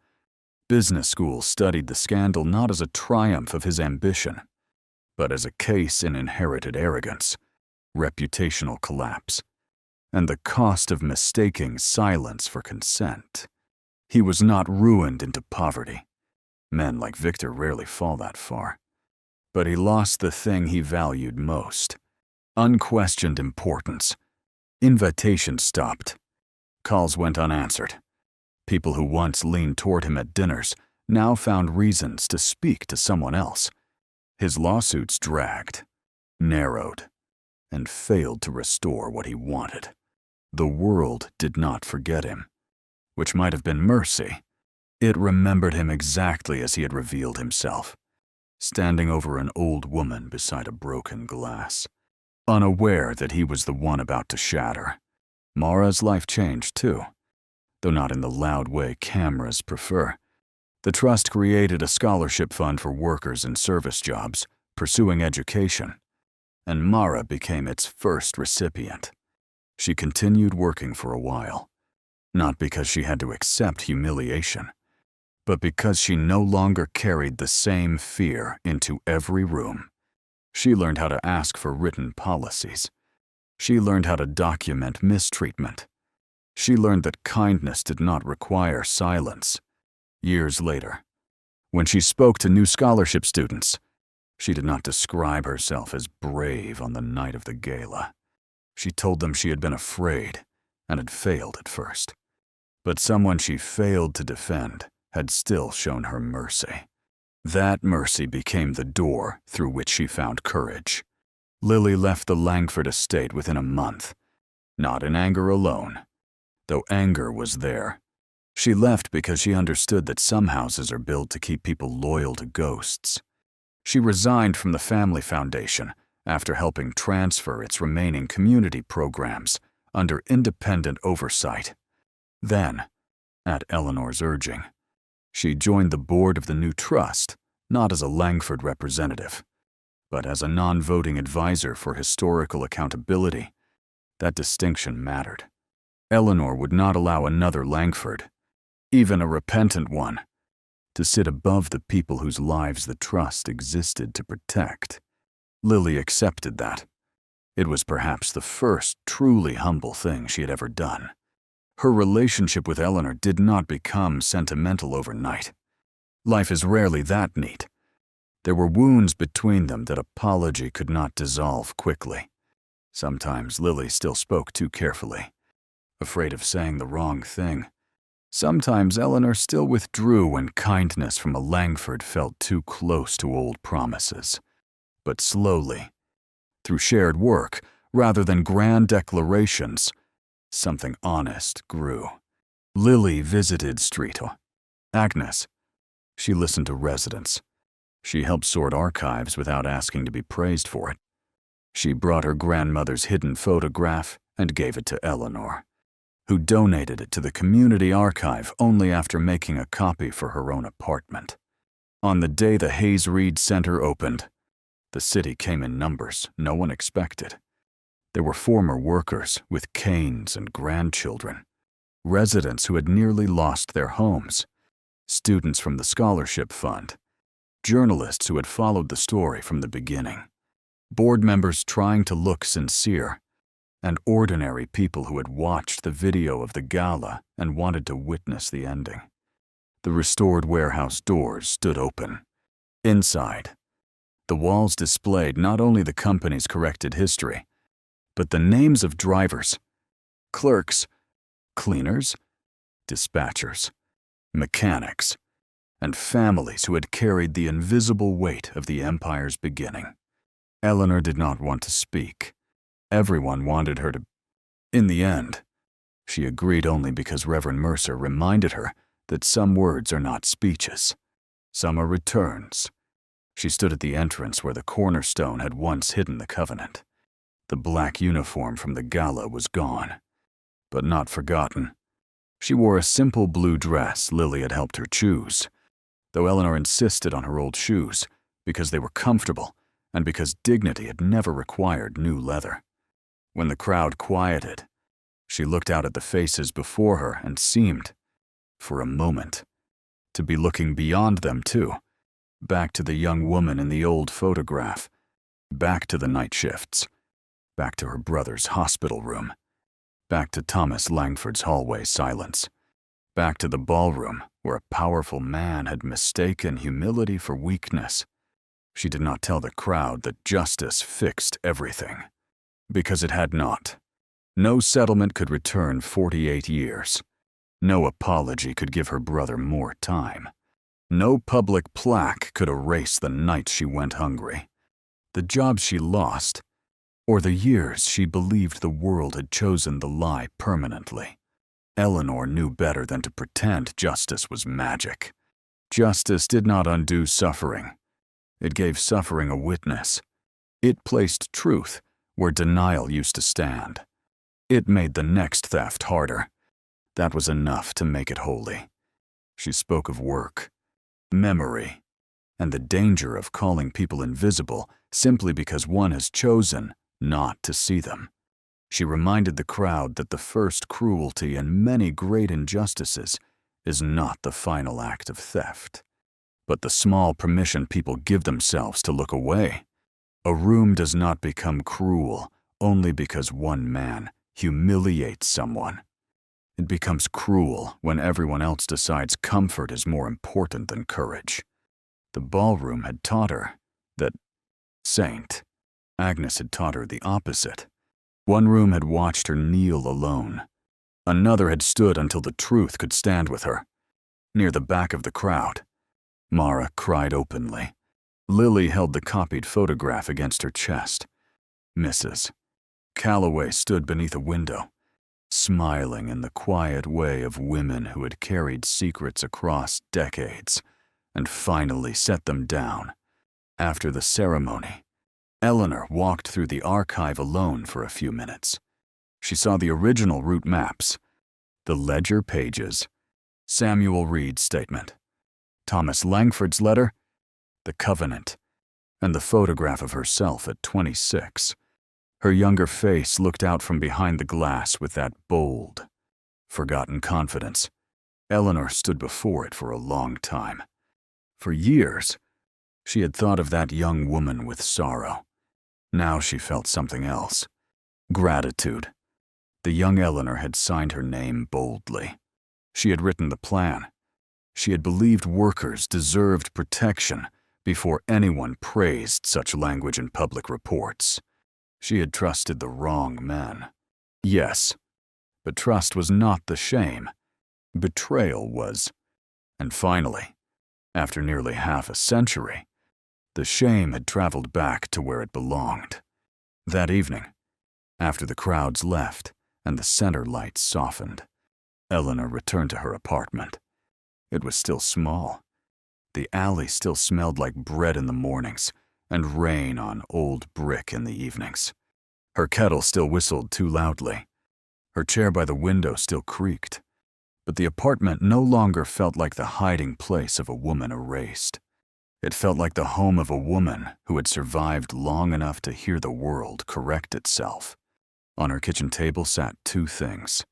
Business schools studied the scandal not as a triumph of his ambition, but as a case in inherited arrogance, reputational collapse, and the cost of mistaking silence for consent. He was not ruined into poverty. Men like Victor rarely fall that far. But he lost the thing he valued most: unquestioned importance. Invitations stopped. Calls went unanswered. People who once leaned toward him at dinners now found reasons to speak to someone else. His lawsuits dragged, narrowed, and failed to restore what he wanted. The world did not forget him, which might have been mercy. It remembered him exactly as he had revealed himself, standing over an old woman beside a broken glass, unaware that he was the one about to shatter. Mara's life changed too, though not in the loud way cameras prefer. The trust created a scholarship fund for workers in service jobs, pursuing education, and Mara became its first recipient. She continued working for a while, not because she had to accept humiliation, but because she no longer carried the same fear into every room. She learned how to ask for written policies. She learned how to document mistreatment. She learned that kindness did not require silence. Years later, when she spoke to new scholarship students, she did not describe herself as brave on the night of the gala. She told them she had been afraid and had failed at first. But someone she failed to defend had still shown her mercy. That mercy became the door through which she found courage. Lily left the Langford estate within a month, not in anger alone, though anger was there. She left because she understood that some houses are built to keep people loyal to ghosts. She resigned from the family foundation after helping transfer its remaining community programs under independent oversight. Then, at Eleanor's urging, she joined the board of the new trust, not as a Langford representative, but as a non-voting advisor for historical accountability. That distinction mattered. Eleanor would not allow another Langford, even a repentant one, to sit above the people whose lives the trust existed to protect. Lily accepted that. It was perhaps the first truly humble thing she had ever done. Her relationship with Eleanor did not become sentimental overnight. Life is rarely that neat. There were wounds between them that apology could not dissolve quickly. Sometimes Lily still spoke too carefully, afraid of saying the wrong thing. Sometimes Eleanor still withdrew when kindness from a Langford felt too close to old promises. But slowly, through shared work rather than grand declarations, something honest grew. Lily visited Street. Agnes. She listened to residents. She helped sort archives without asking to be praised for it. She brought her grandmother's hidden photograph and gave it to Eleanor, who donated it to the community archive only after making a copy for her own apartment. On the day the Hayes Reed Center opened, the city came in numbers no one expected. There were former workers with canes and grandchildren, residents who had nearly lost their homes, students from the scholarship fund, journalists who had followed the story from the beginning, board members trying to look sincere, and ordinary people who had watched the video of the gala and wanted to witness the ending. The restored warehouse doors stood open. Inside, the walls displayed not only the company's corrected history, but the names of drivers, clerks, cleaners, dispatchers, mechanics, and families who had carried the invisible weight of the empire's beginning. Eleanor did not want to speak. Everyone wanted her to. In the end, she agreed only because Reverend Mercer reminded her that some words are not speeches. Some are returns. She stood at the entrance where the cornerstone had once hidden the covenant. The black uniform from the gala was gone, but not forgotten. She wore a simple blue dress Lily had helped her choose, though Eleanor insisted on her old shoes because they were comfortable and because dignity had never required new leather. When the crowd quieted, she looked out at the faces before her and seemed, for a moment, to be looking beyond them too, back to the young woman in the old photograph, back to the night shifts, back to her brother's hospital room, back to Thomas Langford's hallway silence, back to the ballroom where a powerful man had mistaken humility for weakness. She did not tell the crowd that justice fixed everything, because it had not. No settlement could return 48 years. No apology could give her brother more time. No public plaque could erase the nights she went hungry, the jobs she lost, or the years she believed the world had chosen the lie permanently. Eleanor knew better than to pretend justice was magic. Justice did not undo suffering. It gave suffering a witness. It placed truth where denial used to stand. It made the next theft harder. That was enough to make it holy. She spoke of work, memory, and the danger of calling people invisible simply because one has chosen not to see them. She reminded the crowd that the first cruelty in many great injustices is not the final act of theft, but the small permission people give themselves to look away. A room does not become cruel only because one man humiliates someone. It becomes cruel when everyone else decides comfort is more important than courage. The ballroom had taught her that Saint. Agnes had taught her the opposite. One room had watched her kneel alone. Another had stood until the truth could stand with her. Near the back of the crowd, Mara cried openly. Lily held the copied photograph against her chest. Mrs. Calloway stood beneath a window, smiling in the quiet way of women who had carried secrets across decades and finally set them down. After the ceremony, Eleanor walked through the archive alone for a few minutes. She saw the original route maps, the ledger pages, Samuel Reed's statement, Thomas Langford's letter, the covenant, and the photograph of herself at 26. Her younger face looked out from behind the glass with that bold, forgotten confidence. Eleanor stood before it for a long time. For years, she had thought of that young woman with sorrow. Now she felt something else. Gratitude. The young Eleanor had signed her name boldly. She had written the plan. She had believed workers deserved protection before anyone praised such language in public reports. She had trusted the wrong men. Yes, but trust was not the shame. Betrayal was. And finally, after nearly half a century, the shame had traveled back to where it belonged. That evening, after the crowds left and the center lights softened, Eleanor returned to her apartment. It was still small. The alley still smelled like bread in the mornings and rain on old brick in the evenings. Her kettle still whistled too loudly. Her chair by the window still creaked. But the apartment no longer felt like the hiding place of a woman erased. It felt like the home of a woman who had survived long enough to hear the world correct itself. On her kitchen table sat two things.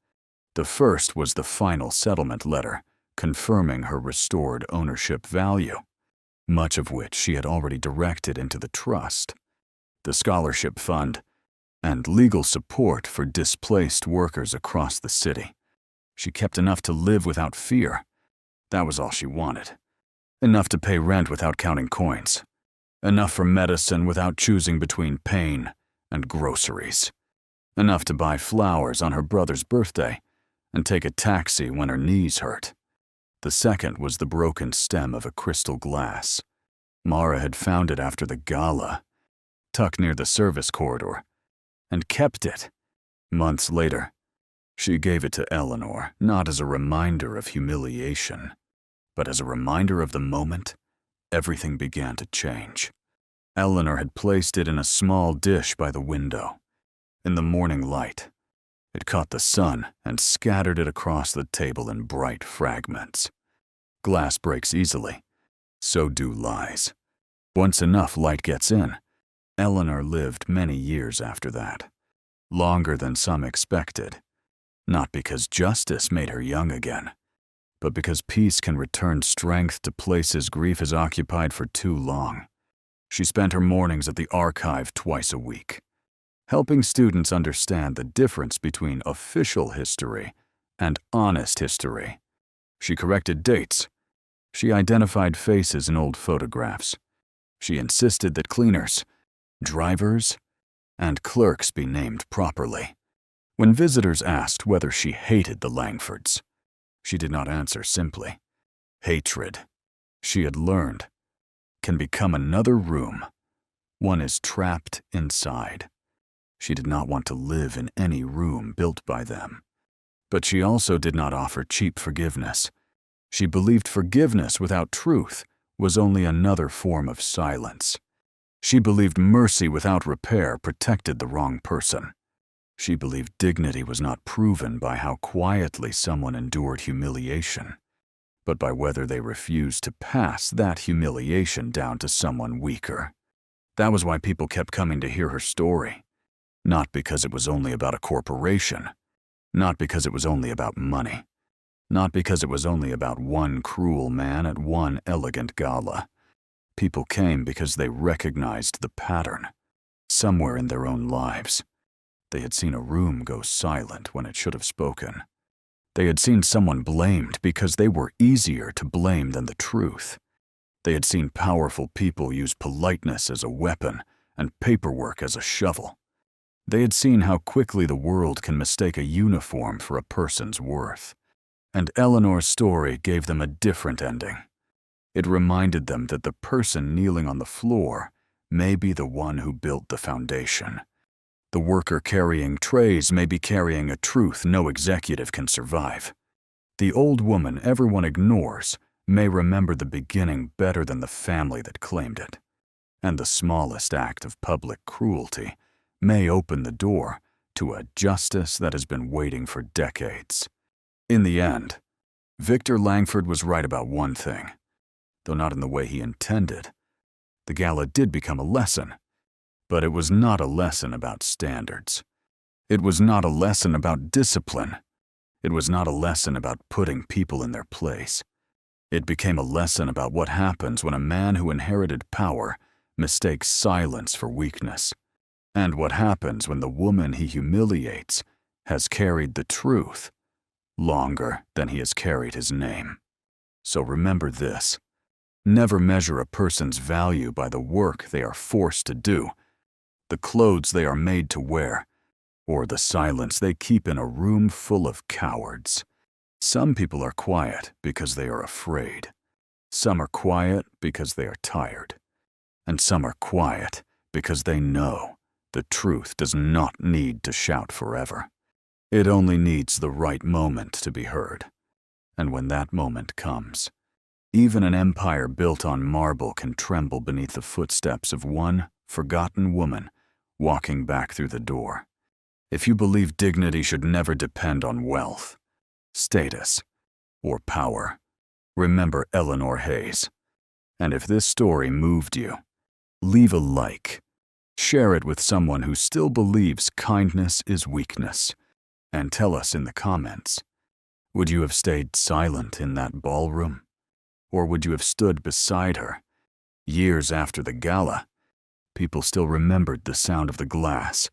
The first was the final settlement letter, confirming her restored ownership value, much of which she had already directed into the trust, the scholarship fund, and legal support for displaced workers across the city. She kept enough to live without fear. That was all she wanted. Enough to pay rent without counting coins. Enough for medicine without choosing between pain and groceries. Enough to buy flowers on her brother's birthday and take a taxi when her knees hurt. The second was the broken stem of a crystal glass. Mara had found it after the Gala, tucked near the service corridor, and kept it. Months later, she gave it to Eleanor, not as a reminder of humiliation, but as a reminder of the moment everything began to change. Eleanor had placed it in a small dish by the window. In the morning light, it caught the sun and scattered it across the table in bright fragments. Glass breaks easily. So do lies. Once enough light gets in, Eleanor lived many years after that. Longer than some expected. Not because justice made her young again, but because peace can return strength to places grief has occupied for too long. She spent her mornings at the archive twice a week, helping students understand the difference between official history and honest history. She corrected dates. She identified faces in old photographs. She insisted that cleaners, drivers, and clerks be named properly. When visitors asked whether she hated the Langfords, she did not answer simply. Hatred, she had learned, can become another room. One is trapped inside. She did not want to live in any room built by them. But she also did not offer cheap forgiveness. She believed forgiveness without truth was only another form of silence. She believed mercy without repair protected the wrong person. She believed dignity was not proven by how quietly someone endured humiliation, but by whether they refused to pass that humiliation down to someone weaker. That was why people kept coming to hear her story. Not because it was only about a corporation, not because it was only about money, not because it was only about one cruel man at one elegant gala. People came because they recognized the pattern somewhere in their own lives. They had seen a room go silent when it should have spoken. They had seen someone blamed because they were easier to blame than the truth. They had seen powerful people use politeness as a weapon and paperwork as a shovel. They had seen how quickly the world can mistake a uniform for a person's worth. And Eleanor's story gave them a different ending. It reminded them that the person kneeling on the floor may be the one who built the foundation. The worker carrying trays may be carrying a truth no executive can survive. The old woman everyone ignores may remember the beginning better than the family that claimed it. And the smallest act of public cruelty may open the door to a justice that has been waiting for decades. In the end, Victor Langford was right about one thing, though not in the way he intended. The gala did become a lesson. But it was not a lesson about standards. It was not a lesson about discipline. It was not a lesson about putting people in their place. It became a lesson about what happens when a man who inherited power mistakes silence for weakness, and what happens when the woman he humiliates has carried the truth longer than he has carried his name. So remember this: never measure a person's value by the work they are forced to do, the clothes they are made to wear, or the silence they keep in a room full of cowards. Some people are quiet because they are afraid. Some are quiet because they are tired. And some are quiet because they know the truth does not need to shout forever. It only needs the right moment to be heard. And when that moment comes, even an empire built on marble can tremble beneath the footsteps of one forgotten woman walking back through the door. If you believe dignity should never depend on wealth, status, or power, remember Eleanor Hayes. And if this story moved you, leave a like. Share it with someone who still believes kindness is weakness. And tell us in the comments, would you have stayed silent in that ballroom? Or would you have stood beside her? Years after the gala, people still remembered the sound of the glass,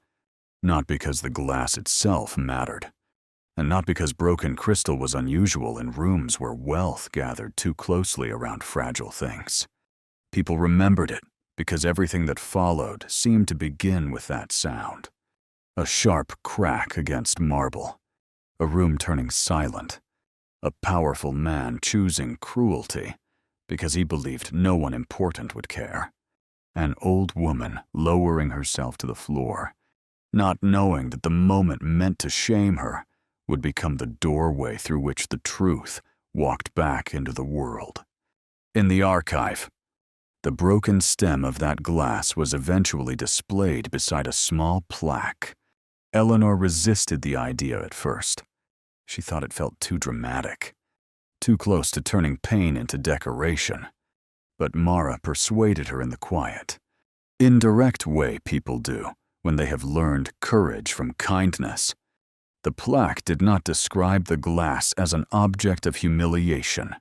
not because the glass itself mattered, and not because broken crystal was unusual in rooms where wealth gathered too closely around fragile things. People remembered it because everything that followed seemed to begin with that sound. A sharp crack against marble, a room turning silent, a powerful man choosing cruelty because he believed no one important would care. An old woman lowering herself to the floor, not knowing that the moment meant to shame her would become the doorway through which the truth walked back into the world. In the archive, the broken stem of that glass was eventually displayed beside a small plaque. Eleanor resisted the idea at first. She thought it felt too dramatic, too close to turning pain into decoration. But Mara persuaded her in the quiet, indirect way people do when they have learned courage from kindness. The plaque did not describe the glass as an object of humiliation.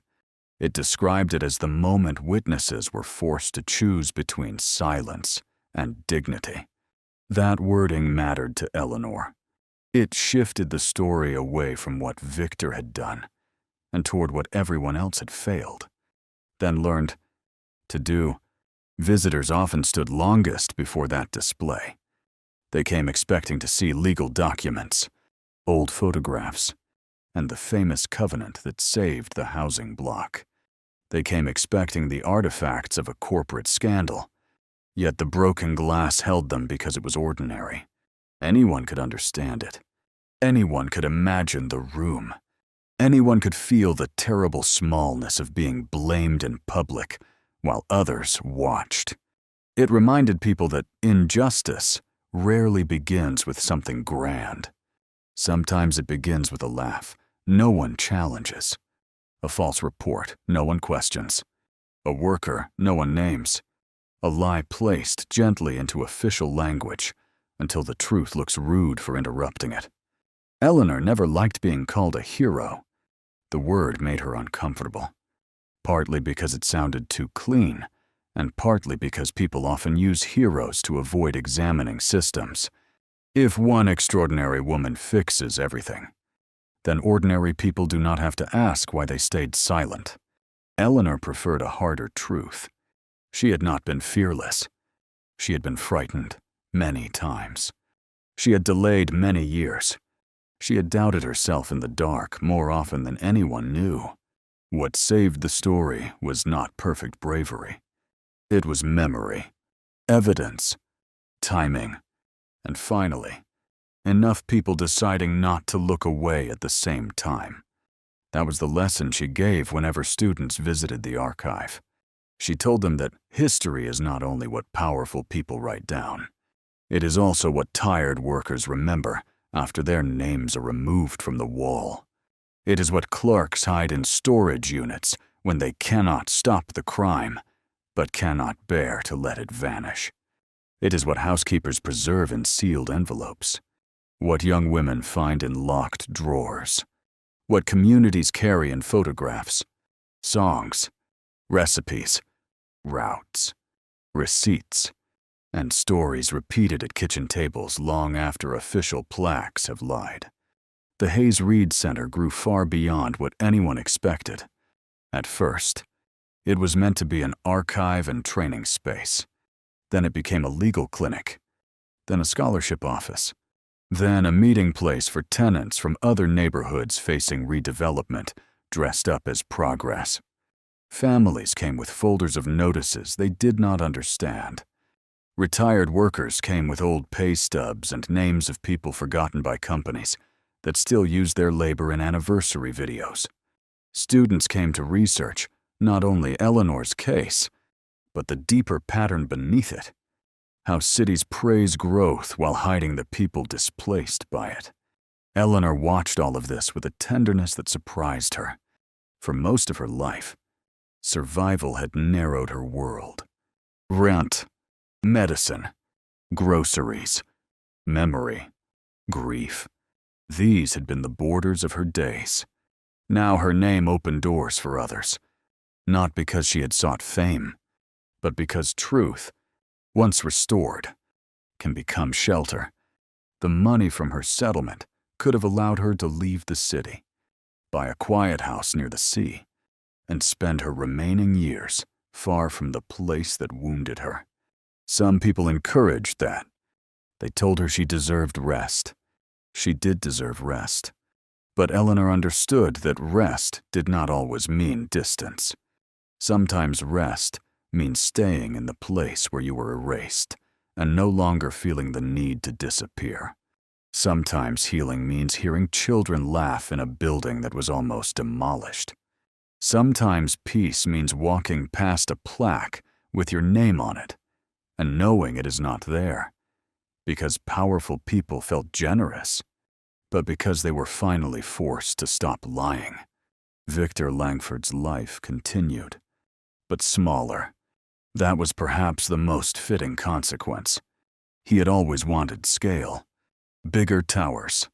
It described it as the moment witnesses were forced to choose between silence and dignity. That wording mattered to Eleanor. It shifted the story away from what Victor had done and toward what everyone else had failed, then learned to do. Visitors often stood longest before that display. They came expecting to see legal documents, old photographs, and the famous covenant that saved the housing block. They came expecting the artifacts of a corporate scandal, yet the broken glass held them because it was ordinary. Anyone could understand it. Anyone could imagine the room. Anyone could feel the terrible smallness of being blamed in public while others watched. It reminded people that injustice rarely begins with something grand. Sometimes it begins with a laugh no one challenges, a false report no one questions, a worker no one names, a lie placed gently into official language until the truth looks rude for interrupting it. Eleanor never liked being called a hero. The word made her uncomfortable, partly because it sounded too clean, and partly because people often use heroes to avoid examining systems. If one extraordinary woman fixes everything, then ordinary people do not have to ask why they stayed silent. Eleanor preferred a harder truth. She had not been fearless. She had been frightened many times. She had delayed many years. She had doubted herself in the dark more often than anyone knew. What saved the story was not perfect bravery. It was memory, evidence, timing, and finally, enough people deciding not to look away at the same time. That was the lesson she gave whenever students visited the archive. She told them that history is not only what powerful people write down. It is also what tired workers remember after their names are removed from the wall. It is what clerks hide in storage units when they cannot stop the crime, but cannot bear to let it vanish. It is what housekeepers preserve in sealed envelopes, what young women find in locked drawers, what communities carry in photographs, songs, recipes, routes, receipts, and stories repeated at kitchen tables long after official plaques have lied. The Hayes Reed Center grew far beyond what anyone expected. At first, it was meant to be an archive and training space. Then it became a legal clinic, then a scholarship office, then a meeting place for tenants from other neighborhoods facing redevelopment, dressed up as progress. Families came with folders of notices they did not understand. Retired workers came with old pay stubs and names of people forgotten by companies that still use their labor in anniversary videos. Students came to research not only Eleanor's case, but the deeper pattern beneath it, how cities praise growth while hiding the people displaced by it. Eleanor watched all of this with a tenderness that surprised her. For most of her life, survival had narrowed her world. Rent, medicine, groceries, memory, grief. These had been the borders of her days. Now her name opened doors for others, not because she had sought fame, but because truth, once restored, can become shelter. The money from her settlement could have allowed her to leave the city, buy a quiet house near the sea, and spend her remaining years far from the place that wounded her. Some people encouraged that. They told her she deserved rest. She did deserve rest. But Eleanor understood that rest did not always mean distance. Sometimes rest means staying in the place where you were erased and no longer feeling the need to disappear. Sometimes healing means hearing children laugh in a building that was almost demolished. Sometimes peace means walking past a plaque with your name on it and knowing it is not there, because powerful people felt generous, but because they were finally forced to stop lying. Victor Langford's life continued, but smaller. That was perhaps the most fitting consequence. He had always wanted scale, bigger towers,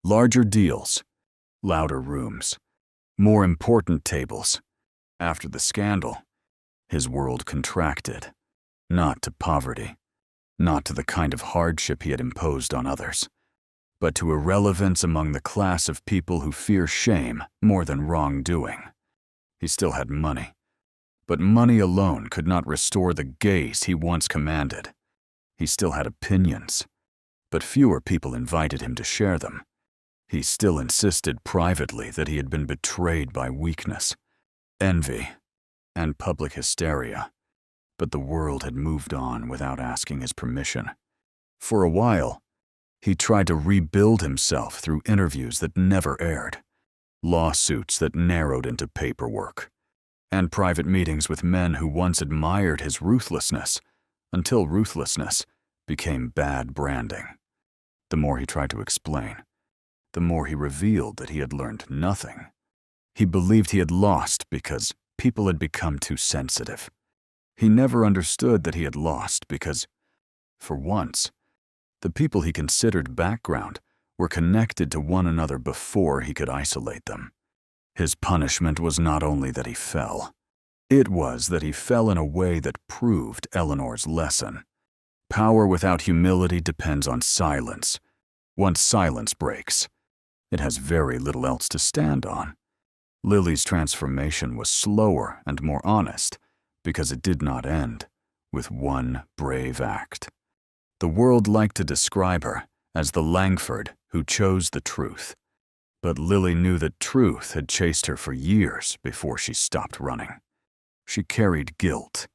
larger deals, louder rooms, more important tables. After the scandal, his world contracted, not to poverty, not to the kind of hardship he had imposed on others, but to irrelevance among the class of people who fear shame more than wrongdoing. He still had money, but money alone could not restore the gaze he once commanded. He still had opinions, but fewer people invited him to share them. He still insisted privately that he had been betrayed by weakness, envy, and public hysteria, but the world had moved on without asking his permission. For a while, he tried to rebuild himself through interviews that never aired, lawsuits that narrowed into paperwork, and private meetings with men who once admired his ruthlessness, until ruthlessness became bad branding. The more he tried to explain, the more he revealed that he had learned nothing. He believed he had lost because people had become too sensitive. He never understood that he had lost because, for once, the people he considered background were connected to one another before he could isolate them. His punishment was not only that he fell, it was that he fell in a way that proved Eleanor's lesson. Power without humility depends on silence. Once silence breaks, it has very little else to stand on. Lily's transformation was slower and more honest because it did not end with one brave act. The world liked to describe her as the Langford who chose the truth. But Lily knew that truth had chased her for years before she stopped running. She carried guilt,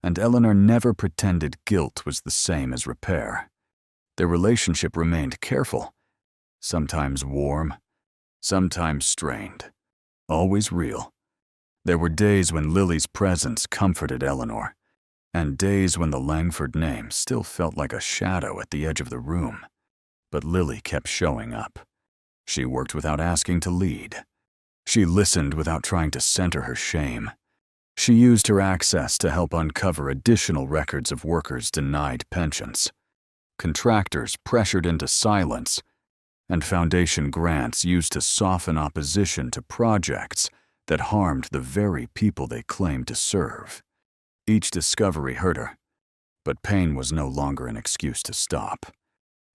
and Eleanor never pretended guilt was the same as repair. Their relationship remained careful, sometimes warm, sometimes strained, always real. There were days when Lily's presence comforted Eleanor, and days when the Langford name still felt like a shadow at the edge of the room. But Lily kept showing up. She worked without asking to lead. She listened without trying to center her shame. She used her access to help uncover additional records of workers denied pensions, contractors pressured into silence, and foundation grants used to soften opposition to projects that harmed the very people they claimed to serve. Each discovery hurt her, but pain was no longer an excuse to stop.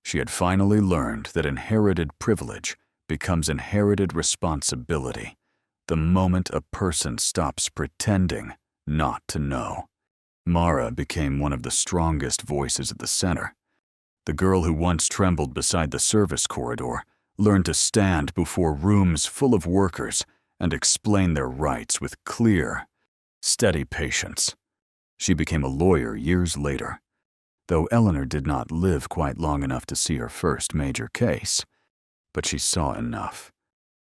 She had finally learned that inherited privilege becomes inherited responsibility the moment a person stops pretending not to know. Mara became one of the strongest voices at the center. The girl who once trembled beside the service corridor learned to stand before rooms full of workers and explain their rights with clear, steady patience. She became a lawyer years later, though Eleanor did not live quite long enough to see her first major case. But she saw enough.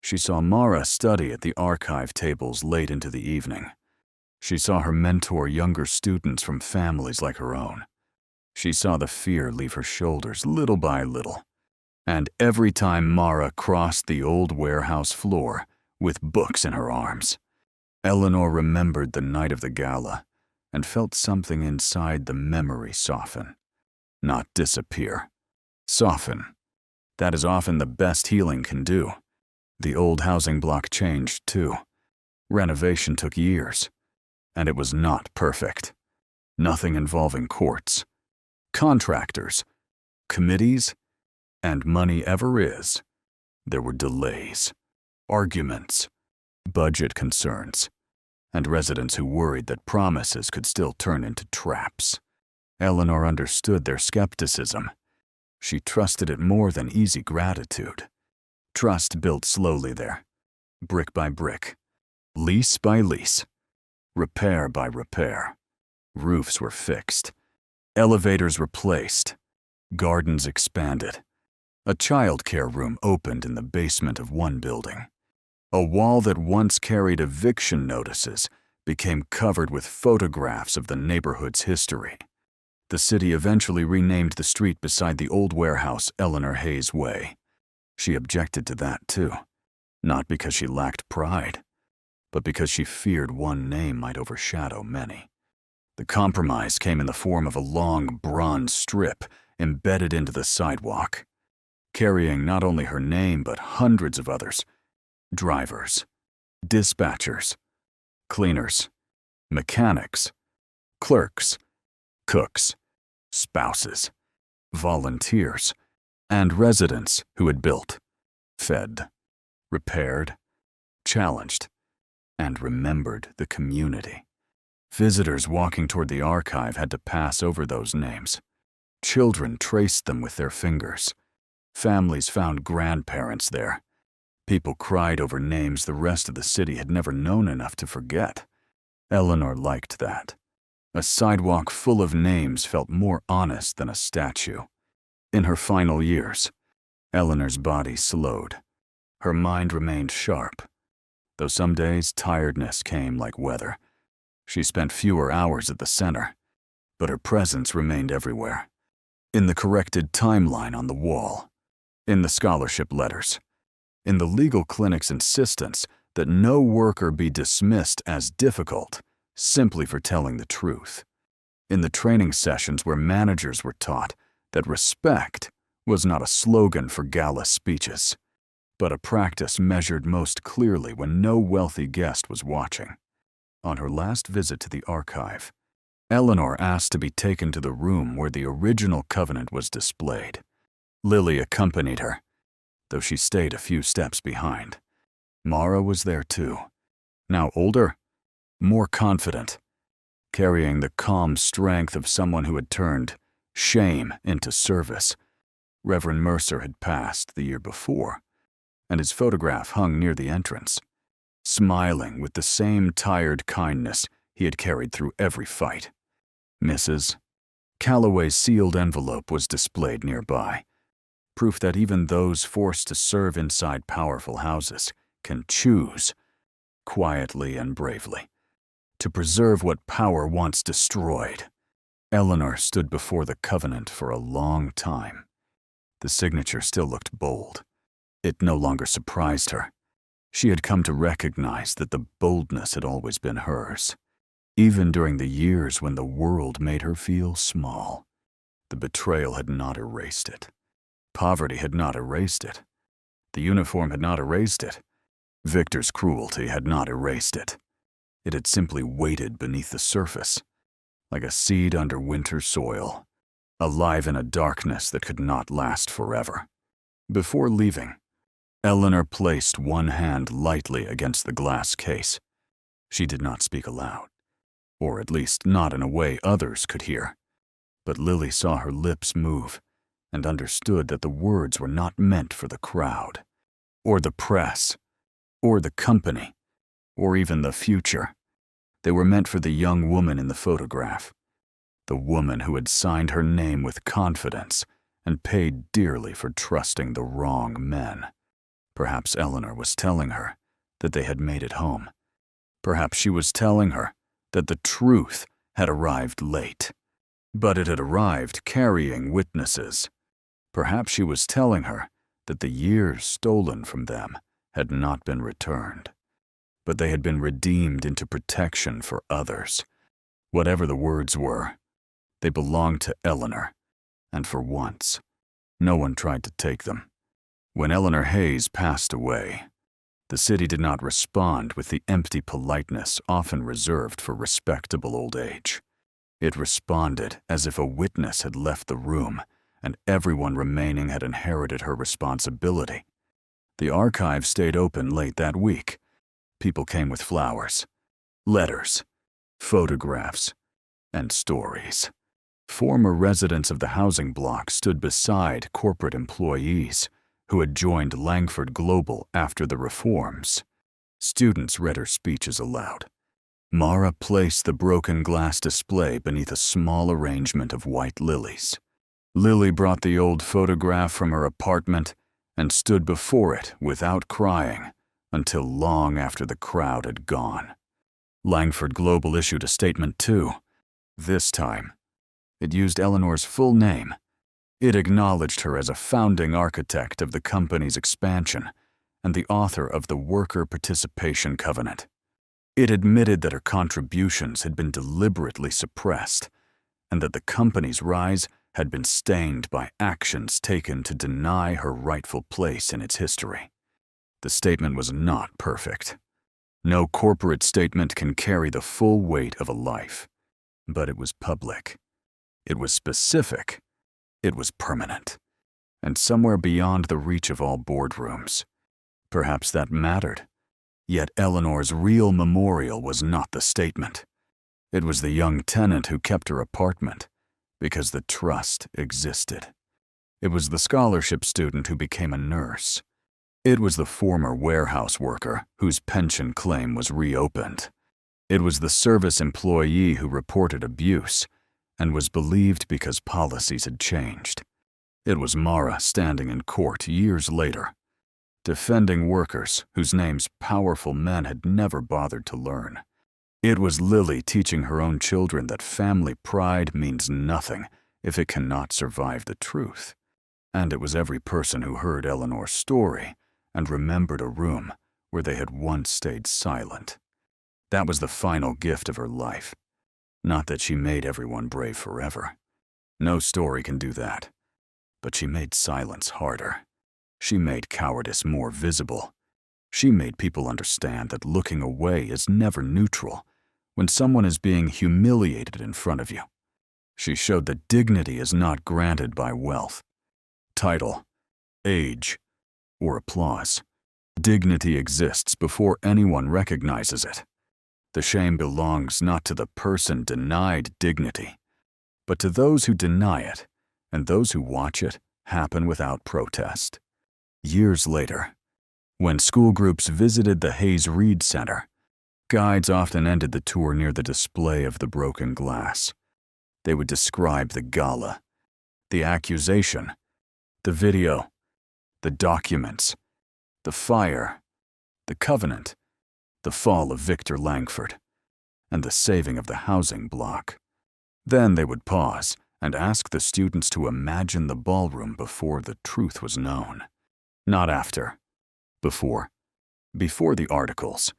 She saw Mara study at the archive tables late into the evening. She saw her mentor younger students from families like her own. She saw the fear leave her shoulders little by little. And every time Mara crossed the old warehouse floor with books in her arms, Eleanor remembered the night of the gala and felt something inside the memory soften. Not disappear. Soften. That is often the best healing can do. The old housing block changed, too. Renovation took years, and it was not perfect. Nothing involving courts, contractors, committees, and money ever is. There were delays, arguments, budget concerns, and residents who worried that promises could still turn into traps. Eleanor understood their skepticism. She trusted it more than easy gratitude. Trust built slowly there, brick by brick, lease by lease, repair by repair. Roofs were fixed, elevators replaced, gardens expanded. A child care room opened in the basement of one building. A wall that once carried eviction notices became covered with photographs of the neighborhood's history. The city eventually renamed the street beside the old warehouse Eleanor Hayes Way. She objected to that too, not because she lacked pride, but because she feared one name might overshadow many. The compromise came in the form of a long bronze strip embedded into the sidewalk, carrying not only her name but hundreds of others: drivers, dispatchers, cleaners, mechanics, clerks, cooks, spouses, volunteers, and residents who had built, fed, repaired, challenged, and remembered the community. Visitors walking toward the archive had to pass over those names. Children traced them with their fingers. Families found grandparents there. People cried over names the rest of the city had never known enough to forget. Eleanor liked that. A sidewalk full of names felt more honest than a statue. In her final years, Eleanor's body slowed. Her mind remained sharp, though some days tiredness came like weather. She spent fewer hours at the center, but her presence remained everywhere. in the corrected timeline on the wall, in the scholarship letters, in the legal clinic's insistence that no worker be dismissed as difficult simply for telling the truth, in the training sessions where managers were taught that respect was not a slogan for gala speeches, but a practice measured most clearly when no wealthy guest was watching. On her last visit to the archive, Eleanor asked to be taken to the room where the original covenant was displayed. Lily accompanied her, though she stayed a few steps behind. Mara was there too, now older, more confident, carrying the calm strength of someone who had turned shame into service. Reverend Mercer had passed the year before, and his photograph hung near the entrance, smiling with the same tired kindness he had carried through every fight. Mrs. Calloway's sealed envelope was displayed nearby, proof that even those forced to serve inside powerful houses can choose, quietly and bravely, to preserve what power once destroyed. Eleanor stood before the covenant for a long time. The signature still looked bold. It no longer surprised her. She had come to recognize that the boldness had always been hers, even during the years when the world made her feel small. The betrayal had not erased it. Poverty had not erased it. The uniform had not erased it. Victor's cruelty had not erased it. It had simply waited beneath the surface, like a seed under winter soil, alive in a darkness that could not last forever. Before leaving, Eleanor placed one hand lightly against the glass case. She did not speak aloud, or at least not in a way others could hear. But Lily saw her lips move and understood that the words were not meant for the crowd, or the press, or the company, or even the future. They were meant for the young woman in the photograph, the woman who had signed her name with confidence and paid dearly for trusting the wrong men. Perhaps Eleanor was telling her that they had made it home. Perhaps she was telling her that the truth had arrived late, but it had arrived carrying witnesses. Perhaps she was telling her that the years stolen from them had not been returned, but they had been redeemed into protection for others. Whatever the words were, they belonged to Eleanor, and for once, no one tried to take them. When Eleanor Hayes passed away, the city did not respond with the empty politeness often reserved for respectable old age. It responded as if a witness had left the room and everyone remaining had inherited her responsibility. The archive stayed open late that week. People came with flowers, letters, photographs, and stories. Former residents of the housing block stood beside corporate employees who had joined Langford Global after the reforms. Students read her speeches aloud. Mara placed the broken glass display beneath a small arrangement of white lilies. Lily brought the old photograph from her apartment and stood before it without crying until long after the crowd had gone. Langford Global issued a statement too. This time, it used Eleanor's full name. It acknowledged her as a founding architect of the company's expansion and the author of the Worker Participation Covenant. It admitted that her contributions had been deliberately suppressed and that the company's rise had been stained by actions taken to deny her rightful place in its history. The statement was not perfect. No corporate statement can carry the full weight of a life, but it was public. It was specific. It was permanent, and somewhere beyond the reach of all boardrooms. Perhaps that mattered. Yet Eleanor's real memorial was not the statement. It was the young tenant who kept her apartment because the trust existed. It was the scholarship student who became a nurse. It was the former warehouse worker whose pension claim was reopened. It was the service employee who reported abuse and was believed because policies had changed. It was Mara standing in court years later, defending workers whose names powerful men had never bothered to learn. It was Lily teaching her own children that family pride means nothing if it cannot survive the truth. And it was every person who heard Eleanor's story and remembered a room where they had once stayed silent. That was the final gift of her life. Not that she made everyone brave forever. No story can do that. But she made silence harder. She made cowardice more visible. She made people understand that looking away is never neutral when someone is being humiliated in front of you. She showed that dignity is not granted by wealth, title, age, or applause. Dignity exists before anyone recognizes it. The shame belongs not to the person denied dignity, but to those who deny it and those who watch it happen without protest. Years later, when school groups visited the Hayes Reed Center, guides often ended the tour near the display of the broken glass. They would describe the Gala, the accusation, the video, the documents, the fire, the covenant, the fall of Victor Langford, and the saving of the housing block. Then they would pause and ask the students to imagine the ballroom before the truth was known. Not after. Before. Before the articles.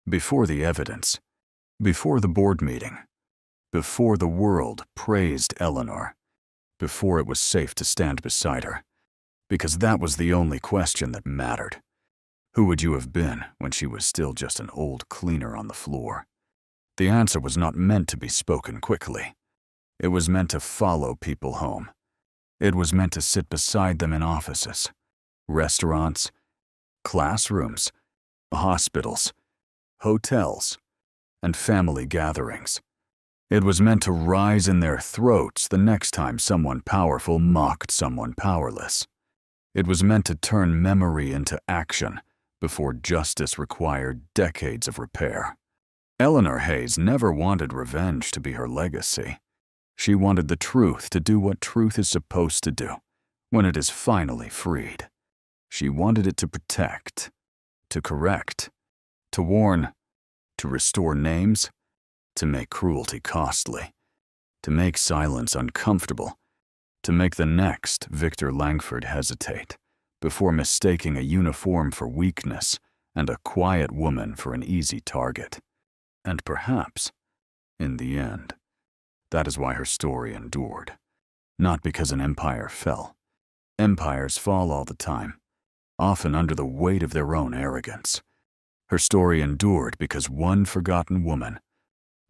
Before the evidence. Before the board meeting. Before the world praised Eleanor. Before it was safe to stand beside her. Because that was the only question that mattered. Who would you have been when she was still just an old cleaner on the floor? The answer was not meant to be spoken quickly. It was meant to follow people home. It was meant to sit beside them in offices, restaurants, classrooms, hospitals, hotels, and family gatherings. It was meant to rise in their throats the next time someone powerful mocked someone powerless. It was meant to turn memory into action before justice required decades of repair. Eleanor Hayes never wanted revenge to be her legacy. She wanted the truth to do what truth is supposed to do when it is finally freed. She wanted it to protect, to correct, to warn, to restore names, to make cruelty costly, to make silence uncomfortable, to make the next Victor Langford hesitate before mistaking a uniform for weakness and a quiet woman for an easy target. And perhaps, in the end, that is why her story endured. Not because an empire fell. Empires fall all the time, often under the weight of their own arrogance. Her story endured because one forgotten woman,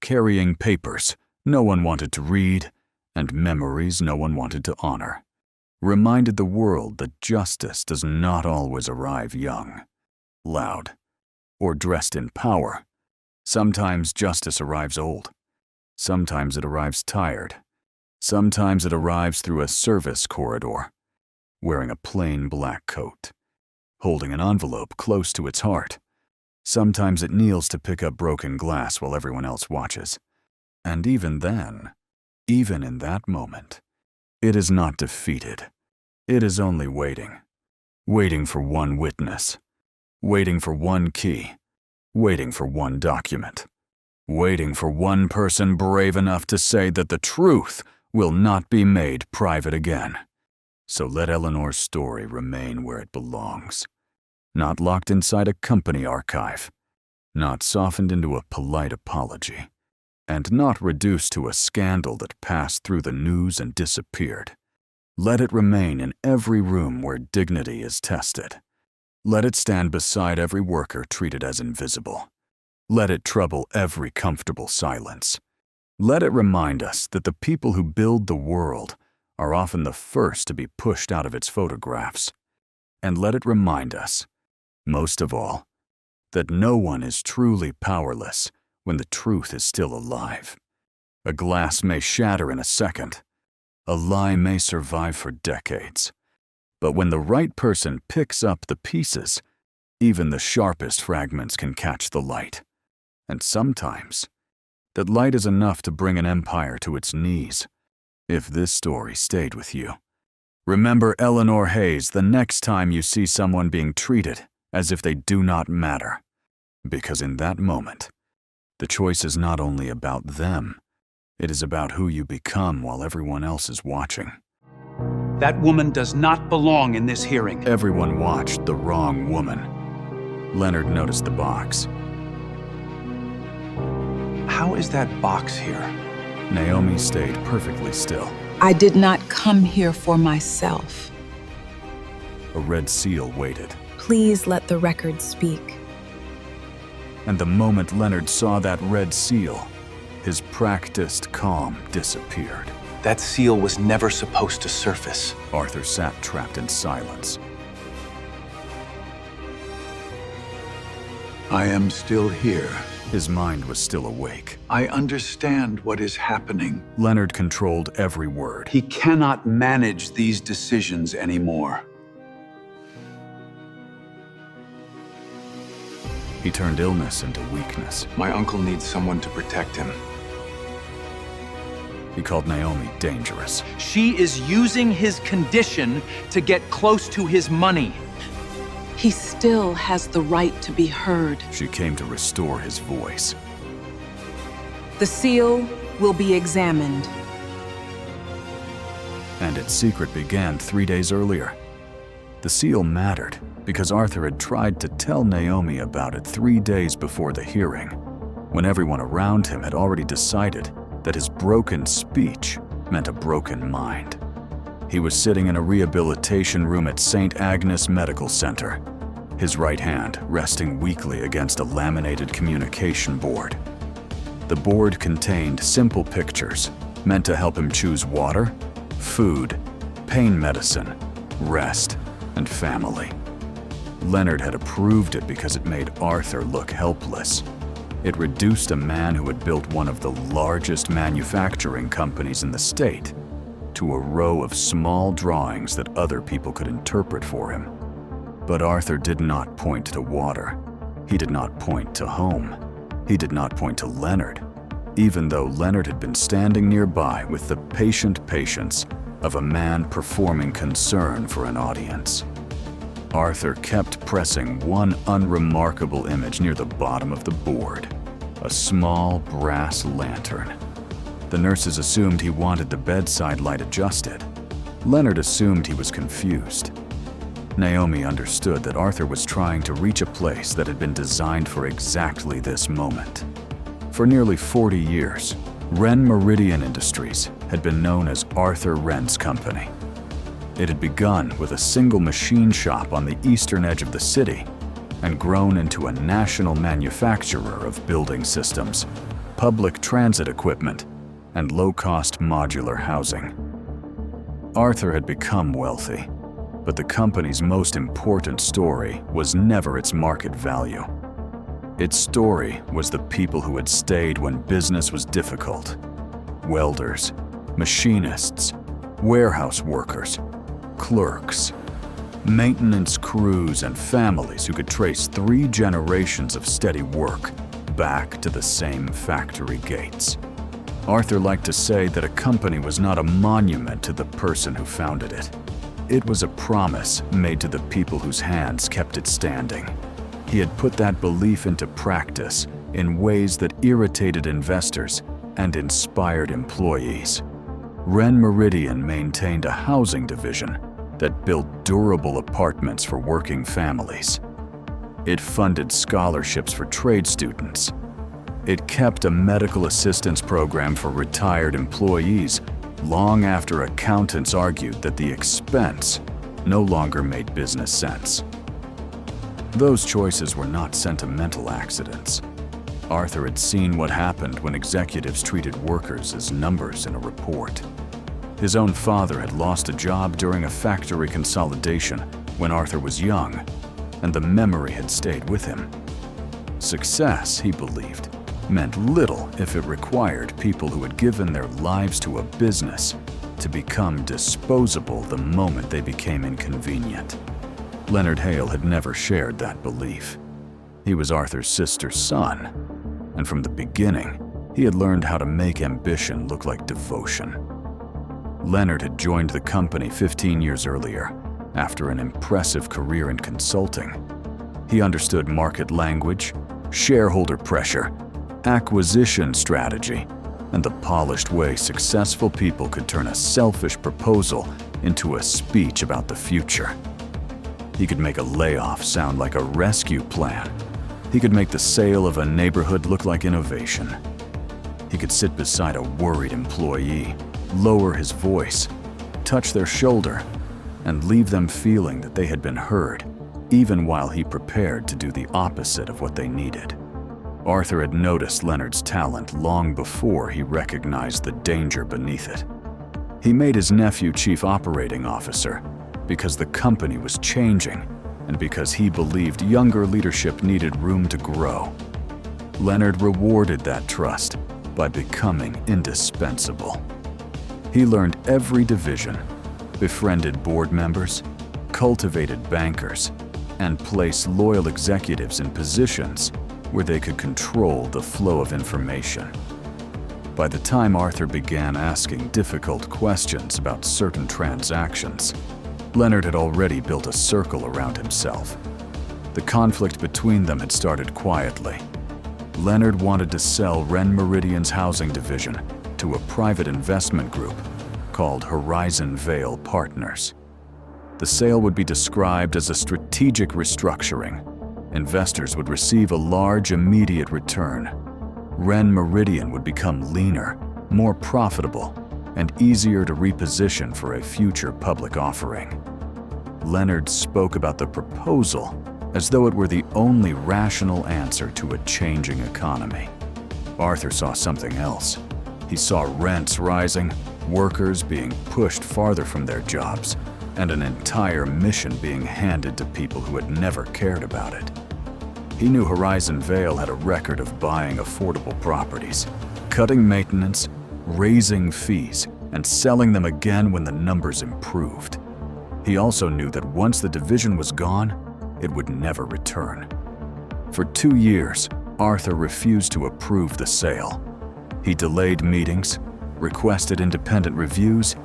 carrying papers no one wanted to read and memories no one wanted to honor, reminded the world that justice does not always arrive young, loud, or dressed in power. Sometimes justice arrives old. Sometimes it arrives tired. Sometimes it arrives through a service corridor, wearing a plain black coat, holding an envelope close to its heart. Sometimes it kneels to pick up broken glass while everyone else watches. And even then, even in that moment, it is not defeated. It is only waiting. Waiting for one witness. Waiting for one key. Waiting for one document. Waiting for one person brave enough to say that the truth will not be made private again. So let Eleanor's story remain where it belongs. Not locked inside a company archive. Not softened into a polite apology. And not reduced to a scandal that passed through the news and disappeared. Let it remain in every room where dignity is tested. Let it stand beside every worker treated as invisible. Let it trouble every comfortable silence. Let it remind us that the people who build the world are often the first to be pushed out of its photographs. And let it remind us, most of all, that no one is truly powerless when the truth is still alive. A glass may shatter in a second. A lie may survive for decades. But when the right person picks up the pieces, even the sharpest fragments can catch the light. And sometimes, that light is enough to bring an empire to its knees. If this story stayed with you, remember Eleanor Hayes the next time you see someone being treated as if they do not matter. Because in that moment, the choice is not only about them, It is about who you become while everyone else is watching. That woman does not belong in this hearing. Everyone watched the wrong woman. Leonard noticed the box. How is that box here? Naomi stayed perfectly still. I did not come here for myself. A red seal waited. Please let the record speak. And the moment Leonard saw that red seal, his practiced calm disappeared. That seal was never supposed to surface. Arthur sat trapped in silence. I am still here. His mind was still awake. I understand what is happening. Leonard controlled every word. He cannot manage these decisions anymore. He turned illness into weakness. My uncle needs someone to protect him. He called Naomi dangerous. She is using his condition to get close to his money. He still has the right to be heard. She came to restore his voice. The seal will be examined. And its secret began 3 days earlier. The seal mattered because Arthur had tried to tell Naomi about it 3 days before the hearing, when everyone around him had already decided that his broken speech meant a broken mind. He was sitting in a rehabilitation room at St. Agnes Medical Center, his right hand resting weakly against a laminated communication board. The board contained simple pictures meant to help him choose water, food, pain medicine, rest, and family. Leonard had approved it because it made Arthur look helpless. It reduced a man who had built one of the largest manufacturing companies in the state to a row of small drawings that other people could interpret for him. But Arthur did not point to water. He did not point to home. He did not point to Leonard, even though Leonard had been standing nearby with the patient patience of a man performing concern for an audience. Arthur kept pressing one unremarkable image near the bottom of the board, a small brass lantern. The nurses assumed he wanted the bedside light adjusted. Leonard assumed he was confused. Naomi understood that Arthur was trying to reach a place that had been designed for exactly this moment. For nearly 40 years, Wren Meridian Industries had been known as Arthur Wren's company. It had begun with a single machine shop on the eastern edge of the city and grown into a national manufacturer of building systems, public transit equipment, and low-cost modular housing. Arthur had become wealthy, but the company's most important story was never its market value. Its story was the people who had stayed when business was difficult. Welders, machinists, warehouse workers, clerks, maintenance crews, and families who could trace 3 generations of steady work back to the same factory gates. Arthur liked to say that a company was not a monument to the person who founded it. It was a promise made to the people whose hands kept it standing. He had put that belief into practice in ways that irritated investors and inspired employees. Wren Meridian maintained a housing division that built durable apartments for working families. It funded scholarships for trade students. It kept a medical assistance program for retired employees long after accountants argued that the expense no longer made business sense. Those choices were not sentimental accidents. Arthur had seen what happened when executives treated workers as numbers in a report. His own father had lost a job during a factory consolidation when Arthur was young, and the memory had stayed with him. Success, he believed, meant little if it required people who had given their lives to a business to become disposable the moment they became inconvenient. Leonard Hale had never shared that belief. He was Arthur's sister's son, and from the beginning, he had learned how to make ambition look like devotion. Leonard had joined the company 15 years earlier, after an impressive career in consulting. He understood market language, shareholder pressure, acquisition strategy, and the polished way successful people could turn a selfish proposal into a speech about the future. He could make a layoff sound like a rescue plan. He could make the sale of a neighborhood look like innovation. He could sit beside a worried employee, lower his voice, touch their shoulder, and leave them feeling that they had been heard, even while he prepared to do the opposite of what they needed. Arthur had noticed Leonard's talent long before he recognized the danger beneath it. He made his nephew chief operating officer because the company was changing and because he believed younger leadership needed room to grow. Leonard rewarded that trust by becoming indispensable. He learned every division, befriended board members, cultivated bankers, and placed loyal executives in positions where they could control the flow of information. By the time Arthur began asking difficult questions about certain transactions, Leonard had already built a circle around himself. The conflict between them had started quietly. Leonard wanted to sell Ren Meridian's housing division to a private investment group called Horizon Vale Partners. The sale would be described as a strategic restructuring. Investors would receive a large immediate return. Ren Meridian would become leaner, more profitable, and easier to reposition for a future public offering. Leonard spoke about the proposal as though it were the only rational answer to a changing economy. Arthur saw something else. He saw rents rising, workers being pushed farther from their jobs, and an entire mission being handed to people who had never cared about it. He knew Horizon Vale had a record of buying affordable properties, cutting maintenance, raising fees, and selling them again when the numbers improved. He also knew that once the division was gone, it would never return. For 2 years, Arthur refused to approve the sale. He delayed meetings, requested independent reviews,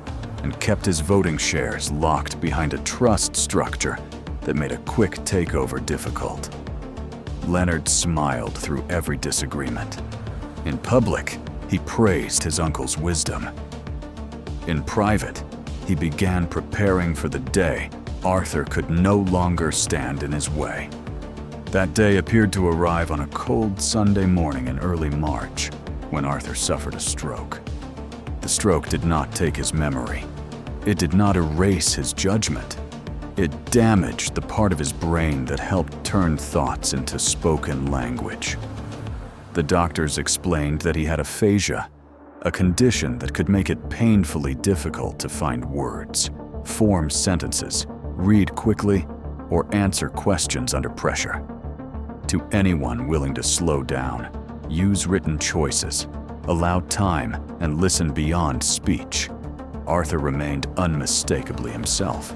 and kept his voting shares locked behind a trust structure that made a quick takeover difficult. Leonard smiled through every disagreement. In public, he praised his uncle's wisdom. In private, he began preparing for the day Arthur could no longer stand in his way. That day appeared to arrive on a cold Sunday morning in early March, when Arthur suffered a stroke. The stroke did not take his memory. It did not erase his judgment. It damaged the part of his brain that helped turn thoughts into spoken language. The doctors explained that he had aphasia, a condition that could make it painfully difficult to find words, form sentences, read quickly, or answer questions under pressure. To anyone willing to slow down, use written choices, allow time, and listen beyond speech, Arthur remained unmistakably himself.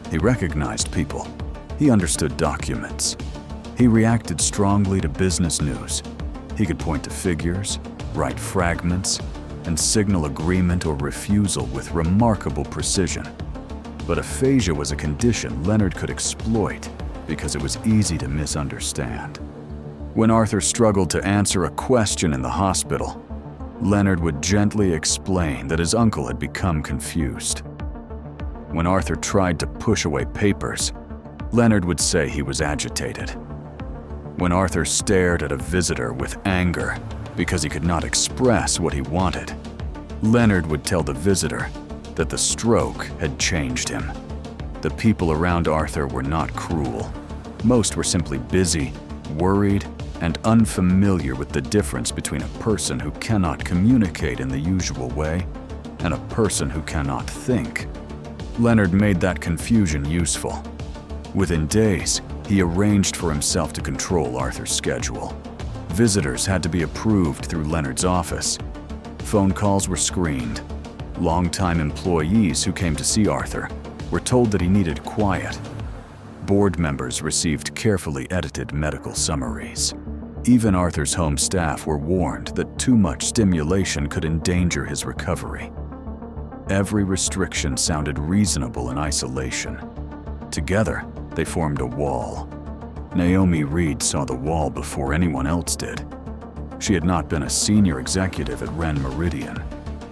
He recognized people. He understood documents. He reacted strongly to business news. He could point to figures, write fragments, and signal agreement or refusal with remarkable precision. But aphasia was a condition Leonard could exploit because it was easy to misunderstand. When Arthur struggled to answer a question in the hospital, Leonard would gently explain that his uncle had become confused. When Arthur tried to push away papers, Leonard would say he was agitated. When Arthur stared at a visitor with anger because he could not express what he wanted, Leonard would tell the visitor that the stroke had changed him. The people around Arthur were not cruel. Most were simply busy, worried, and unfamiliar with the difference between a person who cannot communicate in the usual way and a person who cannot think. Leonard made that confusion useful. Within days, he arranged for himself to control Arthur's schedule. Visitors had to be approved through Leonard's office. Phone calls were screened. Longtime employees who came to see Arthur were told that he needed quiet. Board members received carefully edited medical summaries. Even Arthur's home staff were warned that too much stimulation could endanger his recovery. Every restriction sounded reasonable in isolation. Together, they formed a wall. Naomi Reed saw the wall before anyone else did. She had not been a senior executive at Ren Meridian.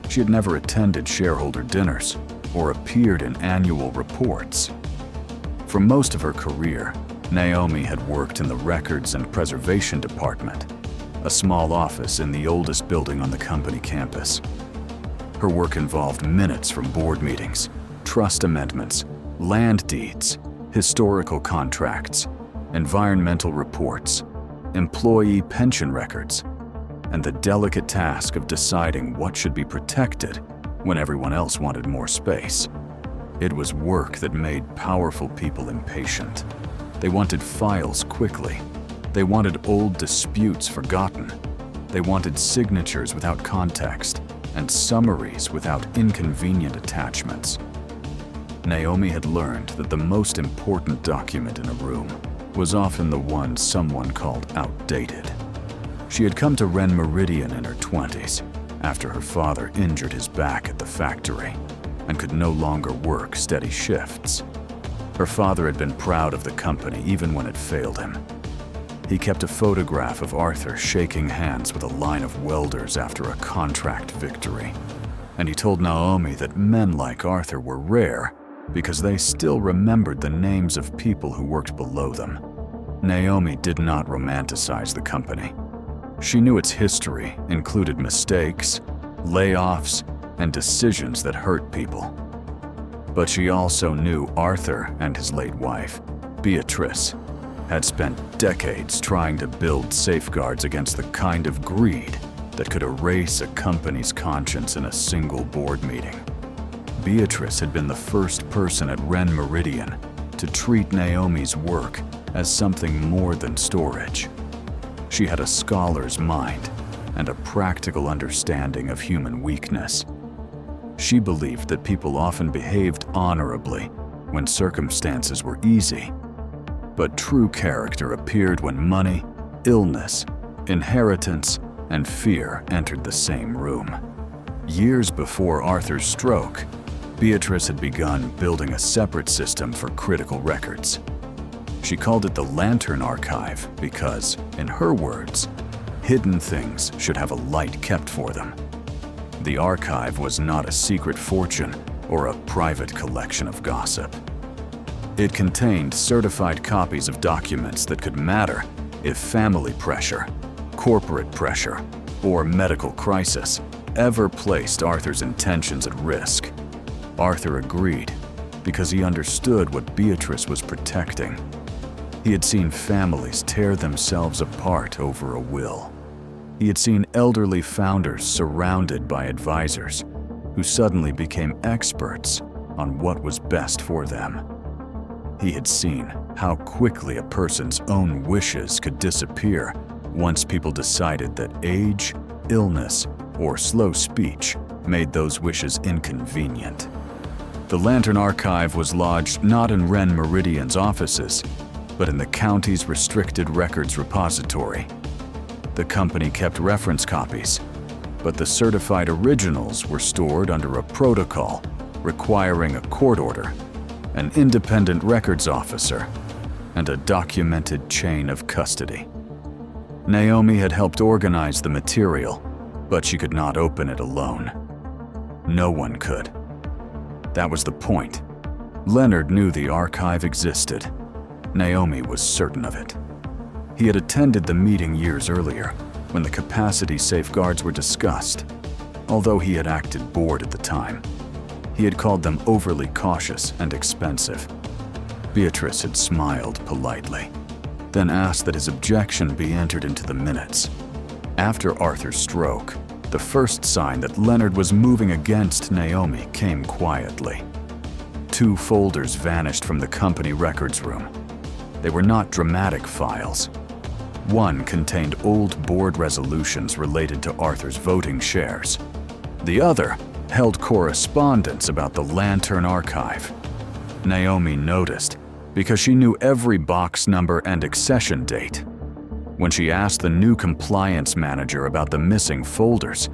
She had never attended shareholder dinners or appeared in annual reports. For most of her career, Naomi had worked in the Records and Preservation Department, a small office in the oldest building on the company campus. Her work involved minutes from board meetings, trust amendments, land deeds, historical contracts, environmental reports, employee pension records, and the delicate task of deciding what should be protected when everyone else wanted more space. It was work that made powerful people impatient. They wanted files quickly. They wanted old disputes forgotten. They wanted signatures without context and summaries without inconvenient attachments. Naomi had learned that the most important document in a room was often the one someone called outdated. She had come to Ren Meridian in her 20s after her father injured his back at the factory and could no longer work steady shifts. Her father had been proud of the company even when it failed him. He kept a photograph of Arthur shaking hands with a line of welders after a contract victory. And he told Naomi that men like Arthur were rare because they still remembered the names of people who worked below them. Naomi did not romanticize the company. She knew its history included mistakes, layoffs, and decisions that hurt people. But she also knew Arthur and his late wife, Beatrice, had spent decades trying to build safeguards against the kind of greed that could erase a company's conscience in a single board meeting. Beatrice had been the first person at Ren Meridian to treat Naomi's work as something more than storage. She had a scholar's mind and a practical understanding of human weakness. She believed that people often behaved honorably when circumstances were easy, but true character appeared when money, illness, inheritance, and fear entered the same room. Years before Arthur's stroke, Beatrice had begun building a separate system for critical records. She called it the Lantern Archive because, in her words, hidden things should have a light kept for them. The archive was not a secret fortune or a private collection of gossip. It contained certified copies of documents that could matter if family pressure, corporate pressure, or medical crisis ever placed Arthur's intentions at risk. Arthur agreed because he understood what Beatrice was protecting. He had seen families tear themselves apart over a will. He had seen elderly founders surrounded by advisors who suddenly became experts on what was best for them. He had seen how quickly a person's own wishes could disappear once people decided that age, illness, or slow speech made those wishes inconvenient. The Lantern Archive was lodged not in Ren Meridian's offices, but in the county's restricted records repository. The company kept reference copies, but the certified originals were stored under a protocol requiring a court order, an independent records officer, and a documented chain of custody. Naomi had helped organize the material, but she could not open it alone. No one could. That was the point. Leonard knew the archive existed. Naomi was certain of it. He had attended the meeting years earlier, when the capacity safeguards were discussed. Although he had acted bored at the time, he had called them overly cautious and expensive. Beatrice had smiled politely, then asked that his objection be entered into the minutes. After Arthur's stroke, the first sign that Leonard was moving against Naomi came quietly. 2 folders vanished from the company records room. They were not dramatic files. One contained old board resolutions related to Arthur's voting shares. The other held correspondence about the Lantern Archive. Naomi noticed because she knew every box number and accession date. When she asked the new compliance manager about the missing folders,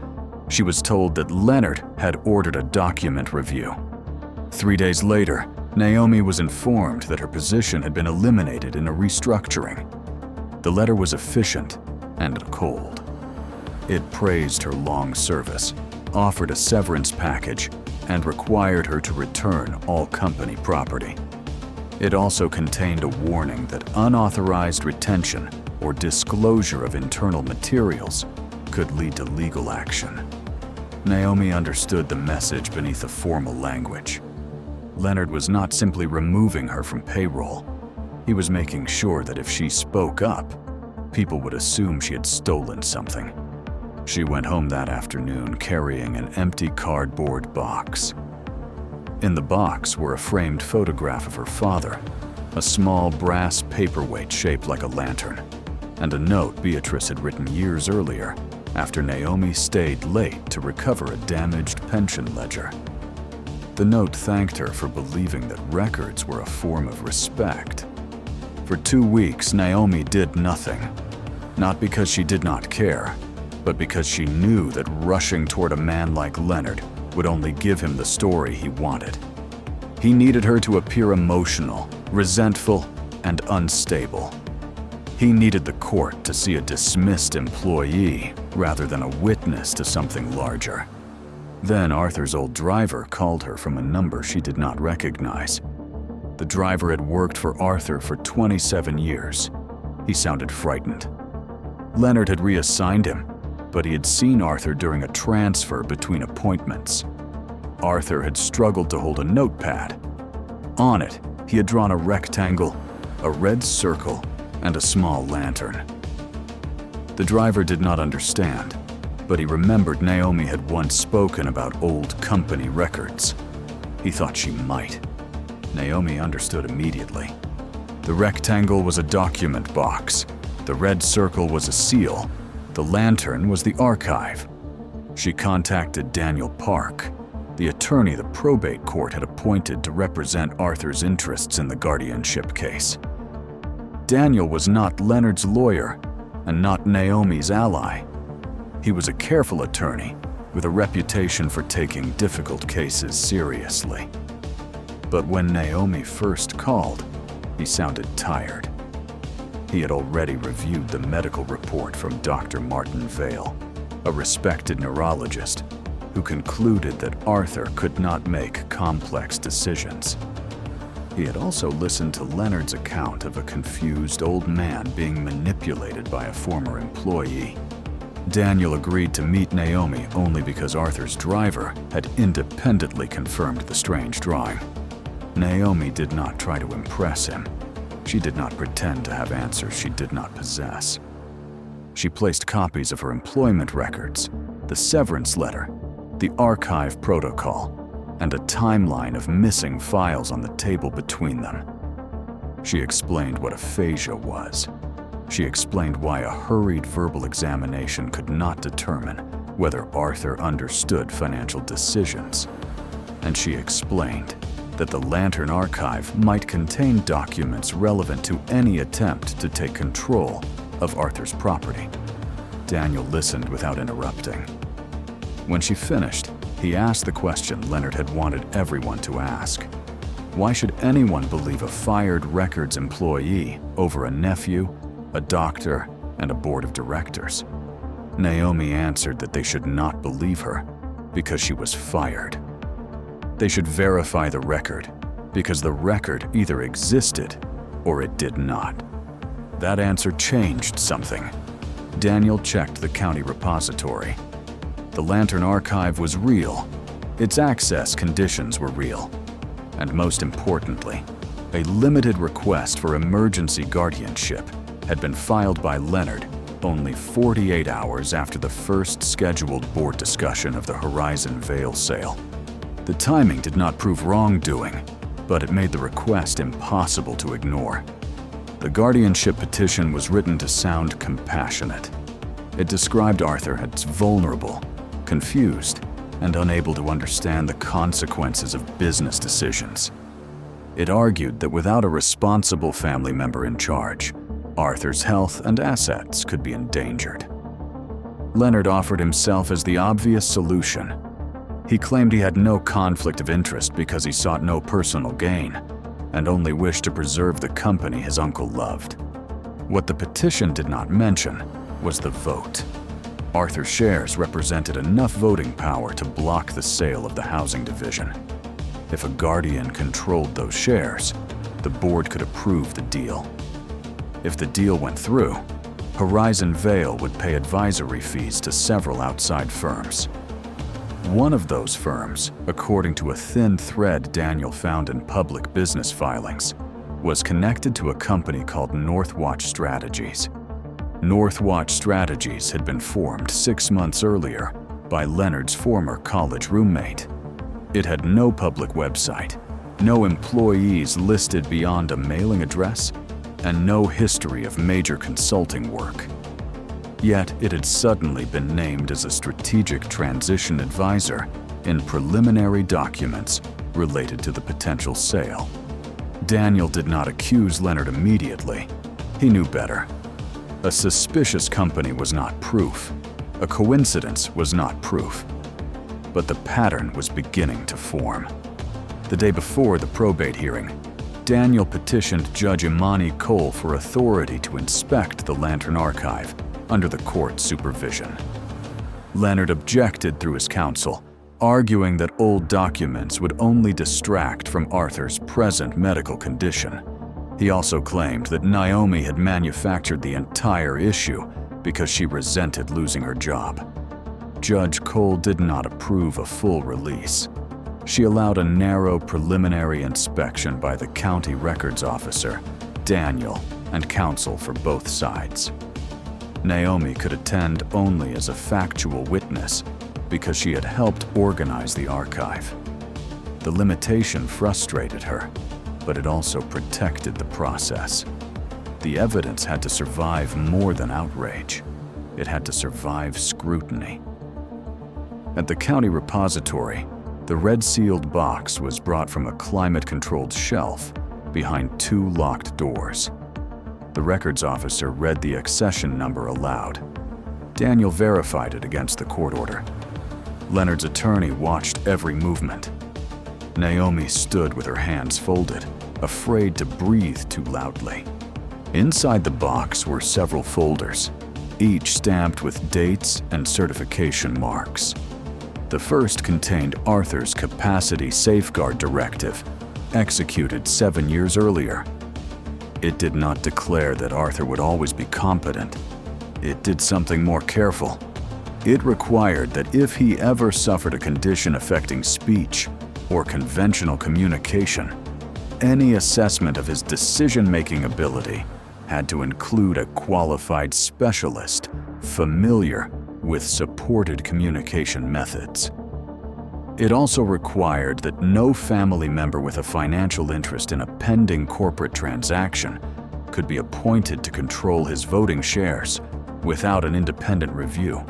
she was told that Leonard had ordered a document review. 3 days later, Naomi was informed that her position had been eliminated in a restructuring. The letter was efficient and cold. It praised her long service, offered a severance package, and required her to return all company property. It also contained a warning that unauthorized retention or disclosure of internal materials could lead to legal action. Naomi understood the message beneath the formal language. Leonard was not simply removing her from payroll. He was making sure that if she spoke up, people would assume she had stolen something. She went home that afternoon carrying an empty cardboard box. In the box were a framed photograph of her father, a small brass paperweight shaped like a lantern, and a note Beatrice had written years earlier after Naomi stayed late to recover a damaged pension ledger. The note thanked her for believing that records were a form of respect. For 2 weeks, Naomi did nothing, not because she did not care, but because she knew that rushing toward a man like Leonard would only give him the story he wanted. He needed her to appear emotional, resentful, and unstable. He needed the court to see a dismissed employee rather than a witness to something larger. Then Arthur's old driver called her from a number she did not recognize. The driver had worked for Arthur for 27 years. He sounded frightened. Leonard had reassigned him, but he had seen Arthur during a transfer between appointments. Arthur had struggled to hold a notepad. On it, he had drawn a rectangle, a red circle, and a small lantern. The driver did not understand, but he remembered Naomi had once spoken about old company records. He thought she might. Naomi understood immediately. The rectangle was a document box. The red circle was a seal. The lantern was the archive. She contacted Daniel Park, the attorney the probate court had appointed to represent Arthur's interests in the guardianship case. Daniel was not Leonard's lawyer and not Naomi's ally. He was a careful attorney with a reputation for taking difficult cases seriously. But when Naomi first called, he sounded tired. He had already reviewed the medical report from Dr. Martin Vale, a respected neurologist, who concluded that Arthur could not make complex decisions. He had also listened to Leonard's account of a confused old man being manipulated by a former employee. Daniel agreed to meet Naomi only because Arthur's driver had independently confirmed the strange drawing. Naomi did not try to impress him. She did not pretend to have answers she did not possess. She placed copies of her employment records, the severance letter, the archive protocol, and a timeline of missing files on the table between them. She explained what aphasia was. She explained why a hurried verbal examination could not determine whether Arthur understood financial decisions. And she explained that the Lantern Archive might contain documents relevant to any attempt to take control of Arthur's property. Daniel listened without interrupting. When she finished, he asked the question Leonard had wanted everyone to ask. Why should anyone believe a fired records employee over a nephew, a doctor, and a board of directors? Naomi answered that they should not believe her because she was fired. They should verify the record because the record either existed or it did not. That answer changed something. Daniel checked the county repository. The Lantern Archive was real. Its access conditions were real. And most importantly, a limited request for emergency guardianship had been filed by Leonard only 48 hours after the first scheduled board discussion of the Horizon Vale sale. The timing did not prove wrongdoing, but it made the request impossible to ignore. The guardianship petition was written to sound compassionate. It described Arthur as vulnerable, confused, and unable to understand the consequences of business decisions. It argued that without a responsible family member in charge, Arthur's health and assets could be endangered. Leonard offered himself as the obvious solution. He claimed he had no conflict of interest because he sought no personal gain and only wished to preserve the company his uncle loved. What the petition did not mention was the vote. Arthur's shares represented enough voting power to block the sale of the housing division. If a guardian controlled those shares, the board could approve the deal. If the deal went through, Horizon Vale would pay advisory fees to several outside firms. One of those firms, according to a thin thread Daniel found in public business filings, was connected to a company called Northwatch Strategies. Northwatch Strategies had been formed 6 months earlier by Leonard's former college roommate. It had no public website, no employees listed beyond a mailing address, and no history of major consulting work. Yet it had suddenly been named as a strategic transition advisor in preliminary documents related to the potential sale. Daniel did not accuse Leonard immediately. He knew better. A suspicious company was not proof. A coincidence was not proof. But the pattern was beginning to form. The day before the probate hearing, Daniel petitioned Judge Imani Cole for authority to inspect the Lantern Archive under the court's supervision. Leonard objected through his counsel, arguing that old documents would only distract from Arthur's present medical condition. He also claimed that Naomi had manufactured the entire issue because she resented losing her job. Judge Cole did not approve a full release. She allowed a narrow preliminary inspection by the county records officer, Daniel, and counsel for both sides. Naomi could attend only as a factual witness because she had helped organize the archive. The limitation frustrated her, but it also protected the process. The evidence had to survive more than outrage. It had to survive scrutiny. At the county repository, the red-sealed box was brought from a climate-controlled shelf behind 2 locked doors. The records officer read the accession number aloud. Daniel verified it against the court order. Leonard's attorney watched every movement. Naomi stood with her hands folded, afraid to breathe too loudly. Inside the box were several folders, each stamped with dates and certification marks. The first contained Arthur's Capacity Safeguard Directive, executed 7 years earlier. It did not declare that Arthur would always be competent. It did something more careful. It required that if he ever suffered a condition affecting speech or conventional communication, any assessment of his decision-making ability had to include a qualified specialist familiar with supported communication methods. It also required that no family member with a financial interest in a pending corporate transaction could be appointed to control his voting shares without an independent review.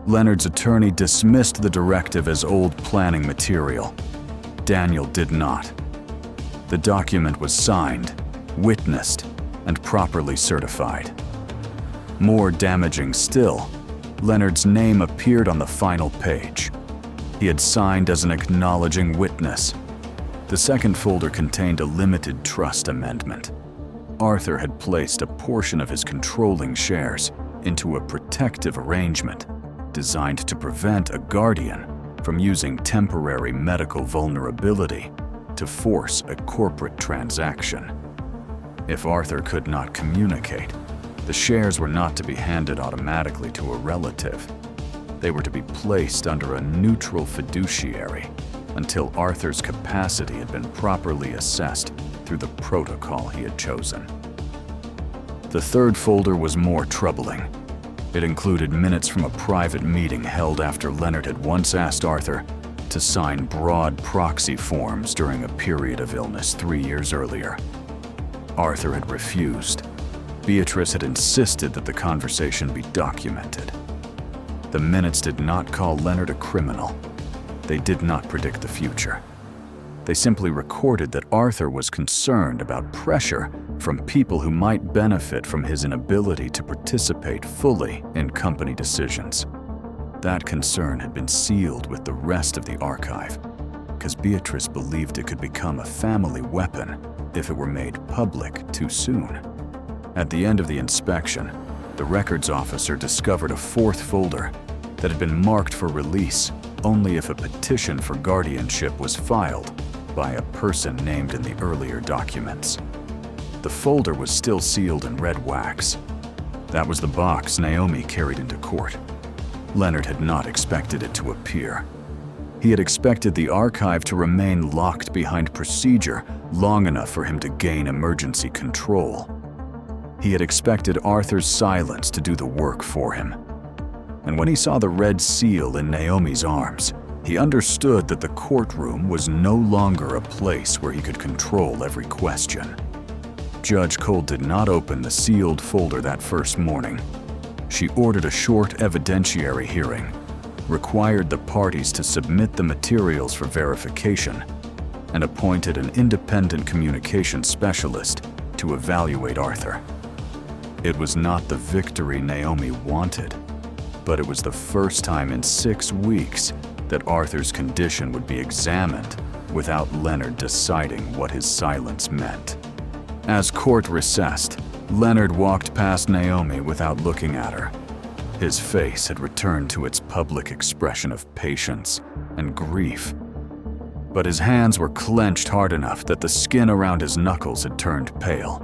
Leonard's attorney dismissed the directive as old planning material. Daniel did not. The document was signed, witnessed, and properly certified. More damaging still, Leonard's name appeared on the final page. He had signed as an acknowledging witness. The second folder contained a limited trust amendment. Arthur had placed a portion of his controlling shares into a protective arrangement designed to prevent a guardian from using temporary medical vulnerability to force a corporate transaction. If Arthur could not communicate, the shares were not to be handed automatically to a relative. They were to be placed under a neutral fiduciary until Arthur's capacity had been properly assessed through the protocol he had chosen. The third folder was more troubling. It included minutes from a private meeting held after Leonard had once asked Arthur to sign broad proxy forms during a period of illness 3 years earlier. Arthur had refused. Beatrice had insisted that the conversation be documented. The minutes did not call Leonard a criminal. They did not predict the future. They simply recorded that Arthur was concerned about pressure from people who might benefit from his inability to participate fully in company decisions. That concern had been sealed with the rest of the archive, because Beatrice believed it could become a family weapon if it were made public too soon. At the end of the inspection, The records officer discovered a fourth folder that had been marked for release only if a petition for guardianship was filed by a person named in the earlier documents. The folder was still sealed in red wax. That was the box Naomi carried into court. Leonard had not expected it to appear. He had expected the archive to remain locked behind procedure long enough for him to gain emergency control. He had expected Arthur's silence to do the work for him. And when he saw the red seal in Naomi's arms, he understood that the courtroom was no longer a place where he could control every question. Judge Cole did not open the sealed folder that first morning. She ordered a short evidentiary hearing, required the parties to submit the materials for verification, and appointed an independent communication specialist to evaluate Arthur. It was not the victory Naomi wanted, but it was the first time in 6 weeks that Arthur's condition would be examined without Leonard deciding what his silence meant. As court recessed, Leonard walked past Naomi without looking at her. His face had returned to its public expression of patience and grief, but his hands were clenched hard enough that the skin around his knuckles had turned pale.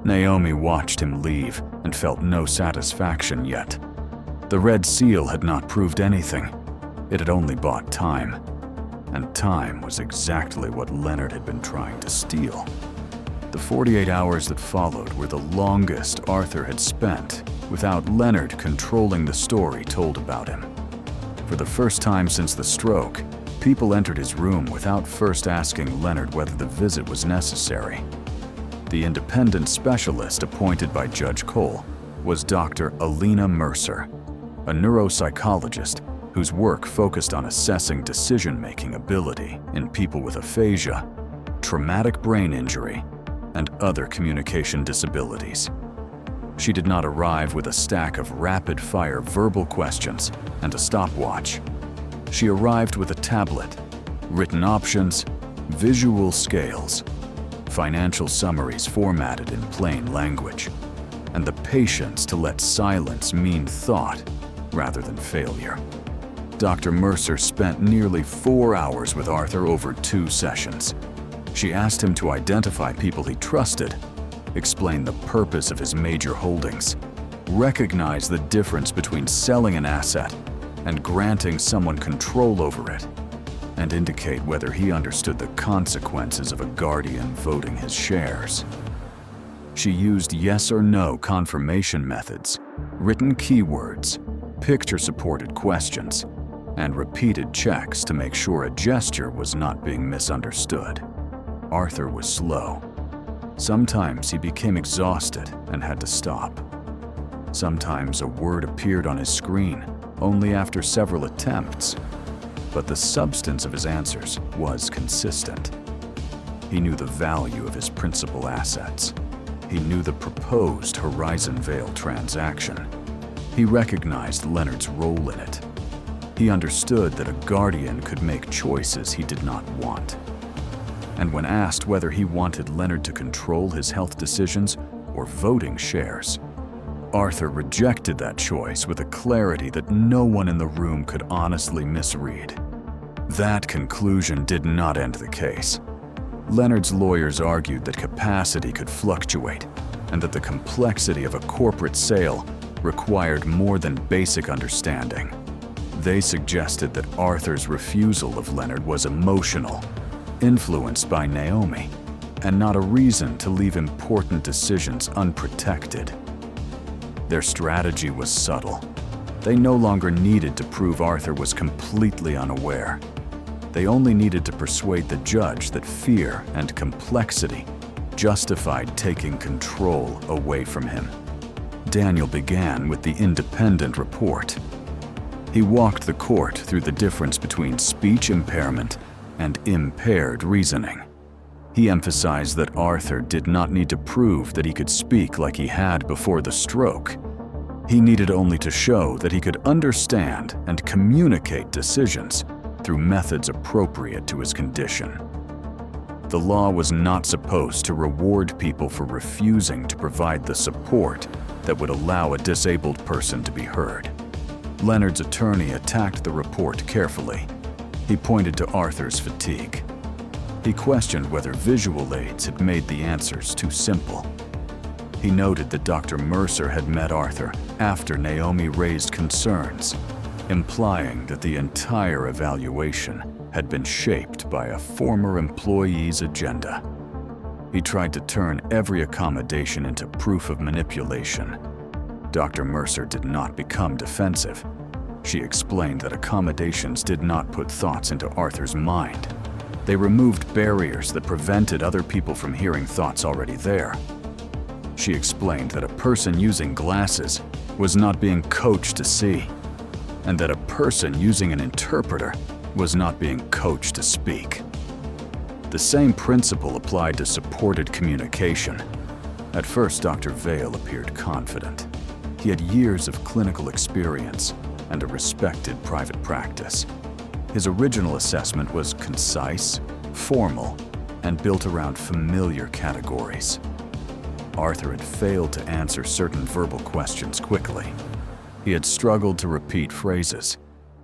Naomi watched him leave and felt no satisfaction yet. The red seal had not proved anything. It had only bought time, and time was exactly what Leonard had been trying to steal. The 48 hours that followed were the longest Arthur had spent without Leonard controlling the story told about him. For the first time since the stroke, people entered his room without first asking Leonard whether the visit was necessary. The independent specialist appointed by Judge Cole was Dr. Alina Mercer, a neuropsychologist whose work focused on assessing decision-making ability in people with aphasia, traumatic brain injury, and other communication disabilities. She did not arrive with a stack of rapid-fire verbal questions and a stopwatch. She arrived with a tablet, written options, visual scales, financial summaries formatted in plain language, and the patience to let silence mean thought rather than failure. Dr. Mercer spent nearly 4 hours with Arthur over 2 sessions. She asked him to identify people he trusted, explain the purpose of his major holdings, recognize the difference between selling an asset and granting someone control over it, and indicate whether he understood the consequences of a guardian voting his shares. She used yes or no confirmation methods, written keywords, picture-supported questions, and repeated checks to make sure a gesture was not being misunderstood. Arthur was slow. Sometimes he became exhausted and had to stop. Sometimes a word appeared on his screen only after several attempts, but the substance of his answers was consistent. He knew the value of his principal assets. He knew the proposed Horizon Vale transaction. He recognized Leonard's role in it. He understood that a guardian could make choices he did not want. And when asked whether he wanted Leonard to control his health decisions or voting shares, Arthur rejected that choice with a clarity that no one in the room could honestly misread. That conclusion did not end the case. Leonard's lawyers argued that capacity could fluctuate and that the complexity of a corporate sale required more than basic understanding. They suggested that Arthur's refusal of Leonard was emotional, influenced by Naomi, and not a reason to leave important decisions unprotected. Their strategy was subtle. They no longer needed to prove Arthur was completely unaware. They only needed to persuade the judge that fear and complexity justified taking control away from him. Daniel began with the independent report. He walked the court through the difference between speech impairment and impaired reasoning. He emphasized that Arthur did not need to prove that he could speak like he had before the stroke. He needed only to show that he could understand and communicate decisions through methods appropriate to his condition. The law was not supposed to reward people for refusing to provide the support that would allow a disabled person to be heard. Leonard's attorney attacked the report carefully. He pointed to Arthur's fatigue. He questioned whether visual aids had made the answers too simple. He noted that Dr. Mercer had met Arthur after Naomi raised concerns, implying that the entire evaluation had been shaped by a former employee's agenda. He tried to turn every accommodation into proof of manipulation. Dr. Mercer did not become defensive. She explained that accommodations did not put thoughts into Arthur's mind. They removed barriers that prevented other people from hearing thoughts already there. She explained that a person using glasses was not being coached to see, and that a person using an interpreter was not being coached to speak. The same principle applied to supported communication. At first, Dr. Vale appeared confident. He had years of clinical experience and a respected private practice. His original assessment was concise, formal, and built around familiar categories. Arthur had failed to answer certain verbal questions quickly. He had struggled to repeat phrases.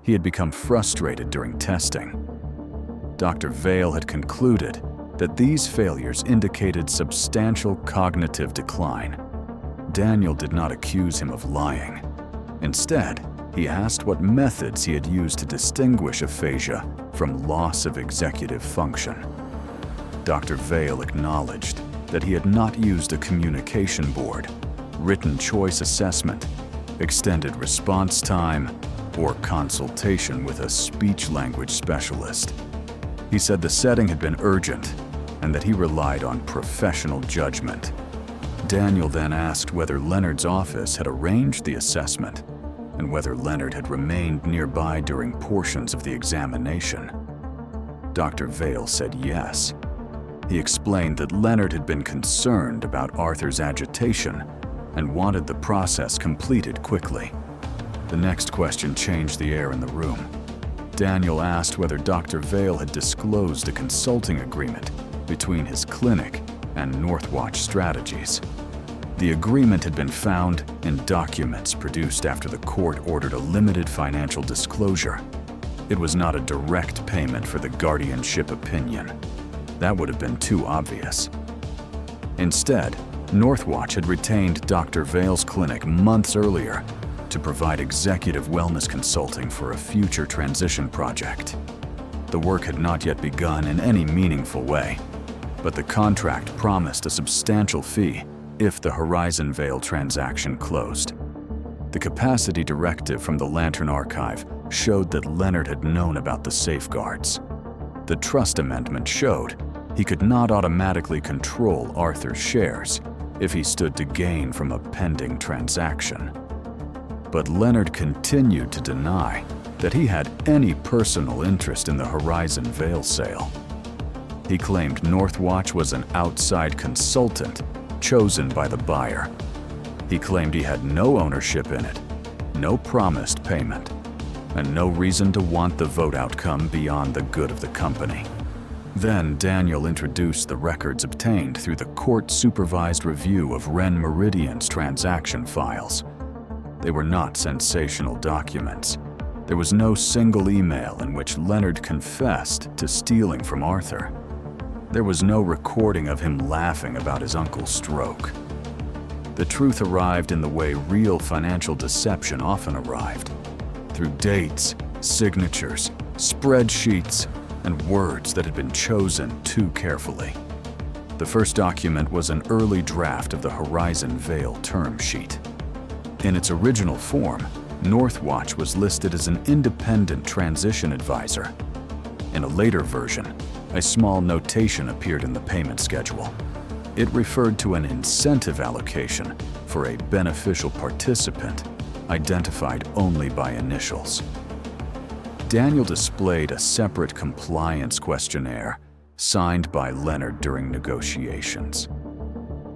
He had become frustrated during testing. Dr. Vale had concluded that these failures indicated substantial cognitive decline. Daniel did not accuse him of lying. Instead, he asked what methods he had used to distinguish aphasia from loss of executive function. Dr. Vale acknowledged that he had not used a communication board, written choice assessment, extended response time, or consultation with a speech-language specialist. He said the setting had been urgent and that he relied on professional judgment. Daniel then asked whether Leonard's office had arranged the assessment and whether Leonard had remained nearby during portions of the examination. Dr. Vale said yes. He explained that Leonard had been concerned about Arthur's agitation and wanted the process completed quickly. The next question changed the air in the room. Daniel asked whether Dr. Vale had disclosed a consulting agreement between his clinic and Northwatch Strategies. The agreement had been found in documents produced after the court ordered a limited financial disclosure. It was not a direct payment for the guardianship opinion. That would have been too obvious. Instead, Northwatch had retained Dr. Vale's clinic months earlier to provide executive wellness consulting for a future transition project. The work had not yet begun in any meaningful way, but the contract promised a substantial fee if the Horizon Vale transaction closed. The capacity directive from the Lantern Archive showed that Leonard had known about the safeguards. The trust amendment showed he could not automatically control Arthur's shares if he stood to gain from a pending transaction. But Leonard continued to deny that he had any personal interest in the Horizon Vale sale. He claimed Northwatch was an outside consultant chosen by the buyer. He claimed he had no ownership in it, no promised payment, and no reason to want the vote outcome beyond the good of the company. Then Daniel introduced the records obtained through the court-supervised review of Ren Meridian's transaction files. They were not sensational documents. There was no single email in which Leonard confessed to stealing from Arthur. There was no recording of him laughing about his uncle's stroke. The truth arrived in the way real financial deception often arrived, through dates, signatures, spreadsheets, and words that had been chosen too carefully. The first document was an early draft of the Horizon Vale term sheet. In its original form, Northwatch was listed as an independent transition advisor. In a later version, a small notation appeared in the payment schedule. It referred to an incentive allocation for a beneficial participant identified only by initials. Daniel displayed a separate compliance questionnaire signed by Leonard during negotiations.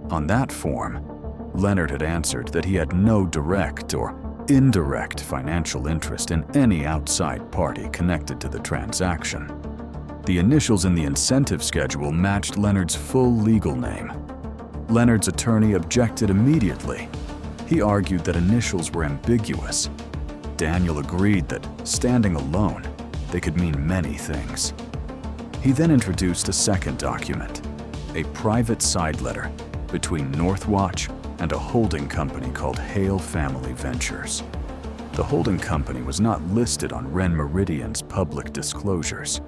On that form, Leonard had answered that he had no direct or indirect financial interest in any outside party connected to the transaction. The initials in the incentive schedule matched Leonard's full legal name. Leonard's attorney objected immediately. He argued that initials were ambiguous. Daniel agreed that, standing alone, they could mean many things. He then introduced a second document, a private side letter between Northwatch and a holding company called Hale Family Ventures. The holding company was not listed on Ren Meridian's public disclosures,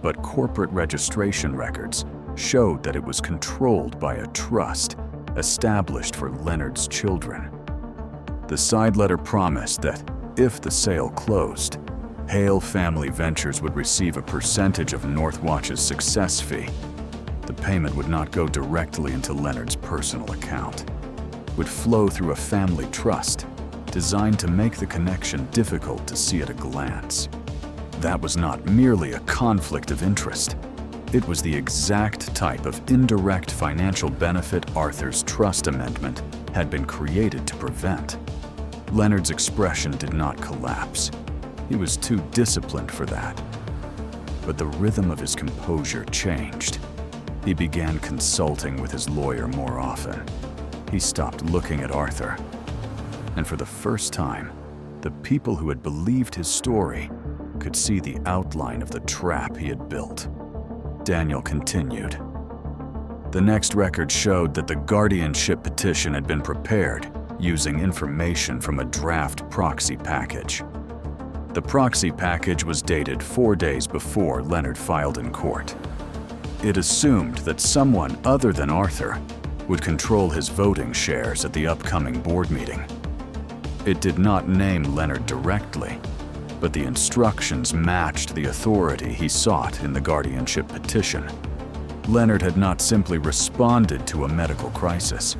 but corporate registration records showed that it was controlled by a trust established for Leonard's children. The side letter promised that if the sale closed, Hale Family Ventures would receive a percentage of Northwatch's success fee. The payment would not go directly into Leonard's personal account. It would flow through a family trust designed to make the connection difficult to see at a glance. That was not merely a conflict of interest. It was the exact type of indirect financial benefit Arthur's trust amendment had been created to prevent. Leonard's expression did not collapse. He was too disciplined for that. But the rhythm of his composure changed. He began consulting with his lawyer more often. He stopped looking at Arthur. And for the first time, the people who had believed his story could see the outline of the trap he had built. Daniel continued. The next record showed that the guardianship petition had been prepared using information from a draft proxy package. The proxy package was dated 4 days before Leonard filed in court. It assumed that someone other than Arthur would control his voting shares at the upcoming board meeting. It did not name Leonard directly, but the instructions matched the authority he sought in the guardianship petition. Leonard had not simply responded to a medical crisis.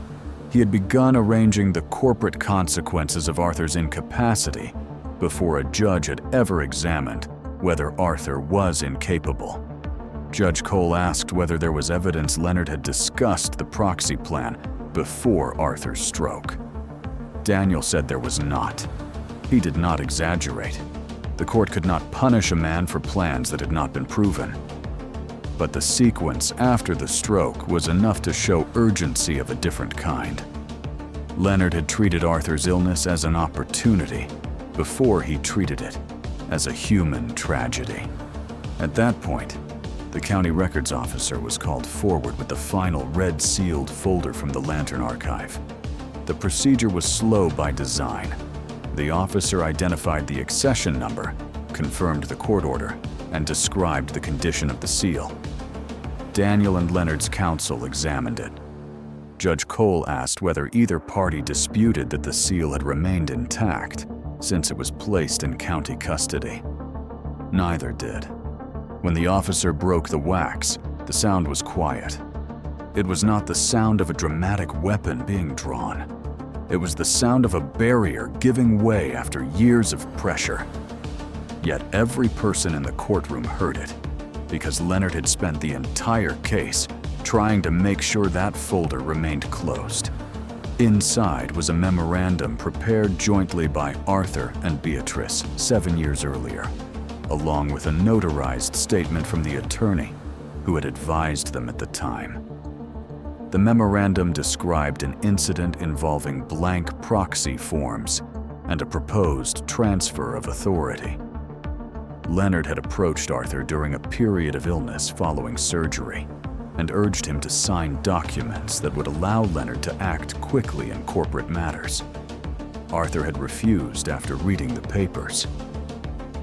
He had begun arranging the corporate consequences of Arthur's incapacity before a judge had ever examined whether Arthur was incapable. Judge Cole asked whether there was evidence Leonard had discussed the proxy plan before Arthur's stroke. Daniel said there was not. He did not exaggerate. The court could not punish a man for plans that had not been proven. But the sequence after the stroke was enough to show urgency of a different kind. Leonard had treated Arthur's illness as an opportunity before he treated it as a human tragedy. At that point, the county records officer was called forward with the final red-sealed folder from the Lantern archive. The procedure was slow by design. The officer identified the accession number, confirmed the court order, and described the condition of the seal. Daniel and Leonard's counsel examined it. Judge Cole asked whether either party disputed that the seal had remained intact since it was placed in county custody. Neither did. When the officer broke the wax, the sound was quiet. It was not the sound of a dramatic weapon being drawn. It was the sound of a barrier giving way after years of pressure. Yet every person in the courtroom heard it, because Leonard had spent the entire case trying to make sure that folder remained closed. Inside was a memorandum prepared jointly by Arthur and Beatrice 7 years earlier, along with a notarized statement from the attorney who had advised them at the time. The memorandum described an incident involving blank proxy forms and a proposed transfer of authority. Leonard had approached Arthur during a period of illness following surgery and urged him to sign documents that would allow Leonard to act quickly in corporate matters. Arthur had refused after reading the papers.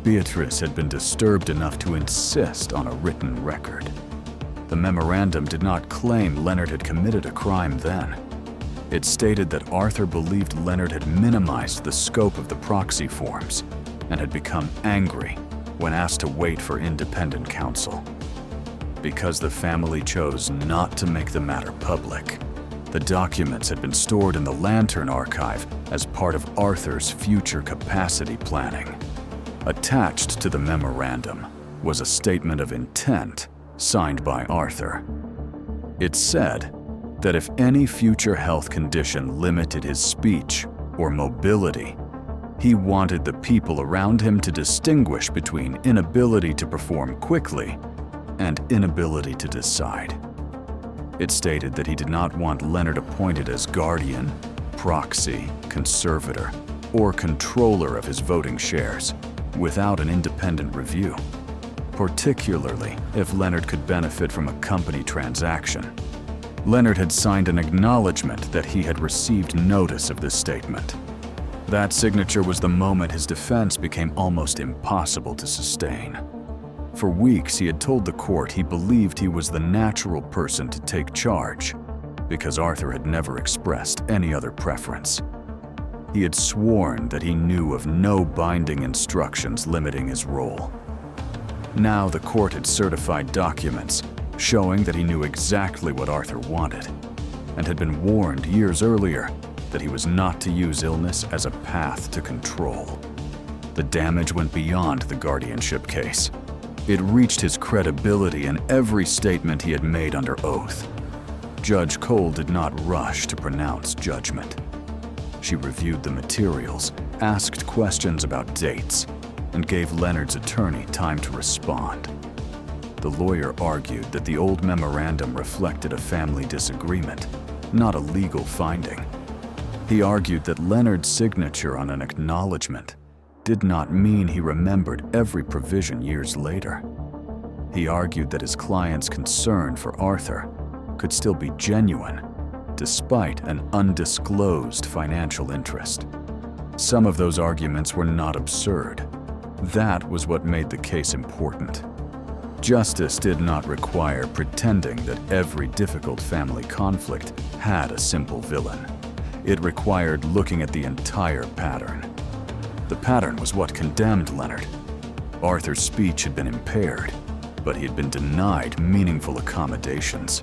Beatrice had been disturbed enough to insist on a written record. The memorandum did not claim Leonard had committed a crime then. It stated that Arthur believed Leonard had minimized the scope of the proxy forms and had become angry when asked to wait for independent counsel. Because the family chose not to make the matter public, the documents had been stored in the Lantern archive as part of Arthur's future capacity planning. Attached to the memorandum was a statement of intent signed by Arthur. It said that if any future health condition limited his speech or mobility, he wanted the people around him to distinguish between inability to perform quickly and inability to decide. It stated that he did not want Leonard appointed as guardian proxy, conservator, or controller of his voting shares without an independent review, particularly if Leonard could benefit from a company transaction. Leonard had signed an acknowledgement that he had received notice of this statement. That signature was the moment his defense became almost impossible to sustain. For weeks, he had told the court he believed he was the natural person to take charge because Arthur had never expressed any other preference. He had sworn that he knew of no binding instructions limiting his role. Now the court had certified documents showing that he knew exactly what Arthur wanted and had been warned years earlier that he was not to use illness as a path to control. The damage went beyond the guardianship case. It reached his credibility in every statement he had made under oath. Judge Cole did not rush to pronounce judgment. She reviewed the materials, asked questions about dates, and gave Leonard's attorney time to respond. The lawyer argued that the old memorandum reflected a family disagreement, not a legal finding. He argued that Leonard's signature on an acknowledgement did not mean he remembered every provision years later. He argued that his client's concern for Arthur could still be genuine, despite an undisclosed financial interest. Some of those arguments were not absurd. That was what made the case important. Justice did not require pretending that every difficult family conflict had a simple villain. It required looking at the entire pattern. The pattern was what condemned Leonard. Arthur's speech had been impaired, but he had been denied meaningful accommodations.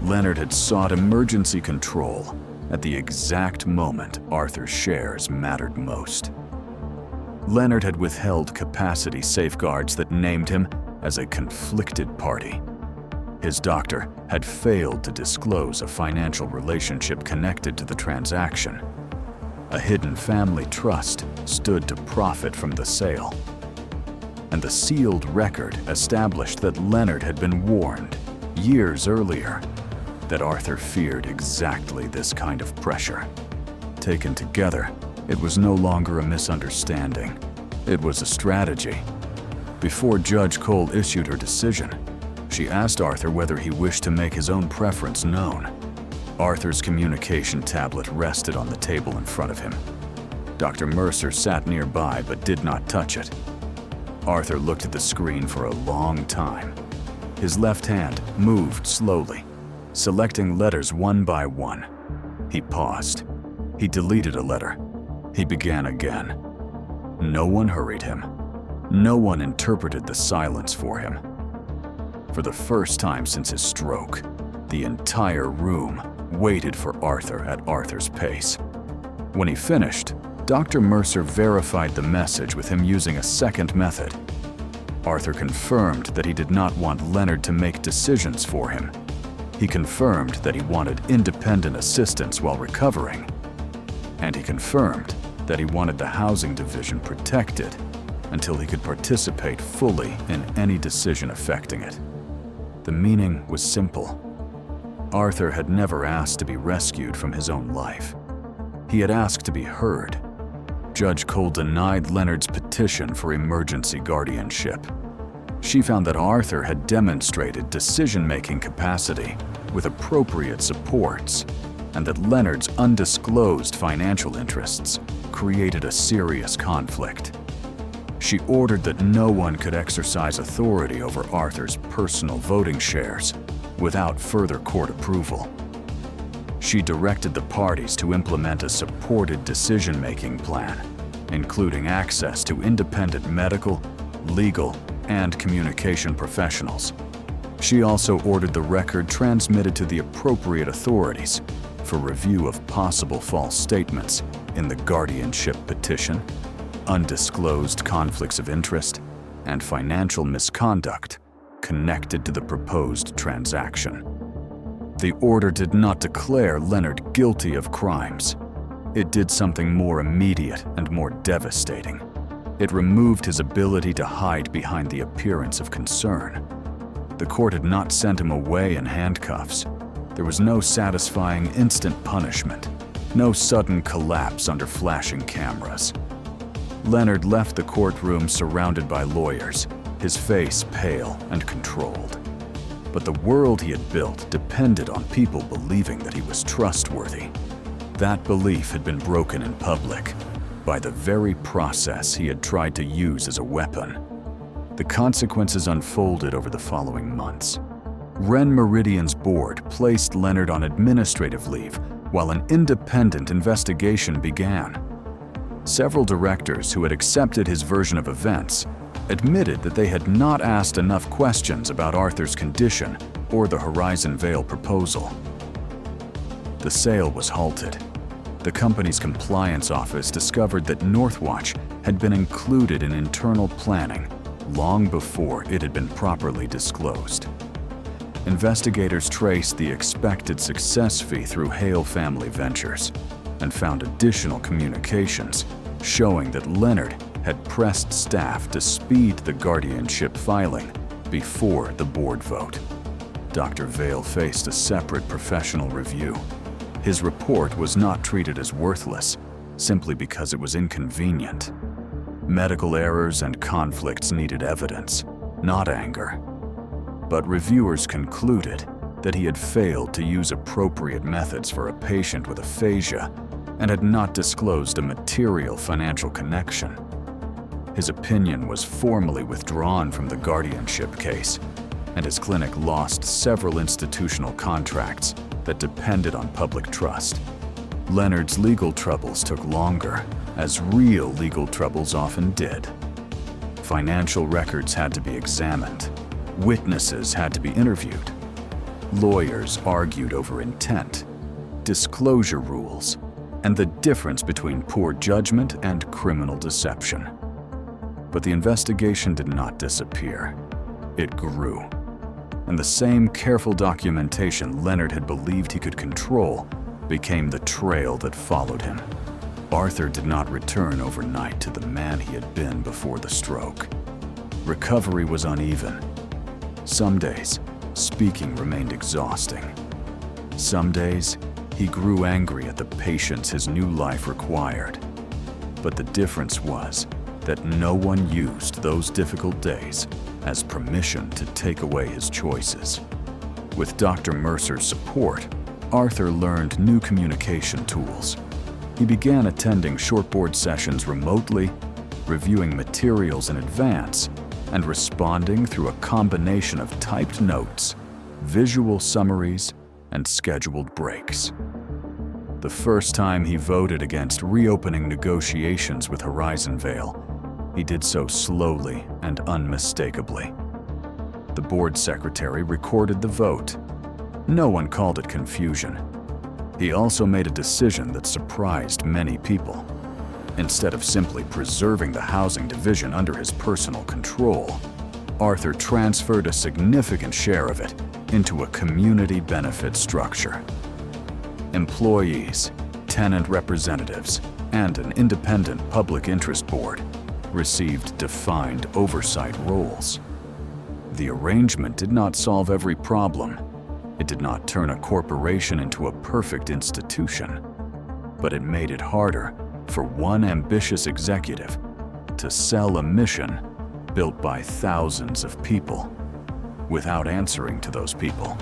Leonard had sought emergency control at the exact moment Arthur's shares mattered most. Leonard had withheld capacity safeguards that named him as a conflicted party. His doctor had failed to disclose a financial relationship connected to the transaction. A hidden family trust stood to profit from the sale. And the sealed record established that Leonard had been warned years earlier that Arthur feared exactly this kind of pressure. Taken together, it was no longer a misunderstanding. It was a strategy. Before Judge Cole issued her decision, she asked Arthur whether he wished to make his own preference known. Arthur's communication tablet rested on the table in front of him. Dr. Mercer sat nearby but did not touch it. Arthur looked at the screen for a long time. His left hand moved slowly, selecting letters one by one. He paused. He deleted a letter. He began again. No one hurried him. No one interpreted the silence for him. For the first time since his stroke, the entire room waited for Arthur at Arthur's pace. When he finished, Dr. Mercer verified the message with him using a second method. Arthur confirmed that he did not want Leonard to make decisions for him. He confirmed that he wanted independent assistance while recovering. And he confirmed that he wanted the housing division protected until he could participate fully in any decision affecting it. The meaning was simple. Arthur had never asked to be rescued from his own life. He had asked to be heard. Judge Cole denied Leonard's petition for emergency guardianship. She found that Arthur had demonstrated decision-making capacity with appropriate supports, and that Leonard's undisclosed financial interests created a serious conflict. She ordered that no one could exercise authority over Arthur's personal voting shares without further court approval. She directed the parties to implement a supported decision-making plan, including access to independent medical, legal, and communication professionals. She also ordered the record transmitted to the appropriate authorities for review of possible false statements in the guardianship petition, undisclosed conflicts of interest, and financial misconduct connected to the proposed transaction. The order did not declare Leonard guilty of crimes. It did something more immediate and more devastating. It removed his ability to hide behind the appearance of concern. The court had not sent him away in handcuffs. There was no satisfying instant punishment. Instead, the court had No sudden collapse under flashing cameras. Leonard left the courtroom surrounded by lawyers, his face pale and controlled. But the world he had built depended on people believing that he was trustworthy. That belief had been broken in public by the very process he had tried to use as a weapon. The consequences unfolded over the following months. Ren Meridian's board placed Leonard on administrative leave while an independent investigation began. Several directors who had accepted his version of events admitted that they had not asked enough questions about Arthur's condition or the Horizon Vale proposal. The sale was halted. The company's compliance office discovered that Northwatch had been included in internal planning long before it had been properly disclosed. Investigators traced the expected success fee through Hale Family Ventures and found additional communications showing that Leonard had pressed staff to speed the guardianship filing before the board vote. Dr. Vale faced a separate professional review. His report was not treated as worthless simply because it was inconvenient. Medical errors and conflicts needed evidence, not anger. But reviewers concluded that he had failed to use appropriate methods for a patient with aphasia and had not disclosed a material financial connection. His opinion was formally withdrawn from the guardianship case, and his clinic lost several institutional contracts that depended on public trust. Leonard's legal troubles took longer, as real legal troubles often did. Financial records had to be examined. Witnesses had to be interviewed. Lawyers argued over intent, disclosure rules, and the difference between poor judgment and criminal deception. But the investigation did not disappear. It grew. And the same careful documentation Leonard had believed he could control became the trail that followed him. Arthur did not return overnight to the man he had been before the stroke. Recovery was uneven. Some days, speaking remained exhausting. Some days, he grew angry at the patience his new life required. But the difference was that no one used those difficult days as permission to take away his choices. With Dr. Mercer's support, Arthur learned new communication tools. He began attending shortboard sessions remotely, reviewing materials in advance, and responding through a combination of typed notes, visual summaries, and scheduled breaks. The first time he voted against reopening negotiations with Horizon Vale, he did so slowly and unmistakably. The board secretary recorded the vote. No one called it confusion. He also made a decision that surprised many people. Instead of simply preserving the housing division under his personal control, Arthur transferred a significant share of it into a community benefit structure. Employees, tenant representatives, and an independent public interest board received defined oversight roles. The arrangement did not solve every problem. It did not turn a corporation into a perfect institution, but it made it harder for one ambitious executive to sell a mission built by thousands of people without answering to those people.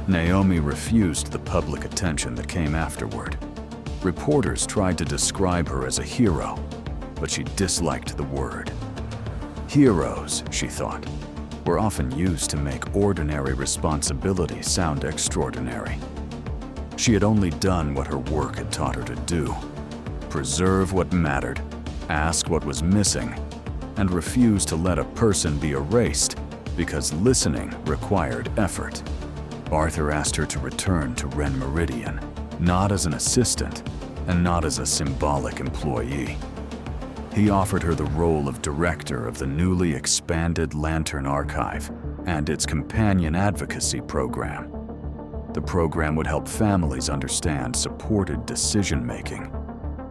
Naomi refused the public attention that came afterward. Reporters tried to describe her as a hero, but she disliked the word. Heroes, she thought, were often used to make ordinary responsibilities sound extraordinary. She had only done what her work had taught her to do: preserve what mattered, ask what was missing, and refuse to let a person be erased because listening required effort. Arthur asked her to return to Ren Meridian, not as an assistant and not as a symbolic employee. He offered her the role of director of the newly expanded Lantern Archive and its companion advocacy program. The program would help families understand supported decision-making,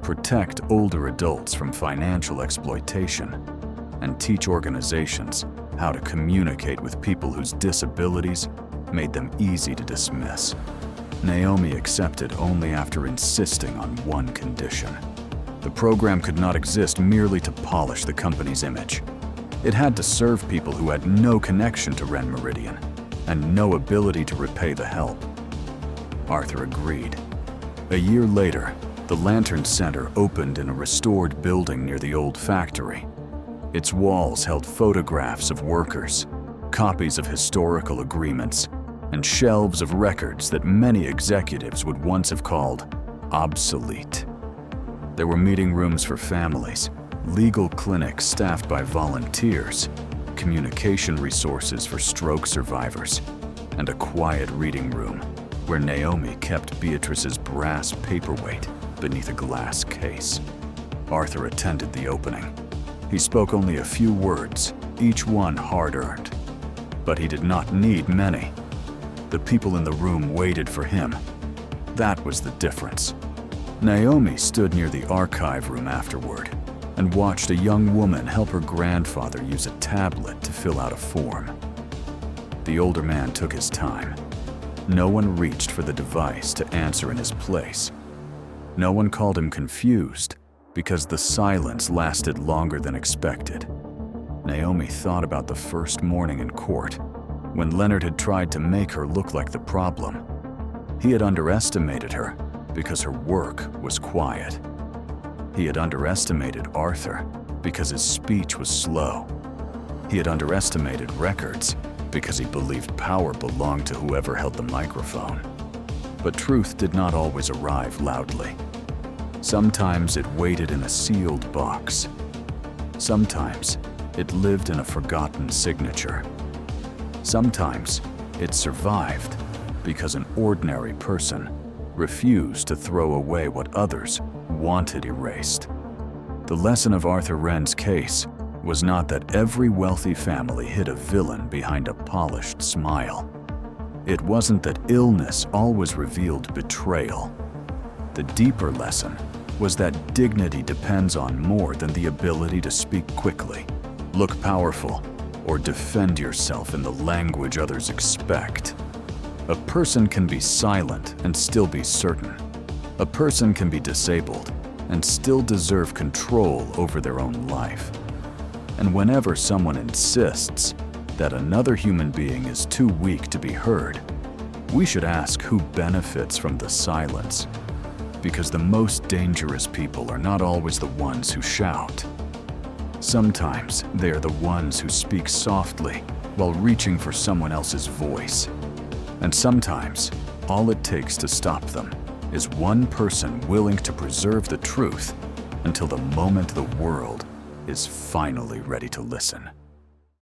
protect older adults from financial exploitation, and teach organizations how to communicate with people whose disabilities made them easy to dismiss. Naomi accepted only after insisting on one condition. The program could not exist merely to polish the company's image. It had to serve people who had no connection to Ren Meridian and no ability to repay the help. Arthur agreed. A year later, the Lantern Center opened in a restored building near the old factory. Its walls held photographs of workers, copies of historical agreements, and shelves of records that many executives would once have called obsolete. There were meeting rooms for families, legal clinics staffed by volunteers, communication resources for stroke survivors, and a quiet reading room where Naomi kept Beatrice's brass paperweight beneath a glass case. Arthur attended the opening. He spoke only a few words, each one hard-earned. But he did not need many. The people in the room waited for him. That was the difference. Naomi stood near the archive room afterward and watched a young woman help her grandfather use a tablet to fill out a form. The older man took his time. No one reached for the device to answer in his place. No one called him confused because the silence lasted longer than expected. Naomi thought about the first morning in court, when Leonard had tried to make her look like the problem. He had underestimated her because her work was quiet. He had underestimated Arthur because his speech was slow. He had underestimated records because he believed power belonged to whoever held the microphone. But truth did not always arrive loudly. Sometimes it waited in a sealed box. Sometimes it lived in a forgotten signature. Sometimes it survived because an ordinary person refused to throw away what others wanted erased. The lesson of Arthur Wren's case was not that every wealthy family hid a villain behind a polished smile. It wasn't that illness always revealed betrayal. The deeper lesson was that dignity depends on more than the ability to speak quickly, look powerful, or defend yourself in the language others expect. A person can be silent and still be certain. A person can be disabled and still deserve control over their own life. And whenever someone insists that another human being is too weak to be heard, we should ask who benefits from the silence. Because the most dangerous people are not always the ones who shout. Sometimes they are the ones who speak softly while reaching for someone else's voice. And sometimes all it takes to stop them is one person willing to preserve the truth until the moment the world is finally ready to listen.